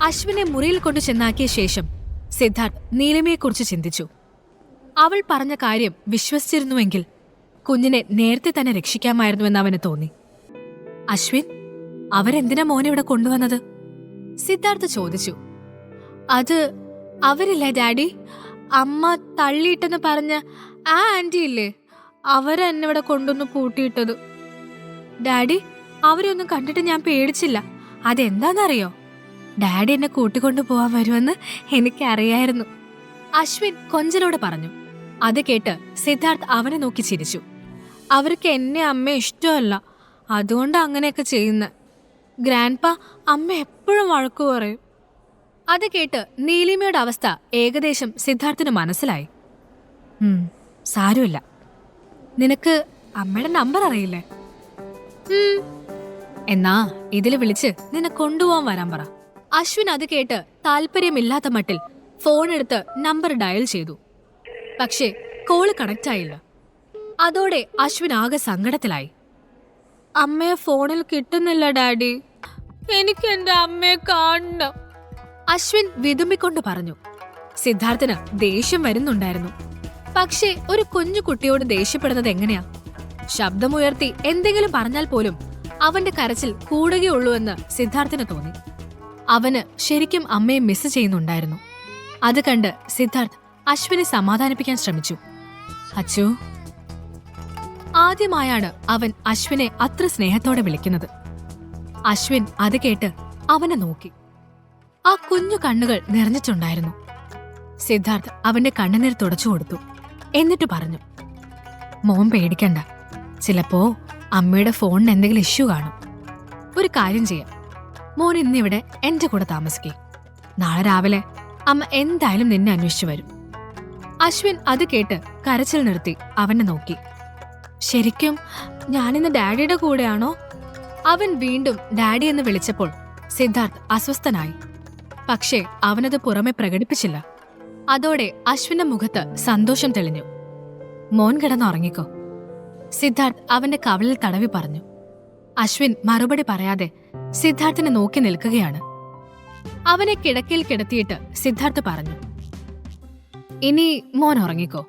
അശ്വിനെ മുറിയിൽ കൊണ്ടു ചെന്നാക്കിയ ശേഷം സിദ്ധാർത്ഥ് നീലിമയെക്കുറിച്ച് ചിന്തിച്ചു. അവൾ പറഞ്ഞ കാര്യം വിശ്വസിച്ചിരുന്നുവെങ്കിൽ കുഞ്ഞിനെ നേരത്തെ തന്നെ രക്ഷിക്കാമായിരുന്നുവെന്ന് അവന് തോന്നി. അശ്വിൻ, അവരെന്തിനാ മോനെ ഇവിടെ കൊണ്ടുവന്നത്? സിദ്ധാർത്ഥ് ചോദിച്ചു. അത് അവരില്ലേ ഡാഡി, അമ്മ തള്ളിയിട്ടെന്ന് പറഞ്ഞ ആ ആന്റി ഇല്ലേ, അവരെന്നെ ഇവിടെ കൊണ്ടുവന്ന് പൂട്ടിയിട്ടത്. ഡാഡി, അവരെ ഒന്നും കണ്ടിട്ട് ഞാൻ പേടിച്ചില്ല. അതെന്താണെന്നറിയോ? ഡാഡി എന്നെ കൂട്ടിക്കൊണ്ടു പോവാൻ വരുമെന്ന് എനിക്കറിയായിരുന്നു. അശ്വിൻ കൊഞ്ചലോടെ പറഞ്ഞു. അത് കേട്ട് സിദ്ധാർത്ഥ് അവനെ നോക്കി ചിരിച്ചു. അവർക്ക് എന്നെ അമ്മ ഇഷ്ടമല്ല, അതുകൊണ്ട് അങ്ങനെയൊക്കെ ചെയ്യുന്ന. ഗ്രാൻഡ്പ അമ്മ എപ്പോഴും വഴക്കു പറയും. അത് കേട്ട് നീലിമയുടെ അവസ്ഥ ഏകദേശം സിദ്ധാർത്ഥിന് മനസ്സിലായി. സാരമില്ല, നിനക്ക് അമ്മയുടെ നമ്പർ അറിയില്ലേ? എന്നാ ഇതില് വിളിച്ച് നിന്നെ കൊണ്ടുപോവാൻ വരാൻ പറ. അശ്വിൻ അത് കേട്ട് താല്പര്യമില്ലാത്ത മട്ടിൽ ഫോൺ എടുത്ത് നമ്പർ ഡയൽ ചെയ്തു. പക്ഷേ കോള് കണക്റ്റ് ആയില്ല. അതോടെ അശ്വിൻ ആകെ സങ്കടത്തിലായി. അമ്മയെ ഫോണിൽ കിട്ടുന്നില്ല ഡാഡി, എനിക്ക് എന്റെ അമ്മയെ കാണണം, അശ്വിൻ വിതുമ്പിക്കൊണ്ട് പറഞ്ഞു. സിദ്ധാർത്ഥിന് ദേഷ്യം വരുന്നുണ്ടായിരുന്നു. പക്ഷേ ഒരു കുഞ്ഞു കുട്ടിയോട് ദേഷ്യപ്പെടുന്നത് എങ്ങനെയാ? ശബ്ദമുയർത്തി എന്തെങ്കിലും പറഞ്ഞാൽ പോലും അവന്റെ കരച്ചിൽ കൂടുകയുള്ളൂവെന്ന് സിദ്ധാർത്ഥിന് തോന്നി. അവന് ശരിക്കും അമ്മയെ മിസ് ചെയ്യുന്നുണ്ടായിരുന്നു. അത് കണ്ട് സിദ്ധാർത്ഥ് അശ്വിനെ സമാധാനിപ്പിക്കാൻ ശ്രമിച്ചു. അച്ചു. ആദ്യമായാണ് അവൻ അശ്വിനെ അത്ര സ്നേഹത്തോടെ വിളിക്കുന്നത്. അശ്വിൻ അത് കേട്ട് അവനെ നോക്കി. ആ കുഞ്ഞു കണ്ണുകൾ നിറഞ്ഞിട്ടുണ്ടായിരുന്നു. സിദ്ധാർത്ഥ് അവന്റെ കണ്ണുനീർ തുടച്ചു കൊടുത്തു. എന്നിട്ട് പറഞ്ഞു, മോൻ പേടിക്കണ്ട, ചിലപ്പോ അമ്മയുടെ ഫോണിന് എന്തെങ്കിലും ഇഷ്യൂ കാണും. ഒരു കാര്യം ചെയ്യാം, മോൻ ഇന്നിവിടെ എന്റെ കൂടെ താമസിക്കേ. നാളെ രാവിലെ അമ്മ എന്തായാലും നിന്നെ അന്വേഷിച്ചു വരും. അശ്വിൻ അത് കേട്ട് കരച്ചിൽ നിർത്തി അവനെ നോക്കി. ശരിക്കും ഞാനിന്ന് ഡാഡിയുടെ കൂടെയാണോ? അവൻ വീണ്ടും ഡാഡി എന്ന് വിളിച്ചപ്പോൾ സിദ്ധാർത്ഥ് അസ്വസ്ഥനായി. പക്ഷേ അവനത് പുറമെ പ്രകടിപ്പിച്ചില്ല. അതോടെ അശ്വിന്റെ മുഖത്ത് സന്തോഷം തെളിഞ്ഞു. മോൻ കിടന്നുറങ്ങിക്കോ, സിദ്ധാർത്ഥ് അവന്റെ കവിളിൽ തടവി പറഞ്ഞു. അശ്വിൻ മറുപടി പറയാതെ സിദ്ധാർത്ഥിനെ നോക്കി നിൽക്കുകയാണ്. അവനെ കിടക്കയിൽ കിടത്തിയിട്ട് സിദ്ധാർത്ഥ് പറഞ്ഞു, ഇനി മോൻ ഉറങ്ങിക്കോ.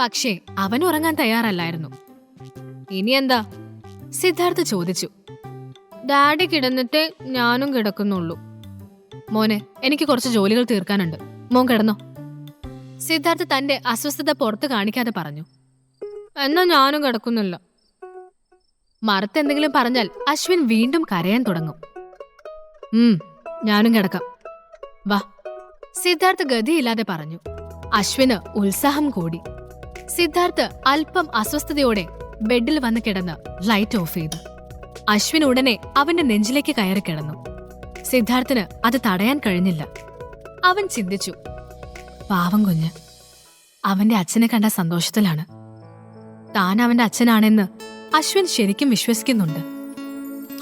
പക്ഷേ അവൻ ഉറങ്ങാൻ തയ്യാറല്ലായിരുന്നു. ഇനി എന്താ? സിദ്ധാർത്ഥ് ചോദിച്ചു. ഡാഡി കിടന്നിട്ടേ ഞാനും കിടക്കുന്നുള്ളൂ. മോനെ, എനിക്ക് കുറച്ച് ജോലികൾ തീർക്കാനുണ്ട്, മോൻ കിടന്നോ. സിദ്ധാർത്ഥ് തന്റെ അസ്വസ്ഥത പുറത്ത് കാണിക്കാതെ പറഞ്ഞു. എന്നാ ഞാനും കിടക്കുന്നില്ല. മറുത്തെന്തെങ്കിലും പറഞ്ഞാൽ അശ്വിൻ വീണ്ടും കരയാൻ തുടങ്ങും. ഞാനും കിടക്കാം, വാ, സിദ്ധാർത്ഥ് ഗതിയില്ലാതെ പറഞ്ഞു. അശ്വിന് ഉത്സാഹം കൂടി. സിദ്ധാർത്ഥ് അല്പം അസ്വസ്ഥതയോടെ ബെഡിൽ വന്ന് കിടന്ന് ലൈറ്റ് ഓഫ് ചെയ്തു. അശ്വിൻ ഉടനെ അവന്റെ നെഞ്ചിലേക്ക് കയറി കിടന്നു. സിദ്ധാർത്ഥിന് അത് തടയാൻ കഴിഞ്ഞില്ല. അവൻ ചിന്തിച്ചു, പാവം കുഞ്ഞ്, അവന്റെ അച്ഛനെ കണ്ട സന്തോഷത്തിലാണ്. താൻ അവന്റെ അച്ഛനാണെന്ന് അശ്വിൻ ശരിക്കും വിശ്വസിക്കുന്നുണ്ട്.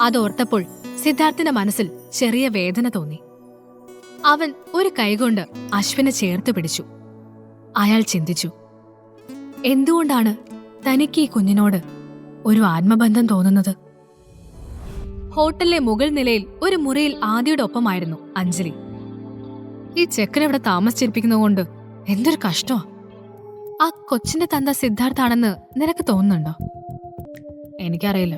അതോർത്തപ്പോൾ സിദ്ധാർത്ഥിന്റെ മനസ്സിൽ ചെറിയ വേദന തോന്നി. അവൻ ഒരു കൈകൊണ്ട് അശ്വിനെ ചേർത്ത് പിടിച്ചു. അയാൾ ചിന്തിച്ചു, എന്തുകൊണ്ടാണ് തനിക്ക് ഈ കുഞ്ഞിനോട് ഒരു ആത്മബന്ധം തോന്നുന്നത്? ഹോട്ടലിലെ മുകൾ നിലയിൽ ഒരു മുറിയിൽ ആദിയുടെ ഒപ്പമായിരുന്നു അഞ്ജലി. ഈ ചെക്കനിവിടെ താമസിച്ചിരിപ്പിക്കുന്നതുകൊണ്ട് എന്തൊരു കഷ്ടമാ. ആ കൊച്ചിന്റെ തന്ത സിദ്ധാർത്ഥാണെന്ന് നിനക്ക് തോന്നുന്നുണ്ടോ? എനിക്കറിയില്ല,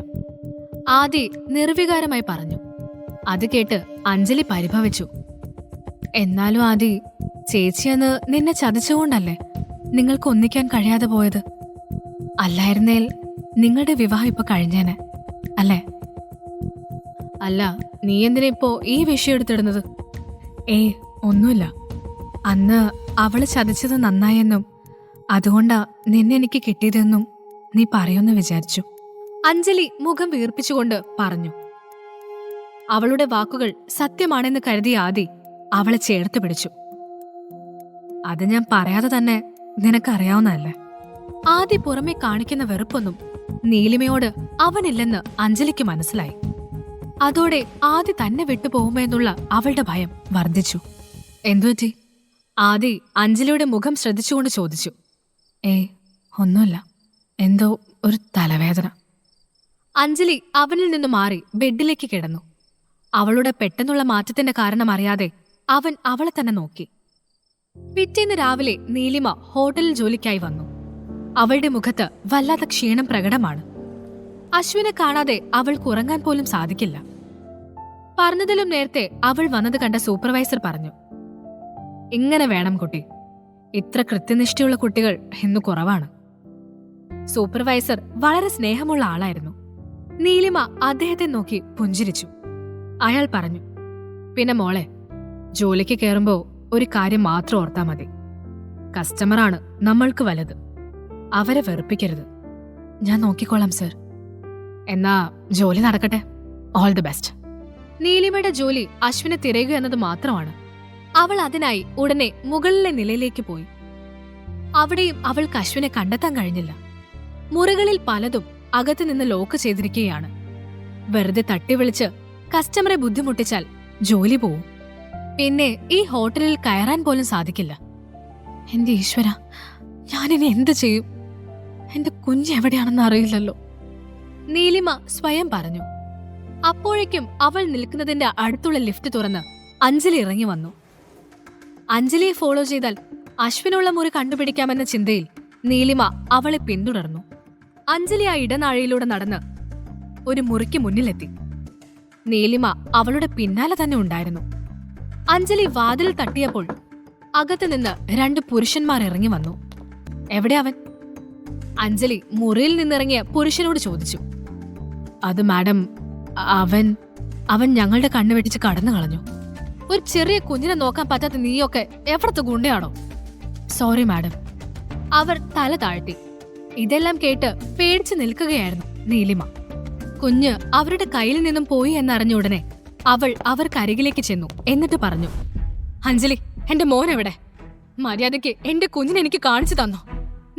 ആദി നിർവികാരമായി പറഞ്ഞു. അത് കേട്ട് അഞ്ജലി പരിഭവിച്ചു. എന്നാലും ആദി, ചേച്ചിയെന്ന് നിന്നെ ചതിച്ചുകൊണ്ടല്ലേ നിങ്ങൾക്ക് ഒന്നിക്കാൻ കഴിയാതെ പോയത്? അല്ലായിരുന്നേൽ നിങ്ങളുടെ വിവാഹം ഇപ്പൊ കഴിഞ്ഞേനെ അല്ലേ? അല്ല, നീ എന്തിനാ ഇപ്പോ ഈ വിഷയം എടുത്തിടുന്നത്? ഒന്നുമില്ല. അന്ന് അവള് ചതിച്ചത് നന്നായെന്നും അതുകൊണ്ടാ നിന്നെ എനിക്ക് കിട്ടിയതെന്നും നീ പറയുമെന്ന് വിചാരിച്ചു. അഞ്ജലി മുഖം വീർപ്പിച്ചുകൊണ്ട് പറഞ്ഞു. അവളുടെ വാക്കുകൾ സത്യമാണെന്ന് കരുതിയ ആദി അവളെ ചേർത്ത് പിടിച്ചു. അത് ഞാൻ പറയാതെ തന്നെ നിനക്കറിയാവുന്നതല്ലേ. ആദി പുറമെ കാണിക്കുന്ന വെറുപ്പൊന്നും നീലിമയോട് അവനില്ലെന്ന് അഞ്ജലിക്ക് മനസ്സിലായി. അതോടെ ആദി തന്നെ വിട്ടുപോകുമെന്നുള്ള അവളുടെ ഭയം വർദ്ധിച്ചു. എന്തുപറ്റി? ആദി അഞ്ജലിയുടെ മുഖം ശ്രദ്ധിച്ചുകൊണ്ട് ചോദിച്ചു. ഒന്നുമില്ല, എന്തോ ഒരു തലവേദന. അഞ്ജലി അവനിൽ നിന്ന് മാറി ബെഡിലേക്ക് കിടന്നു. അവളുടെ പെട്ടെന്നുള്ള മാറ്റത്തിന്റെ കാരണം അറിയാതെ അവൻ അവളെ തന്നെ നോക്കി. പിറ്റേന്ന് രാവിലെ നീലിമ ഹോട്ടലിൽ ജോലിക്കായി വന്നു. അവളുടെ മുഖത്ത് വല്ലാത്ത ക്ഷീണം പ്രകടമാണ്. അശ്വിനെ കാണാതെ അവൾക്ക് ഉറങ്ങാൻ പോലും സാധിക്കില്ല. പറഞ്ഞതിലും നേരത്തെ അവൾ വന്നത് കണ്ട സൂപ്പർവൈസർ പറഞ്ഞു, ഇങ്ങനെ വേണം കുട്ടി. ഇത്ര കൃത്യനിഷ്ഠയുള്ള കുട്ടികൾ ഇന്ന് കുറവാണ്. സൂപ്പർവൈസർ വളരെ സ്നേഹമുള്ള ആളായിരുന്നു. നീലിമ അദ്ദേഹത്തെ നോക്കി പുഞ്ചിരിച്ചു. അയാൾ പറഞ്ഞു, പിന്നെ മോളെ, ജോലിക്ക് കയറുമ്പോ ഒരു കാര്യം മാത്രം ഓർത്താ മതി. കസ്റ്റമറാണ് നമ്മൾക്ക് വലുത്. അവരെ വെറുപ്പിക്കരുത്. ഞാൻ നോക്കിക്കോളാം സർ. എന്നാ ജോലി നടക്കട്ടെ. All the best. നീലിമയുടെ ജോലി അശ്വിനെ തിരയുക എന്നത് മാത്രമാണ്. അവൾ അതിനായി ഉടനെ മുകളിലെ നിലയിലേക്ക് പോയി. അവിടെയും അവൾക്ക് അശ്വിനെ കണ്ടെത്താൻ കഴിഞ്ഞില്ല. മുറികളിൽ പലതും അകത്തുനിന്ന് ലോക്ക് ചെയ്തിരിക്കുകയാണ്. വെറുതെ തട്ടിവിളിച്ച് കസ്റ്റമറെ ബുദ്ധിമുട്ടിച്ചാൽ ജോലി പോവും. പിന്നെ ഈ ഹോട്ടലിൽ കയറാൻ പോലും സാധിക്കില്ല. എന്റെ ഈശ്വര, ഞാനിനി എന്ത് ചെയ്യും? എന്റെ കുഞ്ഞ് എവിടെയാണെന്ന് അറിയില്ലല്ലോ, നീലിമ സ്വയം പറഞ്ഞു. അപ്പോഴേക്കും അവൾ നിൽക്കുന്നതിന്റെ അടുത്തുള്ള ലിഫ്റ്റ് തുറന്ന് അഞ്ജലി ഇറങ്ങി വന്നു. അഞ്ജലിയെ ഫോളോ ചെയ്താൽ അശ്വിനുള്ള മുറി കണ്ടുപിടിക്കാമെന്ന ചിന്തയിൽ നീലിമ അവളെ പിന്തുടർന്നു. അഞ്ജലി ആ ഇടനാഴിയിലൂടെ നടന്ന് ഒരു മുറിക്ക് മുന്നിലെത്തി. നീലിമ അവളുടെ പിന്നാലെ തന്നെ ഉണ്ടായിരുന്നു. അഞ്ജലി വാതിൽ തട്ടിയപ്പോൾ അകത്തുനിന്ന് 2 പുരുഷന്മാർ ഇറങ്ങി വന്നു. എവിടെ അവൻ? അഞ്ജലി മുറിയിൽ നിന്നിറങ്ങിയ പുരുഷനോട് ചോദിച്ചു. അത് മാഡം, അവൻ ഞങ്ങളുടെ കണ്ണു വെട്ടിച്ച് കടന്നു കളഞ്ഞു. ഒരു ചെറിയ കുഞ്ഞിനെ നോക്കാൻ പറ്റാത്ത നീയൊക്കെ എവിടത്തെ ഗുണ്ടയാണോ? Sorry madam. അവർ തല താഴ്ത്തി. ഇതെല്ലാം കേട്ട് പേടിച്ചു നിൽക്കുകയായിരുന്നു നീലിമ. കുഞ്ഞ് അവരുടെ കയ്യിൽ നിന്നും പോയി എന്നറിഞ്ഞ ഉടനെ അവൾ അവർക്കരികിലേക്ക് ചെന്നു. എന്നിട്ട് പറഞ്ഞു, അഞ്ജലി, എന്റെ മോൻ എവിടെ? മര്യാദയ്ക്ക് എന്റെ കുഞ്ഞിനെ എനിക്ക് കാണിച്ചു തന്നോ?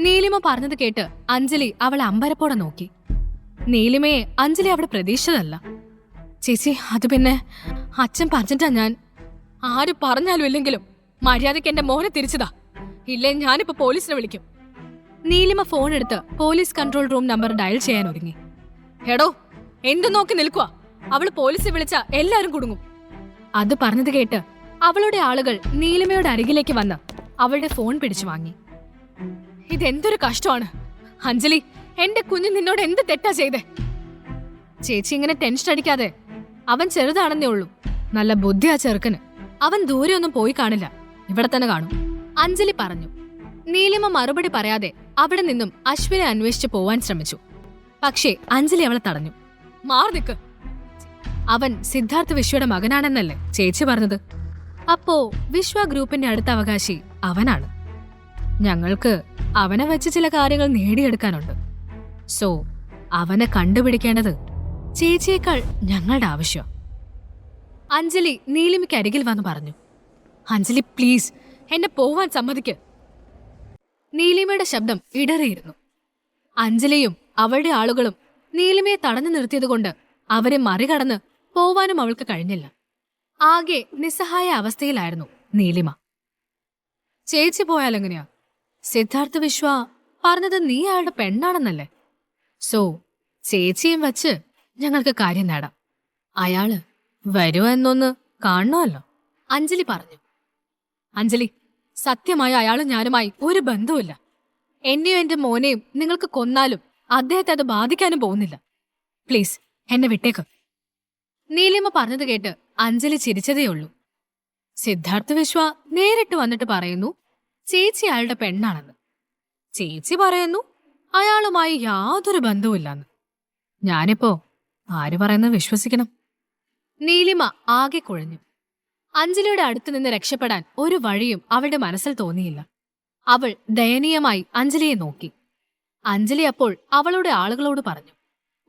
നീലിമ പറഞ്ഞത് കേട്ട് അഞ്ജലി അവളെ അമ്പരപ്പോടെ നോക്കി. നീലിമയെ അഞ്ജലി അവിടെ പ്രതീക്ഷിച്ചതല്ല. ചേച്ചി, അത് പിന്നെ അച്ഛൻ പറഞ്ഞിട്ടാ ഞാൻ. ആര് പറഞ്ഞാലും ഇല്ലെങ്കിലും മര്യാദയ്ക്ക് എന്റെ മോനെ തിരിച്ചതാ, ഇല്ലേ ഞാനിപ്പോ പോലീസിനെ വിളിക്കും. നീലിമ ഫോൺ എടുത്ത് police control room number dial ചെയ്യാൻ ഒരുങ്ങി. എടോ, എന്തു നോക്കി നിൽക്കുക? അവള് പോലീസിനെ വിളിച്ച എല്ലാരും കുടുങ്ങും. അത് പറഞ്ഞത് കേട്ട് അവളുടെ ആളുകൾ നീലിമയുടെ അരികിലേക്ക് വന്ന് അവളുടെ ഫോൺ പിടിച്ചു വാങ്ങി. ഇതെന്തൊരു കഷ്ടമാണ് അഞ്ജലി, എന്റെ കുഞ്ഞ് നിന്നോട് എന്ത് തെറ്റാ ചെയ്തേ? ചേച്ചി ഇങ്ങനെ ടെൻഷൻ അടിക്കാതെ. അവൻ ചെറുതാണെന്നേ ഉള്ളൂ, നല്ല ബുദ്ധിയാ ചെറുക്കന്. അവൻ ദൂരെ ഒന്നും പോയി കാണില്ല, ഇവിടെ തന്നെ കാണും, അഞ്ജലി പറഞ്ഞു. നീലിമ മറുപടി പറയാതെ അവിടെ നിന്നും അശ്വിനെ അന്വേഷിച്ച് പോവാൻ ശ്രമിച്ചു. പക്ഷേ അഞ്ജലി അവളെ തടഞ്ഞു. മാറി നിക്ക്, അവൻ സിദ്ധാർത്ഥ് വിശ്വയുടെ മകനാണെന്നല്ലേ ചേച്ചി പറഞ്ഞത്? അപ്പോ വിശ്വ ഗ്രൂപ്പിന്റെ അടുത്ത അവകാശി അവനാണ്. ഞങ്ങൾക്ക് അവനെ വെച്ച് ചില കാര്യങ്ങൾ നേടിയെടുക്കാനുണ്ട്. സോ അവനെ കണ്ടുപിടിക്കേണ്ടത് ചേച്ചിയേക്കാൾ ഞങ്ങളുടെ ആവശ്യം. അഞ്ജലി നീലിമയ്ക്ക് അരികിൽ വന്ന് പറഞ്ഞു. അഞ്ജലി പ്ലീസ്, എന്നെ പോവാൻ സമ്മതിക്ക്. നീലിമയുടെ ശബ്ദം ഇടറിയിരുന്നു. അഞ്ജലിയും അവളുടെ ആളുകളും നീലിമയെ തടഞ്ഞു നിർത്തിയതുകൊണ്ട് അവരെ മറികടന്ന് പോവാനും അവൾക്ക് കഴിഞ്ഞില്ല. ആകെ നിസ്സഹായ അവസ്ഥയിലായിരുന്നു നീലിമ. ചേച്ചി പോയാലെങ്ങനെയാ? സിദ്ധാർത്ഥ വിശ്വ പറഞ്ഞത് നീ അയാളുടെ പെണ്ണാണെന്നല്ലേ? സോ ചേച്ചിയും വച്ച് ഞങ്ങൾക്ക് കാര്യം നേടാം. അയാള് വരുമോ എന്നൊന്ന് കാണണമല്ലോ, അഞ്ജലി പറഞ്ഞു. അഞ്ജലി, സത്യമായ അയാളും ഞാനുമായി ഒരു ബന്ധവുമില്ല. എന്നെയും എന്റെ മോനെയും നിങ്ങൾക്ക് കൊന്നാലും അദ്ദേഹത്തെ അത് ബാധിക്കാനും പോകുന്നില്ല. പ്ലീസ് എന്നെ വിട്ടേക്ക്. നീലിമ പറഞ്ഞത് കേട്ട് അഞ്ജലി ചിരിച്ചതേയുള്ളൂ. സിദ്ധാർത്ഥ വിശ്വ നേരിട്ട് വന്നിട്ട് പറയുന്നു ചേച്ചി അയാളുടെ പെണ്ണാണെന്ന്. ചേച്ചി പറയുന്നു അയാളുമായി യാതൊരു ബന്ധവുമില്ലെന്ന്. ഞാനിപ്പോ ആര് പറയുന്നത് വിശ്വസിക്കണം? നീലിമ ആകെ കുഴഞ്ഞു. അഞ്ജലിയുടെ അടുത്ത് നിന്ന് രക്ഷപ്പെടാൻ ഒരു വഴിയും അവളുടെ മനസ്സിൽ തോന്നിയില്ല. അവൾ ദയനീയമായി അഞ്ജലിയെ നോക്കി. അഞ്ജലി അപ്പോൾ അവളുടെ ആളുകളോട് പറഞ്ഞു,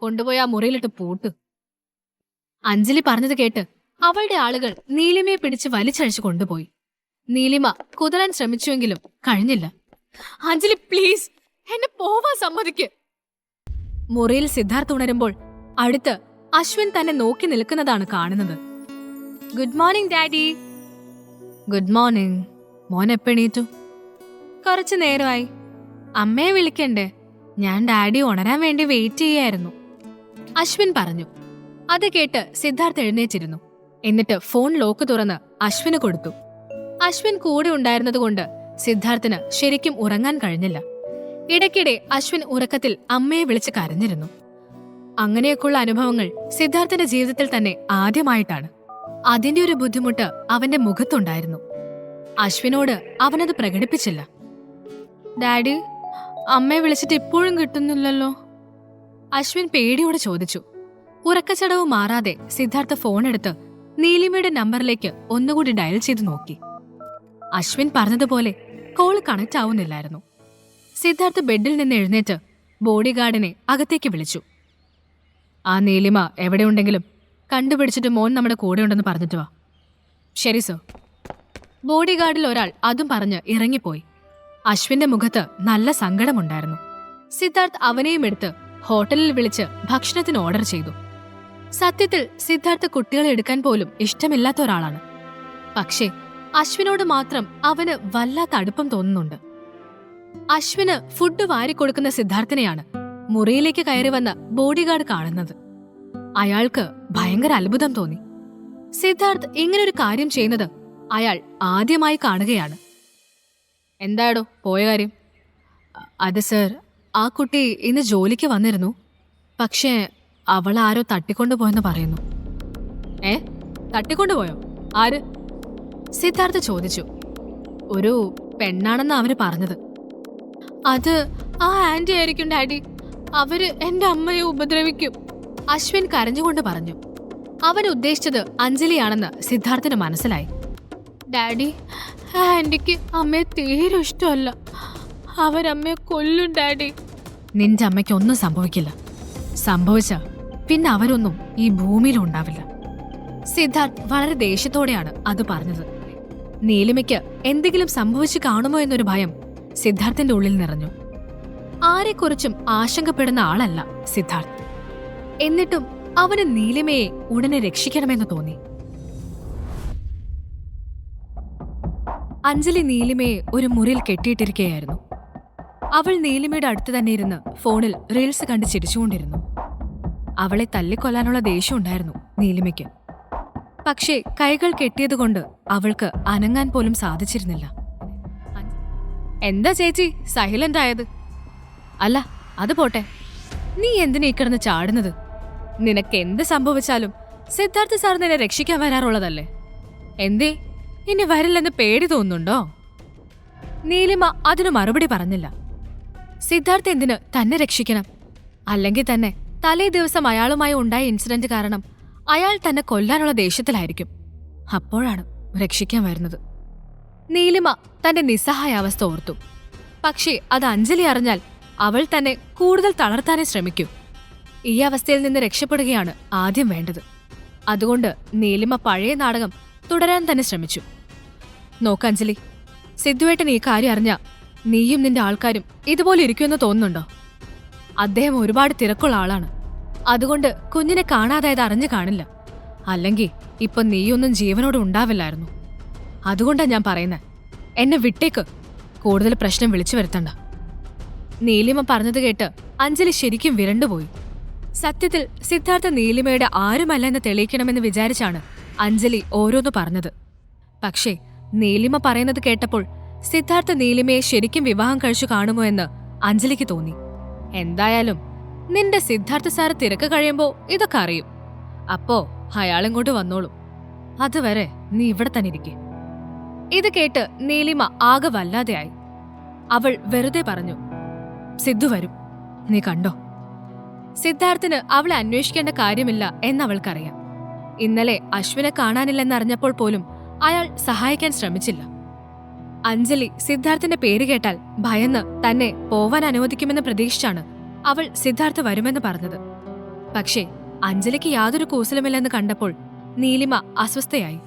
കൊണ്ടുപോയി ആ മുറിയിലിട്ട് പൂട്ട്. അഞ്ജലി പറഞ്ഞത് കേട്ട് അവളുടെ ആളുകൾ നീലിമയെ പിടിച്ച് വലിച്ചഴിച്ചു കൊണ്ടുപോയി. നീലിമ കുതറാൻ ശ്രമിച്ചുവെങ്കിലും കഴിഞ്ഞില്ല. അഞ്ജലി പ്ലീസ്, എന്നെ പോവാൻ സമ്മതിക്ക്. മുറിയിൽ സിദ്ധാർത്ഥ് ഉണരുമ്പോൾ അടുത്ത് അശ്വിൻ തന്നെ നോക്കി നിൽക്കുന്നതാണ് കാണുന്നത്. Good morning daddy. Good morning. മോൻ എപ്പെണീറ്റു? കുറച്ചു നേരമായി. അമ്മയെ വിളിക്കണ്ടേ? ഞാൻ ഡാഡി ഉണരാൻ വേണ്ടി വെയിറ്റ് ചെയ്യായിരുന്നു, അശ്വിൻ പറഞ്ഞു. അത് കേട്ട് സിദ്ധാർത്ഥ് എഴുന്നേറ്റിരുന്നു. എന്നിട്ട് ഫോൺ ലോക്ക് തുറന്ന് അശ്വിന് കൊടുത്തു. അശ്വിൻ കൂടെ ഉണ്ടായിരുന്നതുകൊണ്ട് സിദ്ധാർത്ഥിന് ശരിക്കും ഉറങ്ങാൻ കഴിഞ്ഞില്ല. ഇടയ്ക്കിടെ അശ്വിൻ ഉറക്കത്തിൽ അമ്മയെ വിളിച്ച് കരഞ്ഞിരുന്നു. അങ്ങനെയൊക്കെയുള്ള അനുഭവങ്ങൾ സിദ്ധാർത്ഥിന്റെ ജീവിതത്തിൽ തന്നെ ആദ്യമായിട്ടാണ്. അതിന്റെ ഒരു ബുദ്ധിമുട്ട് അവന്റെ മുഖത്തുണ്ടായിരുന്നു. അശ്വിനോട് അവനത് പ്രകടിപ്പിച്ചില്ല. ഡാഡി, അമ്മയെ വിളിച്ചിട്ട് ഇപ്പോഴും കിട്ടുന്നില്ലല്ലോ, അശ്വിൻ പേടിയോടെ ചോദിച്ചു. ഉറക്കച്ചടവ് മാറാതെ സിദ്ധാർത്ഥ ഫോണെടുത്ത് നീലിമയുടെ നമ്പറിലേക്ക് ഒന്നുകൂടി ഡയൽ ചെയ്തു നോക്കി. അശ്വിൻ പറഞ്ഞതുപോലെ കോൾ കണക്ട് ആവുന്നില്ലായിരുന്നു. സിദ്ധാർത്ഥ് ബെഡിൽ നിന്ന് എഴുന്നേറ്റ് ബോഡി ഗാർഡിനെ അകത്തേക്ക് വിളിച്ചു. ആ നീലിമ എവിടെയുണ്ടെങ്കിലും കണ്ടുപിടിച്ചിട്ട് മോൻ നമ്മുടെ കൂടെയുണ്ടെന്ന് പറഞ്ഞിട്ട് വാ. ശരി സർ. ബോഡി ഗാർഡിൽ ഒരാൾ അതും പറഞ്ഞ് ഇറങ്ങിപ്പോയി. അശ്വിന്റെ മുഖത്ത് നല്ല സങ്കടമുണ്ടായിരുന്നു. സിദ്ധാർത്ഥ് അവനെയും എടുത്ത് ഹോട്ടലിൽ വിളിച്ച് ഭക്ഷണത്തിന് ഓർഡർ ചെയ്തു. സത്യത്തിൽ സിദ്ധാർത്ഥ് കുട്ടികളെ എടുക്കാൻ പോലും ഇഷ്ടമില്ലാത്ത ഒരാളാണ്. പക്ഷേ അശ്വിനോട് മാത്രം അവന് വല്ലാത്ത അടുപ്പം തോന്നുന്നുണ്ട്. അശ്വിന് ഫുഡ് വാരിക്കൊടുക്കുന്ന സിദ്ധാർത്ഥിനെയാണ് മുറിയിലേക്ക് കയറി വന്ന ബോഡിഗാർഡ് കാണുന്നത്. അയാൾക്ക് ഭയങ്കര അത്ഭുതം തോന്നി. സിദ്ധാർത്ഥ് ഇങ്ങനൊരു കാര്യം ചെയ്യുന്നത് അയാൾ ആദ്യമായി കാണുകയാണ്. എന്താടോ പോയ കാര്യം? അത് സർ, ആ കുട്ടി ഇന്ന് ജോലിക്ക് വന്നിരുന്നു. പക്ഷേ അവൾ ആരോ തട്ടിക്കൊണ്ടുപോയെന്ന് പറയുന്നു. തട്ടിക്കൊണ്ടുപോയോ? ആര്? സിദ്ധാർത്ഥ് ചോദിച്ചു. ഒരു പെണ്ണാണെന്ന് അവര് പറഞ്ഞത്. അത് ആ ആന്റി ആയിരിക്കും ഡാഡി. അവര് എന്റെ അമ്മയെ ഉപദ്രവിക്കും, അശ്വിൻ കരഞ്ഞുകൊണ്ട് പറഞ്ഞു. അവൻ ഉദ്ദേശിച്ചത് അഞ്ജലിയാണെന്ന് സിദ്ധാർത്ഥിന് മനസ്സിലായി. ഡാഡി, ആന്റിക്ക് അമ്മയെ തീരെ ഇഷ്ടമല്ല. അവരമ്മയെ കൊല്ലും ഡാഡി. നിന്റെ അമ്മയ്ക്ക് ഒന്നും സംഭവിക്കില്ല. സംഭവിച്ച പിന്നെ അവരൊന്നും ഈ ഭൂമിയിലും ഉണ്ടാവില്ല. സിദ്ധാർത്ഥ് വളരെ ദേഷ്യത്തോടെയാണ് അത് പറഞ്ഞത്. നീലിമയ്ക്ക് എന്തെങ്കിലും സംഭവിച്ചു കാണുമോ എന്നൊരു ഭയം സിദ്ധാർത്ഥിന്റെ ഉള്ളിൽ നിറഞ്ഞു. ആരെക്കുറിച്ചും ആശങ്കപ്പെടുന്ന ആളല്ല സിദ്ധാർത്ഥ്. എന്നിട്ടും അവന് നീലിമയെ ഉടനെ രക്ഷിക്കണമെന്ന് തോന്നി. അഞ്ജലി നീലിമയെ ഒരു മുറിയിൽ കെട്ടിയിട്ടിരിക്കുകയായിരുന്നു. അവൾ നീലിമയുടെ അടുത്ത് തന്നെ ഇരുന്ന് ഫോണിൽ റീൽസ് കണ്ട് ചിരിച്ചുകൊണ്ടിരുന്നു. അവളെ തല്ലിക്കൊല്ലാനുള്ള ദേഷ്യം ഉണ്ടായിരുന്നു നീലിമയ്ക്ക്. പക്ഷേ കൈകൾ കെട്ടിയതുകൊണ്ട് അവൾക്ക് അനങ്ങാൻ പോലും സാധിച്ചിരുന്നില്ല. എന്താ ചേച്ചി സൈലന്റ് ആയത്? അല്ല, അത് പോട്ടെ, നീ എന്തിനാ ഈ കിടന്ന് ചാടുന്നത്? നിനക്ക് എന്ത് സംഭവിച്ചാലും സിദ്ധാർത്ഥ സാർ നിന്നെ രക്ഷിക്കാൻ വരാറുള്ളതല്ലേ. എന്തേ ഇനി വരില്ലെന്ന് പേടി തോന്നുന്നുണ്ടോ? നീലിമ അതിനു മറുപടി പറഞ്ഞില്ല. സിദ്ധാർത്ഥ എന്തിന് തന്നെ രക്ഷിക്കണം? അല്ലെങ്കിൽ തന്നെ തലേ ദിവസം അയാളുമായി ഉണ്ടായ ഇൻസിഡന്റ് കാരണം അയാൾ തന്നെ കൊല്ലാനുള്ള ദേഷ്യത്തിലായിരിക്കും. അപ്പോഴാണ് രക്ഷിക്കാൻ വരുന്നത്. നീലിമ തന്റെ നിസ്സഹായാവസ്ഥ ഓർത്തു. പക്ഷേ അത് അഞ്ജലി അറിഞ്ഞാൽ അവൾ തന്നെ കൂടുതൽ തളർത്താനേ ശ്രമിക്കൂ. ഈ അവസ്ഥയിൽ നിന്ന് രക്ഷപ്പെടുകയാണ് ആദ്യം വേണ്ടത്. അതുകൊണ്ട് നീലിമ പഴയ നാടകം തുടരാൻ തന്നെ ശ്രമിച്ചു. നോക്കഞ്ജലി, സിദ്ധുവേട്ടൻ ഈ കാര്യം അറിഞ്ഞ നീയും നിന്റെ ആൾക്കാരും ഇതുപോലെ ഇരിക്കുമെന്ന് തോന്നുന്നുണ്ടോ? അദ്ദേഹം ഒരുപാട് തിരക്കുള്ള ആളാണ്. അതുകൊണ്ട് കുഞ്ഞിനെ കാണാതായത് അറിഞ്ഞു കാണില്ല. അല്ലെങ്കിൽ ഇപ്പൊ നീയൊന്നും ജീവനോട് ഉണ്ടാവില്ലായിരുന്നു. അതുകൊണ്ടാ ഞാൻ പറയുന്നത്, എന്നെ വിട്ടേക്ക്, കൂടുതൽ പ്രശ്നം വിളിച്ചു വരുത്തണ്ട. നീലിമ പറഞ്ഞത് കേട്ട് അഞ്ജലി ശരിക്കും വിരണ്ടുപോയി. സത്യത്തിൽ സിദ്ധാർത്ഥ നീലിമയുടെ ആരുമല്ല എന്ന് തെളിയിക്കണമെന്ന് വിചാരിച്ചാണ് അഞ്ജലി ഓരോന്ന് പറഞ്ഞത്. പക്ഷേ നീലിമ പറയുന്നത് കേട്ടപ്പോൾ സിദ്ധാർത്ഥ നീലിമയെ ശരിക്കും വിവാഹം കഴിച്ചു കാണുമോ എന്ന് അഞ്ജലിക്ക് തോന്നി. എന്തായാലും നിന്റെ സിദ്ധാർത്ഥ സാറ് തിരക്ക് കഴിയുമ്പോ ഇതൊക്കെ അറിയും. അപ്പോ അയാളിങ്ങോട്ട് വന്നോളും. അതുവരെ നീ ഇവിടെ തന്നെ ഇരിക്കെ. ഇത് കേട്ട് നീലിമ ആകെ വല്ലാതെയായി. അവൾ വെറുതെ പറഞ്ഞു, സിദ്ധു വരും, നീ കണ്ടോ. സിദ്ധാർത്ഥിന് അവളെ അന്വേഷിക്കേണ്ട കാര്യമില്ല എന്നവൾക്കറിയാം. ഇന്നലെ അശ്വിനെ കാണാനില്ലെന്നറിഞ്ഞപ്പോൾ പോലും അയാൾ സഹായിക്കാൻ ശ്രമിച്ചില്ല. അഞ്ജലി സിദ്ധാർത്ഥിന്റെ പേര് കേട്ടാൽ ഭയന്ന് തന്നെ പോവാൻ അനുവദിക്കുമെന്ന് പ്രതീക്ഷിച്ചാണ് അവൾ സിദ്ധാർത്ഥ് വരുമെന്ന് പറഞ്ഞത്. പക്ഷേ അഞ്ജലിക്ക് യാതൊരു കൂസലുമില്ലെന്ന് കണ്ടപ്പോൾ നീലിമ അസ്വസ്ഥയായി.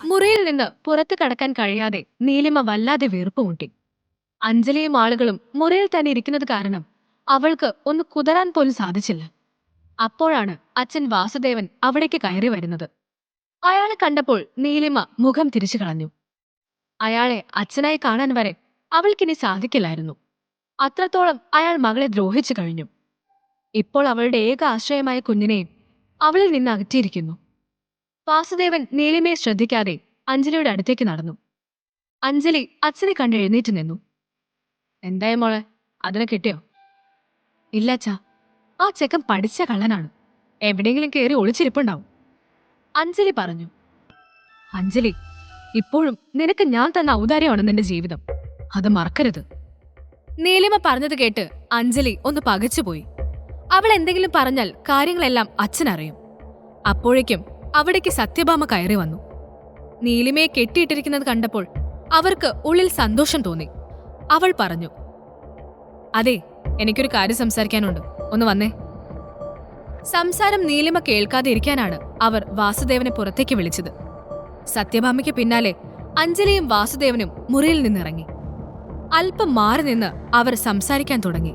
മുറിയിൽ നിന്ന് പുറത്തു കടക്കാൻ കഴിയാതെ നീലിമ വല്ലാതെ വീർപ്പുമുട്ടി. അഞ്ജലിയും ആളുകളും മുറിയിൽ തന്നെ ഇരിക്കുന്നത് കാരണം അവൾക്ക് ഒന്ന് കുതറാൻ പോലും സാധിച്ചില്ല. അപ്പോഴാണ് അച്ഛൻ വാസുദേവൻ അവിടേക്ക് കയറി വരുന്നത്. അയാളെ കണ്ടപ്പോൾ നീലിമ മുഖം തിരിച്ചു കളഞ്ഞു. അയാളെ അച്ഛനായി കാണാൻ വരെ അവൾക്കിനി സാധിക്കില്ലായിരുന്നു. അത്രത്തോളം അയാൾ മകളെ ദ്രോഹിച്ചു കഴിഞ്ഞു. ഇപ്പോൾ അവളുടെ ഏക ആശ്രയമായ കുഞ്ഞിനെയും അവളിൽ നിന്ന് അകറ്റിയിരിക്കുന്നു. വാസുദേവൻ നീലിമയെ ശ്രദ്ധിക്കാതെ അഞ്ജലിയുടെ അടുത്തേക്ക് നടന്നു. അഞ്ജലി അച്ഛനെ കണ്ട് എഴുന്നേറ്റ് നിന്നു. എന്തായ മോളെ, അതിനെ കിട്ടിയോ? ഇല്ലച്ചാ, ആ ചെക്കൻ പഠിച്ച കള്ളനാണ്, എവിടെയെങ്കിലും കയറി ഒളിച്ചിരിപ്പുണ്ടാവും, അഞ്ജലി പറഞ്ഞു. അഞ്ജലി, ഇപ്പോഴും നിനക്ക് ഞാൻ തന്ന ഔദാര്യമാണ് നിന്റെ ജീവിതം, അത് മറക്കരുത്. നീലിമ പറഞ്ഞത് കേട്ട് അഞ്ജലി ഒന്ന് പകച്ചുപോയി. അവൾ എന്തെങ്കിലും പറഞ്ഞാൽ കാര്യങ്ങളെല്ലാം അച്ഛനറിയും. അപ്പോഴേക്കും അവിടേക്ക് സത്യഭാമ കയറി വന്നു. നീലിമയെ കെട്ടിയിട്ടിരിക്കുന്നത് കണ്ടപ്പോൾ അവർക്ക് ഉള്ളിൽ സന്തോഷം തോന്നി. അവൾ പറഞ്ഞു, അതെ, എനിക്കൊരു കാര്യം സംസാരിക്കാനുണ്ട്, ഒന്ന് വന്നേ. സംസാരം നീലിമ കേൾക്കാതെ ഇരിക്കാനാണ് അവർ വാസുദേവനെ പുറത്തേക്ക് വിളിച്ചത്. സത്യഭാമയ്ക്ക് പിന്നാലെ അഞ്ജലിയും വാസുദേവനും മുറിയിൽ നിന്നിറങ്ങി. അല്പം മാറി നിന്ന് അവർ സംസാരിക്കാൻ തുടങ്ങി.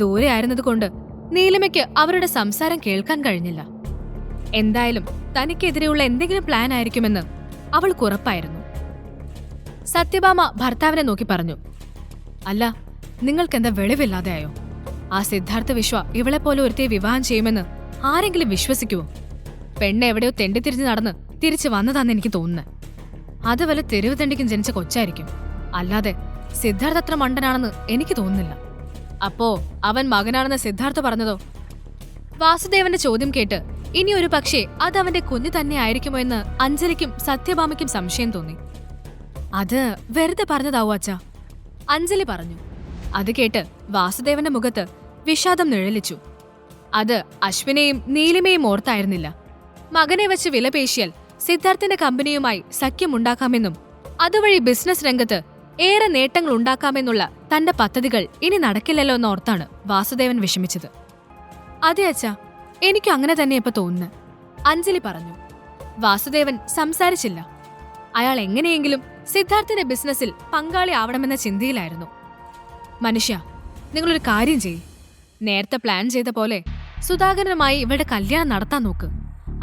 ദൂരെ ആയിരുന്നതുകൊണ്ട് നീലിമയ്ക്ക് അവരുടെ സംസാരം കേൾക്കാൻ കഴിഞ്ഞില്ല. എന്തായാലും തനിക്കെതിരെയുള്ള എന്തെങ്കിലും പ്ലാൻ ആയിരിക്കുമെന്ന് അവൾക്ക് ഉറപ്പായിരുന്നു. സത്യഭാമ ഭർത്താവിനെ നോക്കി പറഞ്ഞു, അല്ല, നിങ്ങൾക്കെന്താ വെളിവില്ലാതെയായോ? ആ സിദ്ധാർത്ഥ വിശ്വ ഇവളെപ്പോലെ ഒരുത്തിയെ വിവാഹം ചെയ്യുമെന്ന് ആരെങ്കിലും വിശ്വസിക്കുവോ? പെണ്ണ് എവിടെയോ തെണ്ടിത്തിരിഞ്ഞ് നടന്ന് തിരിച്ചു വന്നതാന്ന് എനിക്ക് തോന്നുന്നത്. അത് വല്ല തെരുവ് തെണ്ടിക്കും ജനിച്ച കൊച്ചായിരിക്കും, അല്ലാതെ സിദ്ധാർത്ഥ അത്ര മണ്ടനാണെന്ന് എനിക്ക് തോന്നുന്നില്ല. അപ്പോ അവൻ മകനാണെന്ന് സിദ്ധാർത്ഥ പറഞ്ഞതോ? വാസുദേവന്റെ ചോദ്യം കേട്ട് ഇനി ഒരു പക്ഷേ അത് അവന്റെ കുഞ്ഞു തന്നെ ആയിരിക്കുമോ എന്ന് അഞ്ജലിക്കും സത്യഭാമയ്ക്കും സംശയം തോന്നി. അത് വെറുതെ പറഞ്ഞതാവൂ അച്ഛാ, അഞ്ജലി പറഞ്ഞു. അത് കേട്ട് വാസുദേവന്റെ മുഖത്ത് വിഷാദം നിഴലിച്ചു. അത് അശ്വിനെയും നീലിമയും ഓർത്തായിരുന്നില്ല. മകനെ വെച്ച് വിലപേശിയാൽ സിദ്ധാർത്ഥന്റെ കമ്പനിയുമായി സഖ്യമുണ്ടാക്കാമെന്നും അതുവഴി ബിസിനസ് രംഗത്ത് ഏറെ നേട്ടങ്ങൾ ഉണ്ടാക്കാമെന്നുള്ള തന്റെ പദ്ധതികൾ ഇനി നടക്കില്ലല്ലോ എന്നോർത്താണ് വാസുദേവൻ വിഷമിച്ചത്. അതെ അച്ഛാ, എനിക്കും അങ്ങനെ തന്നെ ഇപ്പൊ തോന്നുന്നു, അഞ്ജലി പറഞ്ഞു. വാസുദേവൻ സംസാരിച്ചില്ല. അയാൾ എങ്ങനെയെങ്കിലും സിദ്ധാർത്ഥന്റെ ബിസിനസ്സിൽ പങ്കാളി ആവണമെന്ന ചിന്തയിലായിരുന്നു. മനുഷ്യ, നിങ്ങളൊരു കാര്യം ചെയ്യ്. നേരത്തെ പ്ലാൻ ചെയ്ത പോലെ സുധാകരനുമായി ഇവരുടെ കല്യാണം നടത്താൻ നോക്ക്.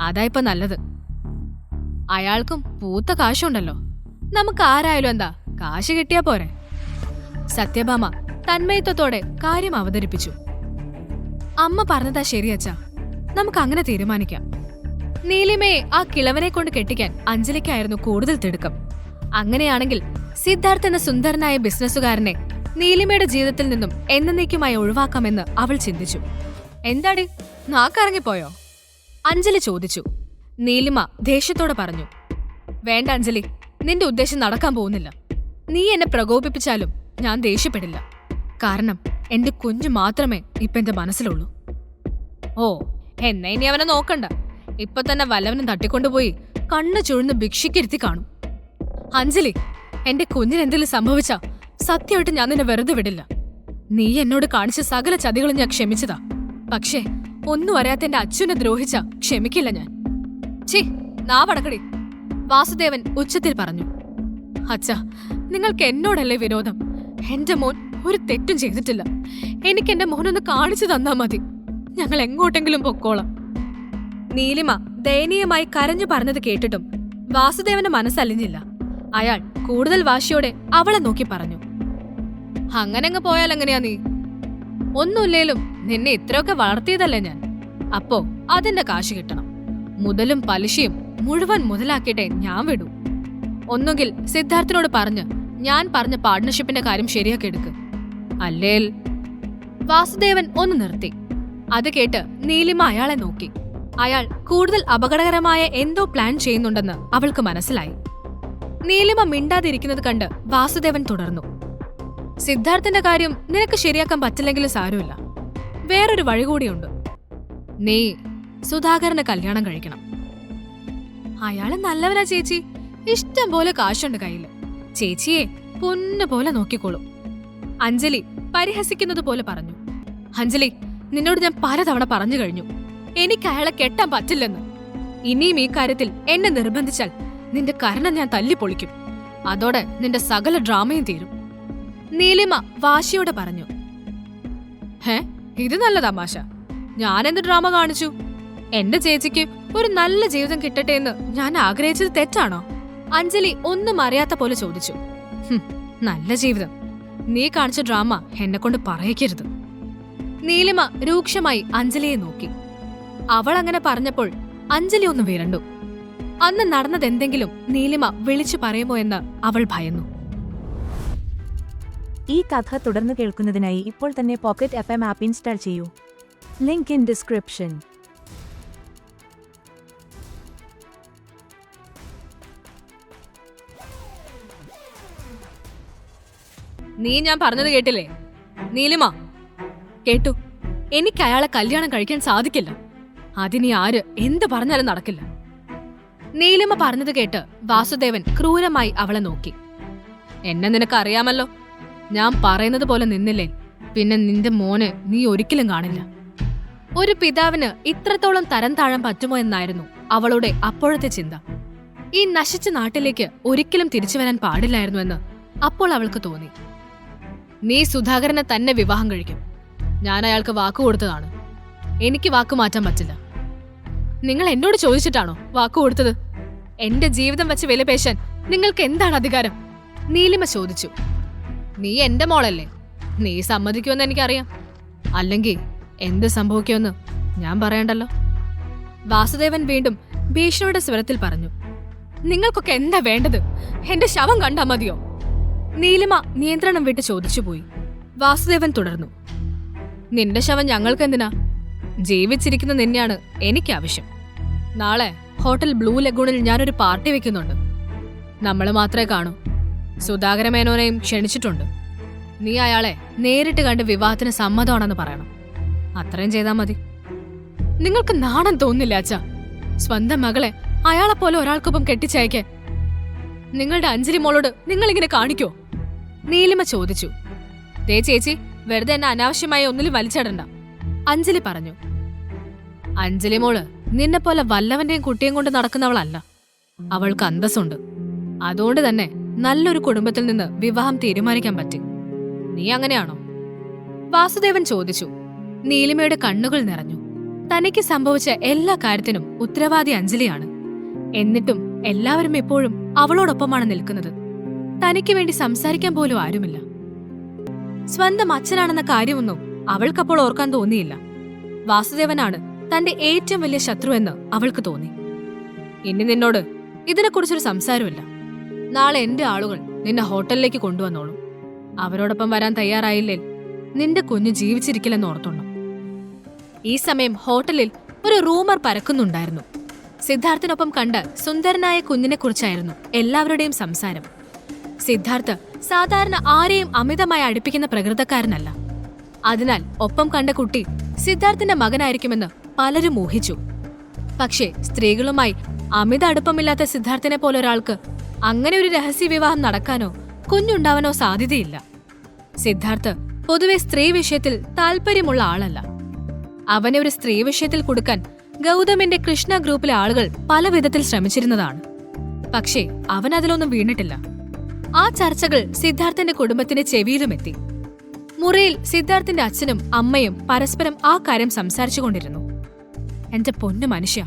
അതായിപ്പോ നല്ലത്. അയാൾക്കും പൂത്ത കാശുണ്ടല്ലോ, നമുക്ക് ആരായാലും എന്താ, കാശ് കിട്ടിയാ പോരെ. സത്യഭാമ തന്മയത്വത്തോടെ കാര്യം അവതരിപ്പിച്ചു. അമ്മ പറഞ്ഞതാ ശരിയച്ചാ, നമുക്ക് അങ്ങനെ തീരുമാനിക്കാം. നീലിമയെ ആ കിളവനെ കൊണ്ട് കെട്ടിക്കാൻ അഞ്ജലിക്കായിരുന്നു കൂടുതൽ തിടുക്കം. അങ്ങനെയാണെങ്കിൽ സിദ്ധാർത്ഥ് എന്ന സുന്ദരനായ ബിസിനസ്സുകാരനെ നീലിമയുടെ ജീവിതത്തിൽ നിന്നും എന്നേക്കുമായി ഒഴിവാക്കാമെന്ന് അവൾ ചിന്തിച്ചു. എന്താടി, നാക്കിറങ്ങിപ്പോയോ? അഞ്ജലി ചോദിച്ചു. നീലിമ ദേഷ്യത്തോടെ പറഞ്ഞു, വേണ്ട അഞ്ജലി, നിന്റെ ഉദ്ദേശം നടക്കാൻ പോകുന്നില്ല. നീ എന്നെ പ്രകോപിപ്പിച്ചാലും ഞാൻ ദേഷ്യപ്പെടില്ല. കാരണം എന്റെ കുഞ്ഞു മാത്രമേ ഇപ്പൊ എന്റെ മനസ്സിലുള്ളൂ. ഓ, എന്നാ ഇനി അവനെ നോക്കണ്ട. ഇപ്പൊ തന്നെ വല്ലവനും തട്ടിക്കൊണ്ടുപോയി കണ്ണു ചുഴന്ന് ഭിക്ഷയ്ക്കിരുത്തി കാണും. അഞ്ജലി, എന്റെ കുഞ്ഞിനെന്തെങ്കിലും സംഭവിച്ചാ സത്യമായിട്ട് ഞാൻ നിന്നെ വെറുതെ വിടില്ല. നീ എന്നോട് കാണിച്ച സകല ചതികളും ഞാൻ ക്ഷമിച്ചതാ. പക്ഷേ ഒന്നും അറിയാത്ത എന്റെ അച്ഛനെ ദ്രോഹിച്ച ക്ഷമിക്കില്ല ഞാൻ. ഛീ, നാവടക്കടി, വാസുദേവൻ ഉച്ചത്തിൽ പറഞ്ഞു. അച്ഛാ, നിങ്ങൾക്ക് എന്നോടല്ലേ വിരോധം? എന്റെ മോൻ ഒരു തെറ്റും ചെയ്തിട്ടില്ല. എനിക്ക് എന്റെ മോനൊന്ന് കാണിച്ചു തന്നാ മതി. ഞങ്ങൾ എങ്ങോട്ടെങ്കിലും പൊക്കോളാം. നീലിമ ദയനീയമായി കരഞ്ഞു പറഞ്ഞത് കേട്ടിട്ടും വാസുദേവന്റെ മനസ്സലിഞ്ഞില്ല. അയാൾ കൂടുതൽ വാശിയോടെ അവളെ നോക്കി പറഞ്ഞു, അങ്ങനെങ്ങ് പോയാൽ എങ്ങനെയാ നീ? ഒന്നുമില്ലേലും നിന്നെ ഇത്രയൊക്കെ വളർത്തിയതല്ലേ ഞാൻ. അപ്പോ അതിന്റെ കാശ് കിട്ടണം. മുതലും പലിശയും മുഴുവൻ മുതലാക്കിയിട്ടേ ഞാൻ വിടൂ. ഒന്നുകിൽ സിദ്ധാർത്ഥിനോട് പറഞ്ഞ് ഞാൻ പറഞ്ഞ പാർട്ട്ണർഷിപ്പിന്റെ കാര്യം ശരിയാക്കി എടുക്ക്. അല്ലേൽ. വാസുദേവൻ ഒന്ന് നിർത്തി. അത് കേട്ട് നീലിമ അയാളെ നോക്കി. അയാൾ കൂടുതൽ അപകടകരമായ എന്തോ പ്ലാൻ ചെയ്യുന്നുണ്ടെന്ന് അവൾക്ക് മനസ്സിലായി. നീലിമ മിണ്ടാതിരിക്കുന്നത് കണ്ട് വാസുദേവൻ തുടർന്നു, സിദ്ധാർത്ഥന്റെ കാര്യം നിനക്ക് ശരിയാക്കാൻ പറ്റില്ലെങ്കിലും സാരമില്ല. വേറൊരു വഴി കൂടിയുണ്ട്. നീ സുധാകരനെ കല്യാണം കഴിക്കണം. അയാള് നല്ലവനാ ചേച്ചി. ഇഷ്ടം പോലെ കാശുണ്ട് കയ്യില്. ചേച്ചിയെ പൊന്നു പോലെ നോക്കിക്കോളും. അഞ്ജലി പരിഹസിക്കുന്നത് പോലെ പറഞ്ഞു. അഞ്ജലി, നിന്നോട് ഞാൻ പലതവണ പറഞ്ഞു കഴിഞ്ഞു, എനിക്ക് അയാളെ കെട്ടാൻ പറ്റില്ലെന്ന്. ഇനിയും ഈ കാര്യത്തിൽ എന്നെ നിർബന്ധിച്ചാൽ നിന്റെ കരണം ഞാൻ തല്ലിപ്പൊളിക്കും. അതോടെ നിന്റെ സകല ഡ്രാമയും തീരും. നീലിമ വാശിയോടെ പറഞ്ഞു. ഇത് നല്ല തമാശ. ഞാനെന്ത് ഡ്രാമ കാണിച്ചു? എന്റെ ചേച്ചിക്ക് ഒരു നല്ല ജീവിതം കിട്ടട്ടെ എന്ന് ഞാൻ ആഗ്രഹിച്ചത് തെറ്റാണോ? അഞ്ജലി ഒന്നും അറിയാത്ത പോലെ ചോദിച്ചു. നല്ല ജീവിതം? നീ കാണിച്ച ഡ്രാമ എന്നെ കൊണ്ട് പറയിക്കരുത്. നീലിമ രൂക്ഷമായി അഞ്ജലിയെ നോക്കി. അവൾ അങ്ങനെ പറഞ്ഞപ്പോൾ അഞ്ജലി ഒന്ന് വിരണ്ടു. അന്ന് നടന്നതെന്തെങ്കിലും നീലിമ വിളിച്ചു പറയുമോ എന്ന് അവൾ ഭയന്നു. ഈ കഥ തുടർന്ന് കേൾക്കുന്നതിനായി ഇപ്പോൾ തന്നെ പോക്കറ്റ് FM ആപ്പ് ഇൻസ്റ്റാൾ ചെയ്യൂ. Link in description. നീ ഞാൻ പറഞ്ഞത് കേട്ടില്ലേ? നീലിമ കേട്ടു. എനിക്ക് അയാളെ കല്യാണം കഴിക്കാൻ സാധിക്കില്ല. അതിനി ആര് എന്ത് പറഞ്ഞാലും നടക്കില്ല. നീലിമ പറഞ്ഞത് കേട്ട് വാസുദേവൻ ക്രൂരമായി അവളെ നോക്കി. എന്നെ നിനക്കറിയാമല്ലോ. ഞാൻ പറയുന്നത് പോലെ നിന്നില്ലേ പിന്നെ നിന്റെ മോനെ നീ ഒരിക്കലും കാണില്ല. ഒരു പിതാവിന് ഇത്രത്തോളം തരം താഴാൻ പറ്റുമോ എന്നായിരുന്നു അവളുടെ അപ്പോഴത്തെ ചിന്ത. ഈ നശിച്ച നാട്ടിലേക്ക് ഒരിക്കലും തിരിച്ചു വരാൻ പാടില്ലായിരുന്നു എന്ന് അപ്പോൾ അവൾക്ക് തോന്നി. നീ സുധാകരനെ തന്നെ വിവാഹം കഴിക്കും. ഞാൻ അയാൾക്ക് വാക്കു കൊടുത്തതാണ്. എനിക്ക് വാക്കു മാറ്റാൻ പറ്റില്ല. നിങ്ങൾ എന്നോട് ചോദിച്ചിട്ടാണോ വാക്കു കൊടുത്തത്? എന്റെ ജീവിതം വെച്ച് വിലപേശാൻ നിങ്ങൾക്ക് എന്താണ് അധികാരം? നീലിമ ചോദിച്ചു. നീ എന്റെ മോളല്ലേ, നീ സമ്മതിക്കുമെന്ന് എനിക്കറിയാം. അല്ലെങ്കിൽ എന്ത് സംഭവിക്കുമെന്ന് ഞാൻ പറയണ്ടല്ലോ. വാസുദേവൻ വീണ്ടും ഭീഷണിയുടെ സ്വരത്തിൽ പറഞ്ഞു. നിങ്ങൾക്കൊക്കെ എന്താ വേണ്ടത്? എന്റെ ശവം കണ്ടാ മതിയോ? നീലിമ നിയന്ത്രണം വിട്ട് ചോദിച്ചുപോയി. വാസുദേവൻ തുടർന്നു. നിന്റെ ശവം ഞങ്ങൾക്കെന്തിനാ? ജീവിച്ചിരിക്കുന്ന നിന്നെയാണ് എനിക്കാവശ്യം. നാളെ ഹോട്ടൽ ബ്ലൂ ലഗൂണിൽ ഞാനൊരു പാർട്ടി വെക്കുന്നുണ്ട്. നമ്മൾ മാത്രമേ കാണൂ. സുധാകര മേനോനെയും ക്ഷണിച്ചിട്ടുണ്ട്. നീ അയാളെ നേരിട്ട് കണ്ട് വിവാഹത്തിന് സമ്മതമാണെന്ന് പറയണം. അത്രയും ചെയ്താൽ മതി. നിങ്ങൾക്ക് നാണം തോന്നില്ല അച്ഛാ? സ്വന്തം മകളെ അയാളെപ്പോലെ ഒരാൾക്കൊപ്പം കെട്ടിച്ചയക്കാൻ നിങ്ങളുടെ അഞ്ജലി മോളോട് നിങ്ങളിങ്ങനെ കാണിക്കോ? നീലിമ ചോദിച്ചു. ദേ ചേച്ചി, വെറുതെ എന്നെ അനാവശ്യമായി ഒന്നിലും വലിച്ചിടണ്ട, അഞ്ജലി പറഞ്ഞു. അഞ്ജലി മോള് നിന്നെപ്പോലെ വല്ലവന്റെയും കുട്ടിയും കൊണ്ട് നടക്കുന്നവളല്ല. അവൾക്ക് അന്തസ്സുണ്ട്. അതുകൊണ്ട് തന്നെ നല്ലൊരു കുടുംബത്തിൽ നിന്ന് വിവാഹം തീരുമാനിക്കാൻ പറ്റി. നീ അങ്ങനെയാണോ? വാസുദേവൻ ചോദിച്ചു. നീലിമയുടെ കണ്ണുകൾ നിറഞ്ഞു. തനിക്ക് സംഭവിച്ച എല്ലാ കാര്യത്തിനും ഉത്തരവാദി അഞ്ജലിയാണ്. എന്നിട്ടും എല്ലാവരും എപ്പോഴും അവളോടൊപ്പമാണ് നിൽക്കുന്നത്. തനിക്ക് വേണ്ടി സംസാരിക്കാൻ പോലും ആരുമില്ല. സ്വന്തം അച്ഛനാണെന്ന കാര്യമൊന്നും അവൾക്കപ്പോൾ ഓർക്കാൻ തോന്നിയില്ല. വാസുദേവനാണ് തന്റെ ഏറ്റവും വലിയ ശത്രു എന്ന് അവൾക്ക് തോന്നി. ഇനി നിന്നോട് ഇതിനെക്കുറിച്ചൊരു സംസാരമില്ല. നാളെ എന്റെ ആളുകൾ നിന്നെ ഹോട്ടലിലേക്ക് കൊണ്ടുവന്നോളൂ. അവരോടൊപ്പം വരാൻ തയ്യാറായില്ലേ നിന്റെ കുഞ്ഞ് ജീവിച്ചിരിക്കില്ലെന്ന് ഓർത്തോണം. ഈ സമയം ഹോട്ടലിൽ ഒരു റൂമർ പരക്കുന്നുണ്ടായിരുന്നു. സിദ്ധാർത്ഥിനൊപ്പം കണ്ട സുന്ദരനായ കുഞ്ഞിനെക്കുറിച്ചായിരുന്നു എല്ലാവരുടെയും സംസാരം. സിദ്ധാർത്ഥ് സാധാരണ ആരെയും അമിതമായി അടുപ്പിക്കുന്ന പ്രകൃതക്കാരനല്ല. അതിനാൽ ഒപ്പം കണ്ട കുട്ടി സിദ്ധാർത്ഥിന്റെ മകനായിരിക്കുമെന്ന് പലരും ഊഹിച്ചു. പക്ഷേ സ്ത്രീകളുമായി അമിത അടുപ്പമില്ലാത്ത സിദ്ധാർത്ഥിനെ പോലെ ഒരാൾക്ക് അങ്ങനെ ഒരു രഹസ്യ വിവാഹം നടക്കാനോ കുഞ്ഞുണ്ടാവാനോ സാധ്യതയില്ല. സിദ്ധാർത്ഥ് പൊതുവെ സ്ത്രീ വിഷയത്തിൽ താല്പര്യമുള്ള ആളല്ല. അവനെ ഒരു സ്ത്രീ വിഷയത്തിൽ കൊടുക്കാൻ ഗൗതമിന്റെ കൃഷ്ണ ഗ്രൂപ്പിലെ ആളുകൾ പല വിധത്തിൽ ശ്രമിച്ചിരുന്നതാണ്. പക്ഷേ അവൻ അതിലൊന്നും വീണിട്ടില്ല. ആ ചർച്ചകൾ സിദ്ധാർത്ഥന്റെ കുടുംബത്തിന്റെ ചെവിയിലുമെത്തി. മുറിയിൽ സിദ്ധാർത്ഥന്റെ അച്ഛനും അമ്മയും പരസ്പരം ആ കാര്യം സംസാരിച്ചുകൊണ്ടിരുന്നു. എന്റെ പൊന്നു മനുഷ്യ,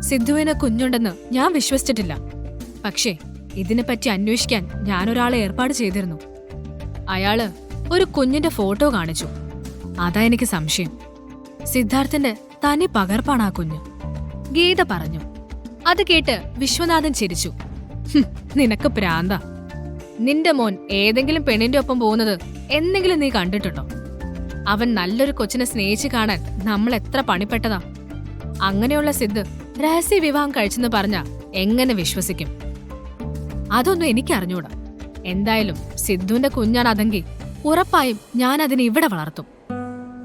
സിദ്ധുവിന് കുഞ്ഞുണ്ടെന്ന് ഞാൻ വിശ്വസിച്ചിട്ടില്ല. പക്ഷേ ഇതിനെപ്പറ്റി അന്വേഷിക്കാൻ ഞാനൊരാളെ ഏർപ്പാട് ചെയ്തിരുന്നു. അയാള് ഒരു കുഞ്ഞിന്റെ ഫോട്ടോ കാണിച്ചു. അതാ എനിക്ക് സംശയം. സിദ്ധാർത്ഥന്റെ തനി പകർപ്പാണ് ആ കുഞ്ഞ്. ഗീത പറഞ്ഞു. അത് കേട്ട് വിശ്വനാഥൻ ചിരിച്ചു. നിനക്ക് പ്രാന്ത. നിന്റെ മോൻ ഏതെങ്കിലും പെണ്ണിന്റെ ഒപ്പം പോകുന്നത് എന്തെങ്കിലും നീ കണ്ടിട്ടുണ്ടോ? അവൻ നല്ലൊരു കൊച്ചിനെ സ്നേഹിച്ച് കാണാൻ നമ്മൾ എത്ര പണിപ്പെട്ടതാ. അങ്ങനെയുള്ള സിദ്ധ് രഹസ്യ വിവാഹം കഴിച്ചെന്ന് പറഞ്ഞ എങ്ങനെ വിശ്വസിക്കും? അതൊന്നും എനിക്കറിഞ്ഞൂടാ. എന്തായാലും സിദ്ധുവിന്റെ കുഞ്ഞാണ് അതെങ്കിൽ ഉറപ്പായും ഞാൻ അതിനെ ഇവിടെ വളർത്തും.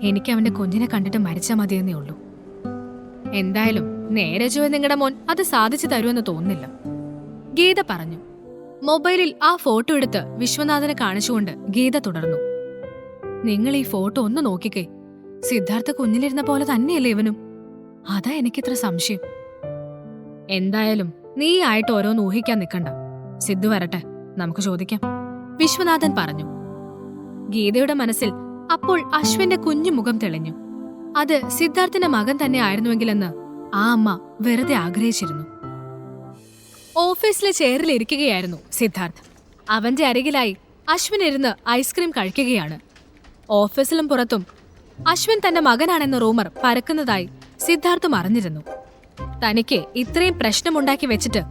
എനിക്ക് അവന്റെ കുഞ്ഞിനെ കണ്ടിട്ട് മരിച്ചാൽ മതിയെന്നേ ഉള്ളൂ. എന്തായാലും നേരെ ചൊവ്വേ നിങ്ങളുടെ മോൻ അത് സാധിച്ചു തരുമെന്ന് തോന്നുന്നില്ല, ഗീത പറഞ്ഞു. മൊബൈലിൽ ആ ഫോട്ടോ എടുത്ത് വിശ്വനാഥനെ കാണിച്ചുകൊണ്ട് ഗീത തുടർന്നു. നിങ്ങൾ ഈ ഫോട്ടോ ഒന്ന് നോക്കിക്കേ. സിദ്ധാർത്ഥ കുഞ്ഞിലിരുന്ന പോലെ തന്നെയല്ലേ ഇവനും? അതാ എനിക്കിത്ര സംശയം. എന്തായാലും നീ ആയിട്ട് ഓരോന്ന് ഊഹിക്കാൻ നിൽക്കണ്ട. സിദ്ധു വരട്ടെ, നമുക്ക് ചോദിക്കാം, വിശ്വനാഥൻ പറഞ്ഞു. ഗീതയുടെ മനസ്സിൽ അപ്പോൾ അശ്വിന്റെ കുഞ്ഞു മുഖം തെളിഞ്ഞു. അത് സിദ്ധാർത്ഥിന്റെ മകൻ തന്നെ ആയിരുന്നുവെങ്കിലെന്ന് ആ അമ്മ വെറുതെ ആഗ്രഹിച്ചിരുന്നു. ഓഫീസിലെ ചെയറിൽ ഇരിക്കുകയായിരുന്നു സിദ്ധാർത്ഥ്. അവന്റെ അരികിലായി അശ്വിൻ ഇരുന്ന് ഐസ്ക്രീം കഴിക്കുകയാണ്. ഓഫീസിലും പുറത്തും അശ്വിൻ തന്റെ മകനാണെന്ന റൂമർ പരക്കുന്നതായി സിദ്ധാർത്ഥും അറിഞ്ഞിരുന്നു. തനിക്ക് ഇത്രയും പ്രശ്നമുണ്ടാക്കി വെച്ചിട്ട്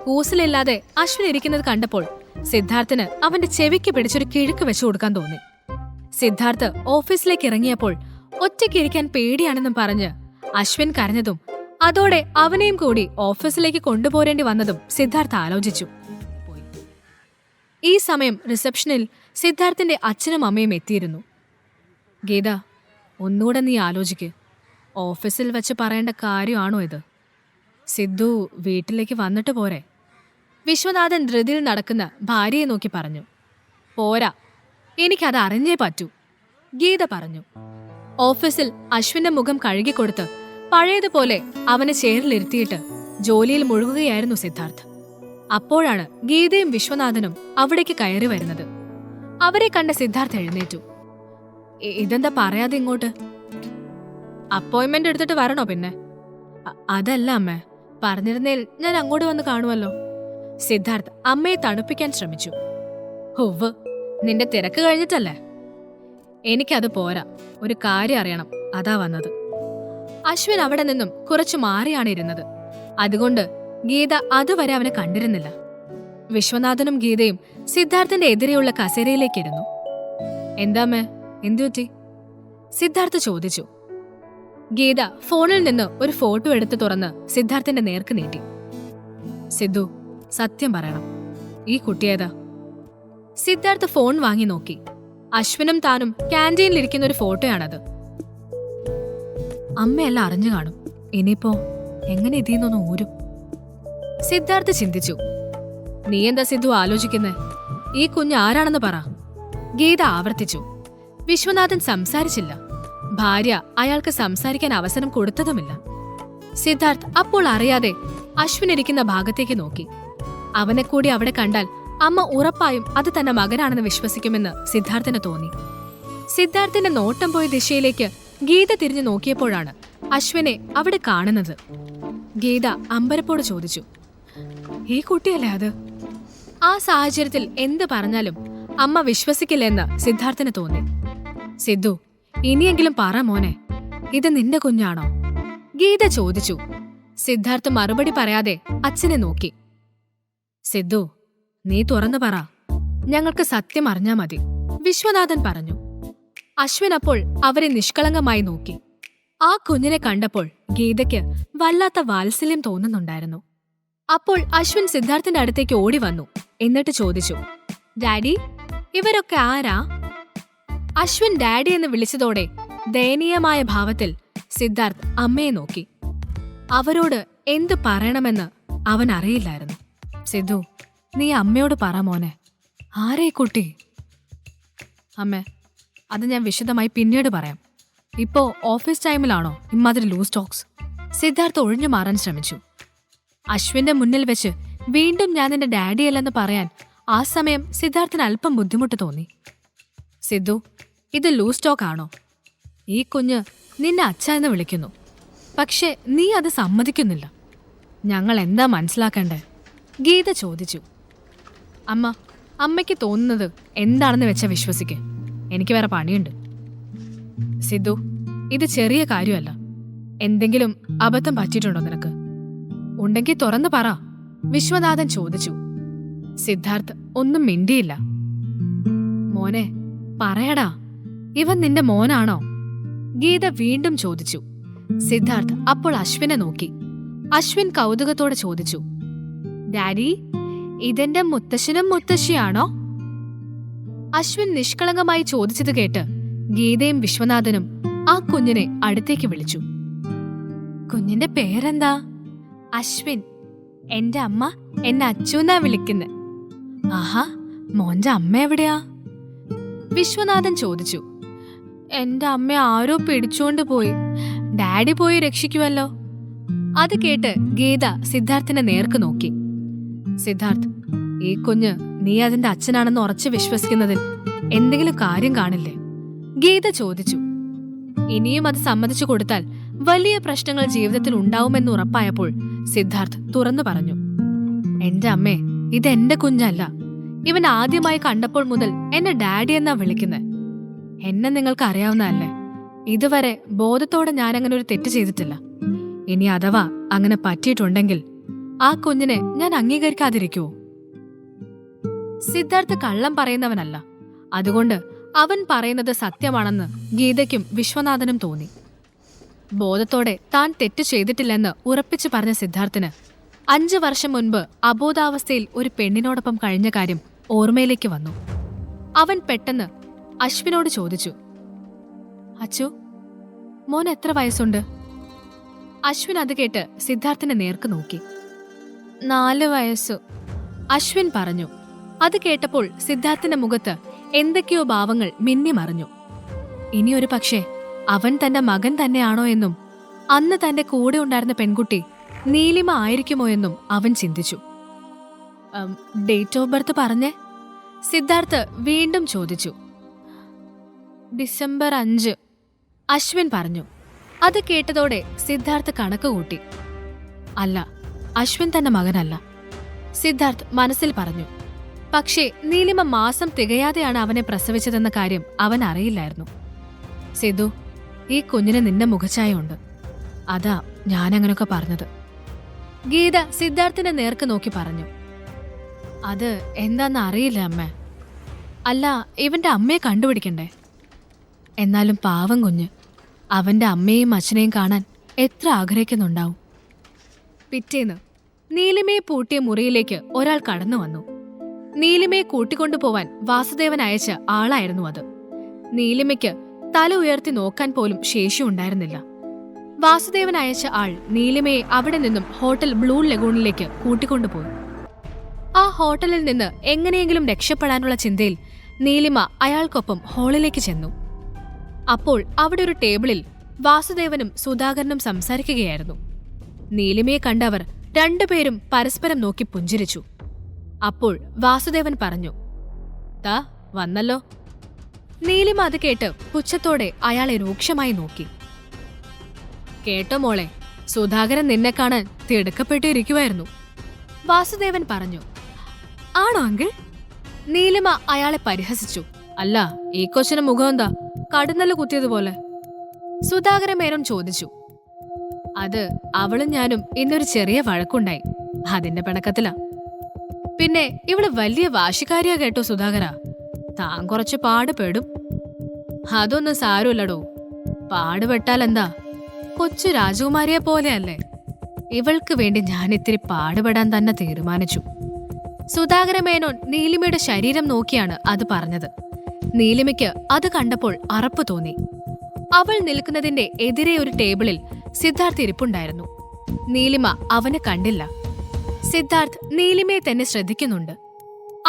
കൂസിലില്ലാതെ അശ്വിൻ ഇരിക്കുന്നത് കണ്ടപ്പോൾ സിദ്ധാർത്ഥിന് അവന്റെ ചെവിക്ക് പിടിച്ചൊരു കിഴുക്ക് വെച്ചു കൊടുക്കാൻ തോന്നി. സിദ്ധാർത്ഥ് ഓഫീസിലേക്ക് ഇറങ്ങിയപ്പോൾ ഒറ്റയ്ക്കിരിക്കാൻ പേടിയാണെന്നും പറഞ്ഞ് അശ്വിൻ കരഞ്ഞതും അതോടെ അവനെയും കൂടി ഓഫീസിലേക്ക് കൊണ്ടുപോരേണ്ടി വന്നതും സിദ്ധാർത്ഥ് ആലോചിച്ചു. ഈ സമയം റിസപ്ഷനിൽ സിദ്ധാർത്ഥിന്റെ അച്ഛനും അമ്മയും എത്തിയിരുന്നു. ഗീത, ഒന്നുകൂടെ നീ ആലോചിക്ക്. ഓഫീസിൽ വെച്ച് പറയേണ്ട കാര്യമാണോ ഇത്? സിദ്ധു വീട്ടിലേക്ക് വന്നിട്ട് പോരെ? വിശ്വനാഥൻ ധൃതിയിൽ നടക്കുന്ന ഭാര്യയെ നോക്കി പറഞ്ഞു. പോരാ, എനിക്കത് അറിഞ്ഞേ പറ്റൂ, ഗീത പറഞ്ഞു. ഓഫീസിൽ അശ്വിന്റെ മുഖം കഴുകിക്കൊടുത്ത് പഴയതുപോലെ അവനെ ചെയറിലിരുത്തിയിട്ട് ജോലിയിൽ മുഴുകുകയായിരുന്നു സിദ്ധാർത്ഥ്. അപ്പോഴാണ് ഗീതയും വിശ്വനാഥനും അവിടേക്ക് കയറി വരുന്നത്. അവരെ കണ്ട സിദ്ധാർത്ഥ് എഴുന്നേറ്റു. ഇതെന്താ പറയാതെ ഇങ്ങോട്ട്? അപ്പോയിന്റ്മെന്റ് എടുത്തിട്ട് വരണോ? പിന്നെ അതല്ല അമ്മേ, പറഞ്ഞിരുന്നേൽ ഞാൻ അങ്ങോട്ട് വന്ന് കാണുമല്ലോ. സിദ്ധാർത്ഥ് അമ്മയെ തണുപ്പിക്കാൻ ശ്രമിച്ചു. ഹുവ്, നിന്റെ തിരക്ക് കഴിഞ്ഞിട്ടല്ലേ? എനിക്കത് പോരാ, ഒരു കാര്യം അറിയണം, അതാ വന്നത്. അശ്വിൻ അവിടെ നിന്നും കുറച്ചു മാറിയാണ് ഇരുന്നത്. അതുകൊണ്ട് ഗീത അതുവരെ അവനെ കണ്ടിരുന്നില്ല. വിശ്വനാഥനും ഗീതയും സിദ്ധാർത്ഥിന്റെ എതിരെയുള്ള കസേരയിലേക്കിരുന്നു. എന്താമ്മേ, എന്തുപറ്റി? സിദ്ധാർത്ഥ് ചോദിച്ചു. ഗീത ഫോണിൽ നിന്ന് ഒരു ഫോട്ടോ എടുത്ത് തുറന്ന് സിദ്ധാർത്ഥിന്റെ നേർക്ക് നീട്ടി. സിദ്ധു, സത്യം പറയണം, ഈ കുട്ടിയേതാ? സിദ്ധാർത്ഥ് ഫോൺ വാങ്ങി നോക്കി. അശ്വിനും താനും ക്യാൻറ്റീനിലിരിക്കുന്ന ഒരു ഫോട്ടോയാണത്. അമ്മയെല്ലാം അറിഞ്ഞു കാണും. ഇനിയിപ്പോ എങ്ങനെ ഇതിന്നൊന്ന് ഊരും? സിദ്ധാർത്ഥ് ചിന്തിച്ചു. നീ എന്താ സിദ്ധു ആലോചിക്കുന്നേ? ഈ കുഞ്ഞ് ആരാണെന്ന് പറ, ഗീത ആവർത്തിച്ചു. വിശ്വനാഥൻ സംസാരിച്ചില്ല. ഭാര്യ അയാൾക്ക് സംസാരിക്കാൻ അവസരം കൊടുത്തതുമില്ല. സിദ്ധാർത്ഥ് അപ്പോൾ അറിയാതെ അശ്വിൻ ഇരിക്കുന്ന ഭാഗത്തേക്ക് നോക്കി. അവനെ കൂടി അവിടെ കണ്ടാൽ അമ്മ ഉറപ്പായും അത് തന്റെ മകനാണെന്ന് വിശ്വസിക്കുമെന്ന് സിദ്ധാർത്ഥിന് തോന്നി. സിദ്ധാർത്ഥിന്റെ നോട്ടം പോയ ദിശയിലേക്ക് ഗീത തിരിഞ്ഞു നോക്കിയപ്പോഴാണ് അശ്വിനെ അവിടെ കാണുന്നത്. ഗീത അമ്പരപ്പോട് ചോദിച്ചു, ഈ കുട്ടിയല്ലേ അത്? ആ സാഹചര്യത്തിൽ എന്ത് പറഞ്ഞാലും അമ്മ വിശ്വസിക്കില്ലെന്ന് സിദ്ധാർത്ഥിന് തോന്നി. സിദ്ധു, ഇനിയെങ്കിലും പറ മോനെ, ഇത് നിന്റെ കുഞ്ഞാണോ? ഗീത ചോദിച്ചു. സിദ്ധാർത്ഥ് മറുപടി പറയാതെ അച്ഛനെ നോക്കി. സിദ്ധു, നീ തുറന്നു പറ, ഞങ്ങൾക്ക് സത്യം അറിഞ്ഞാ മതി, വിശ്വനാഥൻ പറഞ്ഞു. അശ്വിൻ അപ്പോൾ അവരെ നിഷ്കളങ്കമായി നോക്കി. ആ കുഞ്ഞിനെ കണ്ടപ്പോൾ ഗീതയ്ക്ക് വല്ലാത്ത വാത്സല്യം തോന്നുന്നുണ്ടായിരുന്നു. അപ്പോൾ അശ്വിൻ സിദ്ധാർത്ഥിന്റെ അടുത്തേക്ക് ഓടി വന്നു. എന്നിട്ട് ചോദിച്ചു, ഡാഡി, ഇവരൊക്കെ ആരാ? അശ്വിൻ ഡാഡി എന്ന് വിളിച്ചതോടെ ദയനീയമായ ഭാവത്തിൽ സിദ്ധാർത്ഥ് അമ്മയെ നോക്കി. അവരോട് എന്തു പറയണമെന്ന് അവൻ അറിയില്ലായിരുന്നു. സിദ്ധു, നീ അമ്മയോട് പറ മോനെ, ആരേ കുട്ടി? അമ്മേ, അത് ഞാൻ വിശദമായി പിന്നീട് പറയാം. ഇപ്പോ ഓഫീസ് ടൈമിലാണോ ഇമ്മാതിരി ലൂസ് ടോക്സ്? സിദ്ധാർത്ഥ് ഒഴിഞ്ഞു മാറാൻ ശ്രമിച്ചു. അശ്വിന്റെ മുന്നിൽ വെച്ച് വീണ്ടും ഞാൻ നിന്റെ ഡാഡിയല്ലെന്ന് പറയാൻ ആ സമയം സിദ്ധാർത്ഥിന് അല്പം ബുദ്ധിമുട്ട് തോന്നി. സിദ്ധു, ഇത് ലൂസ് ടോക്ക് ആണോ? ഈ കുഞ്ഞ് നിന്നെ അച്ഛ എന്ന് വിളിക്കുന്നു, പക്ഷെ നീ അത് സമ്മതിക്കുന്നില്ല. ഞങ്ങൾ എന്താ മനസ്സിലാക്കണ്ടേ? ഗീത ചോദിച്ചു. അമ്മയ്ക്ക് തോന്നുന്നത് എന്താണെന്ന് വെച്ചാ വിശ്വസിക്ക്. എനിക്ക് വേറെ പണിയുണ്ട്. സിദ്ധു, ഇത് ചെറിയ കാര്യമല്ല. എന്തെങ്കിലും അബദ്ധം പറ്റിയിട്ടുണ്ടോ നിനക്ക്? ഉണ്ടെങ്കിൽ തുറന്നു പറ, വിശ്വനാഥൻ ചോദിച്ചു. സിദ്ധാർത്ഥ് ഒന്നും മിണ്ടിയില്ല. മോനെ പറയടാ, ഇവൻ നിന്റെ മോനാണോ? ഗീത വീണ്ടും ചോദിച്ചു. സിദ്ധാർത്ഥ് അപ്പോൾ അശ്വിനെ നോക്കി. അശ്വിൻ കൗതുകത്തോടെ ചോദിച്ചു, ഡാഡി, ഇതെന്റെ മുത്തശ്ശനും മുത്തശ്ശിയാണോ? അശ്വിൻ നിഷ്കളങ്കമായി ചോദിച്ചത് കേട്ട് ഗീതയും വിശ്വനാഥനും ആ കുഞ്ഞിനെ അടുത്തേക്ക് വിളിച്ചു. കുഞ്ഞിന്റെ പേരെന്താ? അശ്വിൻ. എന്റെ അമ്മ എന്നെ അച്ചുന്നാ വിളിക്കുന്നെ. ആഹാ, മോന്റെ അമ്മ എവിടെയാ? വിശ്വനാഥൻ ചോദിച്ചു. എന്റെ അമ്മ ആരോ പിടിച്ചോണ്ട് പോയി. ഡാഡി പോയി രക്ഷിക്കുമല്ലോ. അത് കേട്ട് ഗീത സിദ്ധാർത്ഥിന്റെ നേർക്ക് നോക്കി. സിദ്ധാർത്ഥ്, ഈ കുഞ്ഞ് നീ അതിന്റെ അച്ഛനാണെന്ന് ഉറച്ചു വിശ്വസിക്കുന്നതിൽ എന്തെങ്കിലും കാര്യം കാണില്ലേ? ഗീത ചോദിച്ചു. ഇനിയും അത് സമ്മതിച്ചു കൊടുത്താൽ വലിയ പ്രശ്നങ്ങൾ ജീവിതത്തിൽ ഉണ്ടാവുമെന്ന് ഉറപ്പായപ്പോൾ സിദ്ധാർത്ഥ് തുറന്നു പറഞ്ഞു. എന്റെ അമ്മേ, ഇതെന്റെ കുഞ്ഞല്ല. ഇവൻ ആദ്യമായി കണ്ടപ്പോൾ മുതൽ എന്നെ ഡാഡി എന്നാ വിളിക്കുന്നത്. എന്നെ നിങ്ങൾക്ക് അറിയാവുന്നതല്ലേ. ഇതുവരെ ബോധത്തോടെ ഞാനങ്ങനെ ഒരു തെറ്റ് ചെയ്തിട്ടില്ല. ഇനി അഥവാ അങ്ങനെ പറ്റിയിട്ടുണ്ടെങ്കിൽ ആ കുഞ്ഞിനെ ഞാൻ അംഗീകരിക്കാതിരിക്കുവോ? സിദ്ധാർത്ഥ് കള്ളം പറയുന്നവനല്ല. അതുകൊണ്ട് അവൻ പറയുന്നത് സത്യമാണെന്ന് ഗീതയ്ക്കും വിശ്വനാഥനും തോന്നി. ബോധത്തോടെ താൻ തെറ്റു ചെയ്തിട്ടില്ലെന്ന് ഉറപ്പിച്ചു പറഞ്ഞ സിദ്ധാർത്ഥിന് 5 വർഷം മുൻപ് അബോധാവസ്ഥയിൽ ഒരു പെണ്ണിനോടൊപ്പം കഴിഞ്ഞ കാര്യം ഓർമ്മയിലേക്ക് വന്നു. അവൻ പെട്ടെന്ന് അശ്വിനോട് ചോദിച്ചു, അച്ചു, മോൻ എത്ര വയസ്സുണ്ട്? അശ്വിൻ അത് കേട്ട് സിദ്ധാർത്ഥിന്റെ നേർക്ക് നോക്കി. 4 വയസ്സു, അശ്വിൻ പറഞ്ഞു. അത് കേട്ടപ്പോൾ സിദ്ധാർത്ഥിന്റെ മുഖത്ത് എന്തൊക്കെയോ ഭാവങ്ങൾ മിന്നിമറിഞ്ഞു. ഇനിയൊരു പക്ഷേ അവൻ തന്റെ മകൻ തന്നെയാണോ എന്നും അന്ന് തന്റെ കൂടെ ഉണ്ടായിരുന്ന പെൺകുട്ടി നീലിമ ആയിരിക്കുമോ എന്നും അവൻ ചിന്തിച്ചു. ഡേറ്റ് ഓഫ് ബർത്ത് പറഞ്ഞേ? സിദ്ധാർത്ഥ് വീണ്ടും ചോദിച്ചു. ഡിസംബർ 5, അശ്വിൻ പറഞ്ഞു. അത് കേട്ടതോടെ സിദ്ധാർത്ഥ് കണക്ക് കൂട്ടി. അല്ല, അശ്വിൻ തന്റെ മകനല്ല, സിദ്ധാർത്ഥ് മനസ്സിൽ പറഞ്ഞു. പക്ഷേ നീലിമ മാസം തികയാതെയാണ് അവനെ പ്രസവിച്ചതെന്ന കാര്യം അവൻ അറിയില്ലായിരുന്നു. സിദ്ധു, ഈ കുഞ്ഞിന് നിന്റെ മുഖഛായുണ്ട്. അതാ ഞാനങ്ങനൊക്കെ പറഞ്ഞത്. ഗീത സിദ്ധാർത്ഥിന്റെ നേർക്ക് നോക്കി പറഞ്ഞു. അത് എന്താന്ന് അറിയില്ല അമ്മേ. അല്ല, ഇവന്റെ അമ്മയെ കണ്ടുപിടിക്കണ്ടേ? എന്നാലും പാവം കുഞ്ഞ് അവന്റെ അമ്മയെയും അച്ഛനെയും കാണാൻ എത്ര ആഗ്രഹിക്കുന്നുണ്ടാവും. പിറ്റേന്ന് നീലിമയെ പൂട്ടിയ മുറിയിലേക്ക് ഒരാൾ കടന്നു വന്നു. നീലിമയെ കൂട്ടിക്കൊണ്ടുപോവാൻ വാസുദേവൻ അയച്ച ആളായിരുന്നു അത്. നീലിമയ്ക്ക് തല ഉയർത്തി നോക്കാൻ പോലും ശേഷിയുണ്ടായിരുന്നില്ല. വാസുദേവൻ അയച്ച ആൾ നീലിമയെ അവിടെ നിന്നും ഹോട്ടൽ ബ്ലൂ ലഗൂണിലേക്ക് കൂട്ടിക്കൊണ്ടുപോയി. ആ ഹോട്ടലിൽ നിന്ന് എങ്ങനെയെങ്കിലും രക്ഷപ്പെടാനുള്ള ചിന്തയിൽ നീലിമ അയാൾക്കൊപ്പം ഹാളിലേക്ക് ചെന്നു. അപ്പോൾ അവിടെ ഒരു ടേബിളിൽ വാസുദേവനും സുധാകരനും സംസാരിക്കുകയായിരുന്നു. നീലിമയെ കണ്ടവർ രണ്ടുപേരും പരസ്പരം നോക്കി പുഞ്ചിരിച്ചു. അപ്പോൾ വാസുദേവൻ പറഞ്ഞു, താ വന്നല്ലോ. നീലിമ അത് കേട്ട് പുച്ഛത്തോടെ അയാളെ രൂക്ഷമായി നോക്കി. കേട്ടോ മോളെ, സുധാകരൻ നിന്നെ കാണാൻ തിടുക്കപ്പെട്ടിരിക്കുമായിരുന്നു, വാസുദേവൻ പറഞ്ഞു. ആണോ അങ്കിൾ? നീലിമ അയാളെ പരിഹസിച്ചു. അല്ല, ഈ കൊച്ചിന് മുഖം എന്താ കടുന്നല് കുത്തിയതുപോലെ? സുധാകര മേനോൻ ചോദിച്ചു. അത് അവളും ഞാനും ഇന്നൊരു ചെറിയ വഴക്കുണ്ടായി, അതിന്റെ പിണക്കത്തിലാ. പിന്നെ ഇവള് വലിയ വാശിക്കാരിയാ കേട്ടോ സുധാകര. താൻ കുറച്ച് പാടുപെടും. അതൊന്നും സാരമില്ലടോ. പാടുപെട്ടാലെന്താ, കൊച്ചു രാജകുമാരിയെ പോലെയല്ലേ. ഇവൾക്ക് വേണ്ടി ഞാൻ ഇത്തിരി പാടുപെടാൻ തന്നെ തീരുമാനിച്ചു. സുധാകര മേനോൻ നീലിമയുടെ ശരീരം നോക്കിയാണ് അത് പറഞ്ഞത്. നീലിമയ്ക്ക് അത് കണ്ടപ്പോൾ അറപ്പ് തോന്നി. അവൾ നിൽക്കുന്നതിന്റെ എതിരെ ഒരു ടേബിളിൽ സിദ്ധാർത്ഥ് ഇരിപ്പുണ്ടായിരുന്നു. നീലിമ അവനെ കണ്ടില്ല. സിദ്ധാർത്ഥ് നീലിമയെ തന്നെ ശ്രദ്ധിക്കുന്നുണ്ട്.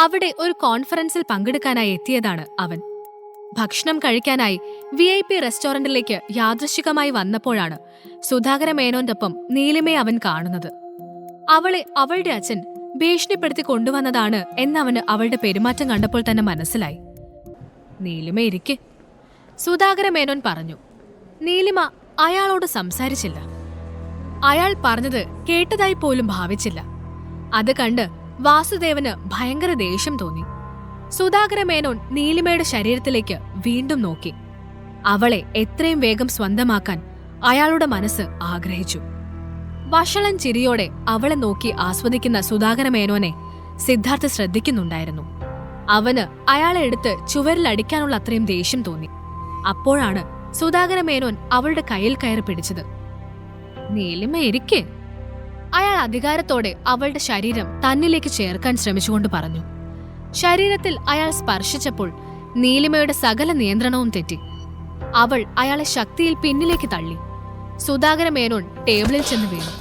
അവിടെ ഒരു കോൺഫറൻസിൽ പങ്കെടുക്കാനായി എത്തിയതാണ് അവൻ. ഭക്ഷണം കഴിക്കാനായി VIP റെസ്റ്റോറന്റിലേക്ക് യാദൃശ്ചികമായി വന്നപ്പോഴാണ് സുധാകര മേനോന്റൊപ്പം നീലിമയെ അവൻ കാണുന്നത്. അവളെ അവളുടെ അച്ഛൻ ഭീഷണിപ്പെടുത്തി കൊണ്ടുവന്നതാണ് എന്നവന് അവളുടെ പെരുമാറ്റം കണ്ടപ്പോൾ തന്നെ മനസ്സിലായി. നീലിമ ഇരിക്കെ, സുധാകര മേനോൻ പറഞ്ഞു. നീലിമ അയാളോട് സംസാരിച്ചില്ല. അയാൾ പറഞ്ഞത് കേട്ടതായി പോലും ഭാവിച്ചില്ല. അത് കണ്ട് വാസുദേവന് ഭയങ്കര ദേഷ്യം തോന്നി. സുധാകര മേനോൻ നീലിമയുടെ ശരീരത്തിലേക്ക് വീണ്ടും നോക്കി. അവളെ എത്രയും വേഗം സ്വന്തമാക്കാൻ അയാളുടെ മനസ്സ് ആഗ്രഹിച്ചു. വഷളൻ ചിരിയോടെ അവളെ നോക്കി ആസ്വദിക്കുന്ന സുധാകര മേനോനെ സിദ്ധാർത്ഥ് ശ്രദ്ധിക്കുന്നുണ്ടായിരുന്നു. അവന് അയാളെ എടുത്ത് ചുവരിലടിക്കാനുള്ള അത്രയും ദേഷ്യം തോന്നി. അപ്പോഴാണ് സുധാകര മേനോൻ അവളുടെ കയ്യിൽ കയറി പിടിച്ചത്. നീലിമ ഇരിക്കേ. അയാൾ അധികാരത്തോടെ അവളുടെ ശരീരം തന്നിലേക്ക് ചേർക്കാൻ ശ്രമിച്ചുകൊണ്ട് പറഞ്ഞു. ശരീരത്തിൽ അയാൾ സ്പർശിച്ചപ്പോൾ നീലിമയുടെ സകല നിയന്ത്രണവും തെറ്റി. അവൾ അയാളെ ശക്തിയിൽ പിന്നിലേക്ക് തള്ളി. സുധാകര മേനോൻ ടേബിളിൽ ചെന്ന് വീണു.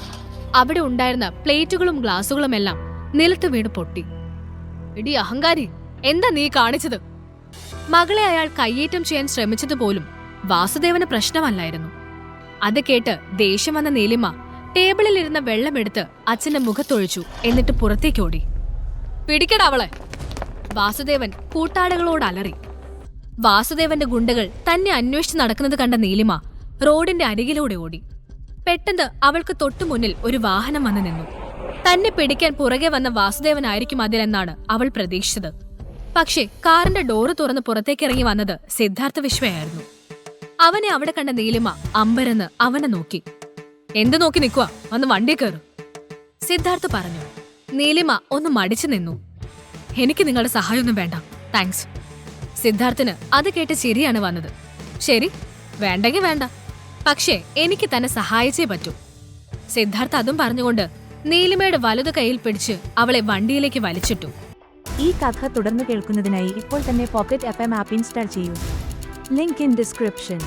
അവിടെ ഉണ്ടായിരുന്ന പ്ലേറ്റുകളും ഗ്ലാസുകളുമെല്ലാം നിലത്ത് വീണ് പൊട്ടി. എടി അഹങ്കാരി, എന്താ നീ കാണിച്ചത്? മകളെ അയാൾ കയ്യേറ്റം ചെയ്യാൻ ശ്രമിച്ചതുപോലും വാസുദേവന് പ്രശ്നമല്ലായിരുന്നു. അത് കേട്ട് ദേഷ്യം വന്ന നീലിമ ടേബിളിലിരുന്ന വെള്ളമെടുത്ത് അച്ഛന്റെ മുഖത്തൊഴിച്ചു. എന്നിട്ട് പുറത്തേക്കോടി. പിടിക്കട അവളെ! വാസുദേവൻ കൂട്ടാളികളോട് അലറി. വാസുദേവന്റെ ഗുണ്ടകൾ തന്നെ അന്വേഷിച്ച് നടക്കുന്നത് കണ്ട നീലിമ റോഡിന്റെ അരികിലൂടെ ഓടി. പെട്ടെന്ന് അവൾക്ക് തൊട്ടുമുന്നിൽ ഒരു വാഹനം വന്നു നിന്നു. തന്നെ പിടിക്കാൻ പുറകെ വന്ന വാസുദേവനായിരിക്കും അതിലെന്നാണ് അവൾ പ്രതീക്ഷിച്ചത്. പക്ഷേ കാറിന്റെ ഡോറ് തുറന്ന് പുറത്തേക്കിറങ്ങി വന്നത് സിദ്ധാർത്ഥ വിശ്വയായിരുന്നു. അവനെ അവിടെ കണ്ട നീലിമ അമ്പരന്ന് അവനെ നോക്കി. എന്ത് നോക്കി നിൽക്കുക? വന്ന് വണ്ടി കയറും, സിദ്ധാർത്ഥ പറഞ്ഞു. നീലിമ ഒന്ന് മടിച്ചു നിന്നു. എനിക്ക് നിങ്ങളുടെ സഹായമൊന്നും വേണ്ട, താങ്ക്സ്. സിദ്ധാർത്ഥന് അത് കേട്ട് ചിരിയാണ് വന്നത്. ശരി, വേണ്ടെങ്കിൽ വേണ്ട, പക്ഷേ എനിക്ക് തന്നെ സഹായിച്ചേ പറ്റൂ. സിദ്ധാർത്ഥ അതും പറഞ്ഞുകൊണ്ട് നീലിമയുടെ വലതു കൈയിൽ പിടിച്ച് അവളെ വണ്ടിയിലേക്ക് വലിച്ചിട്ടു. ഈ കഥ തുടർന്ന് കേൾക്കുന്നതിനായി ഇപ്പോൾ തന്നെ പോക്കറ്റ് FM ആപ്പ് ഇൻസ്റ്റാൾ ചെയ്യൂ. Link in description.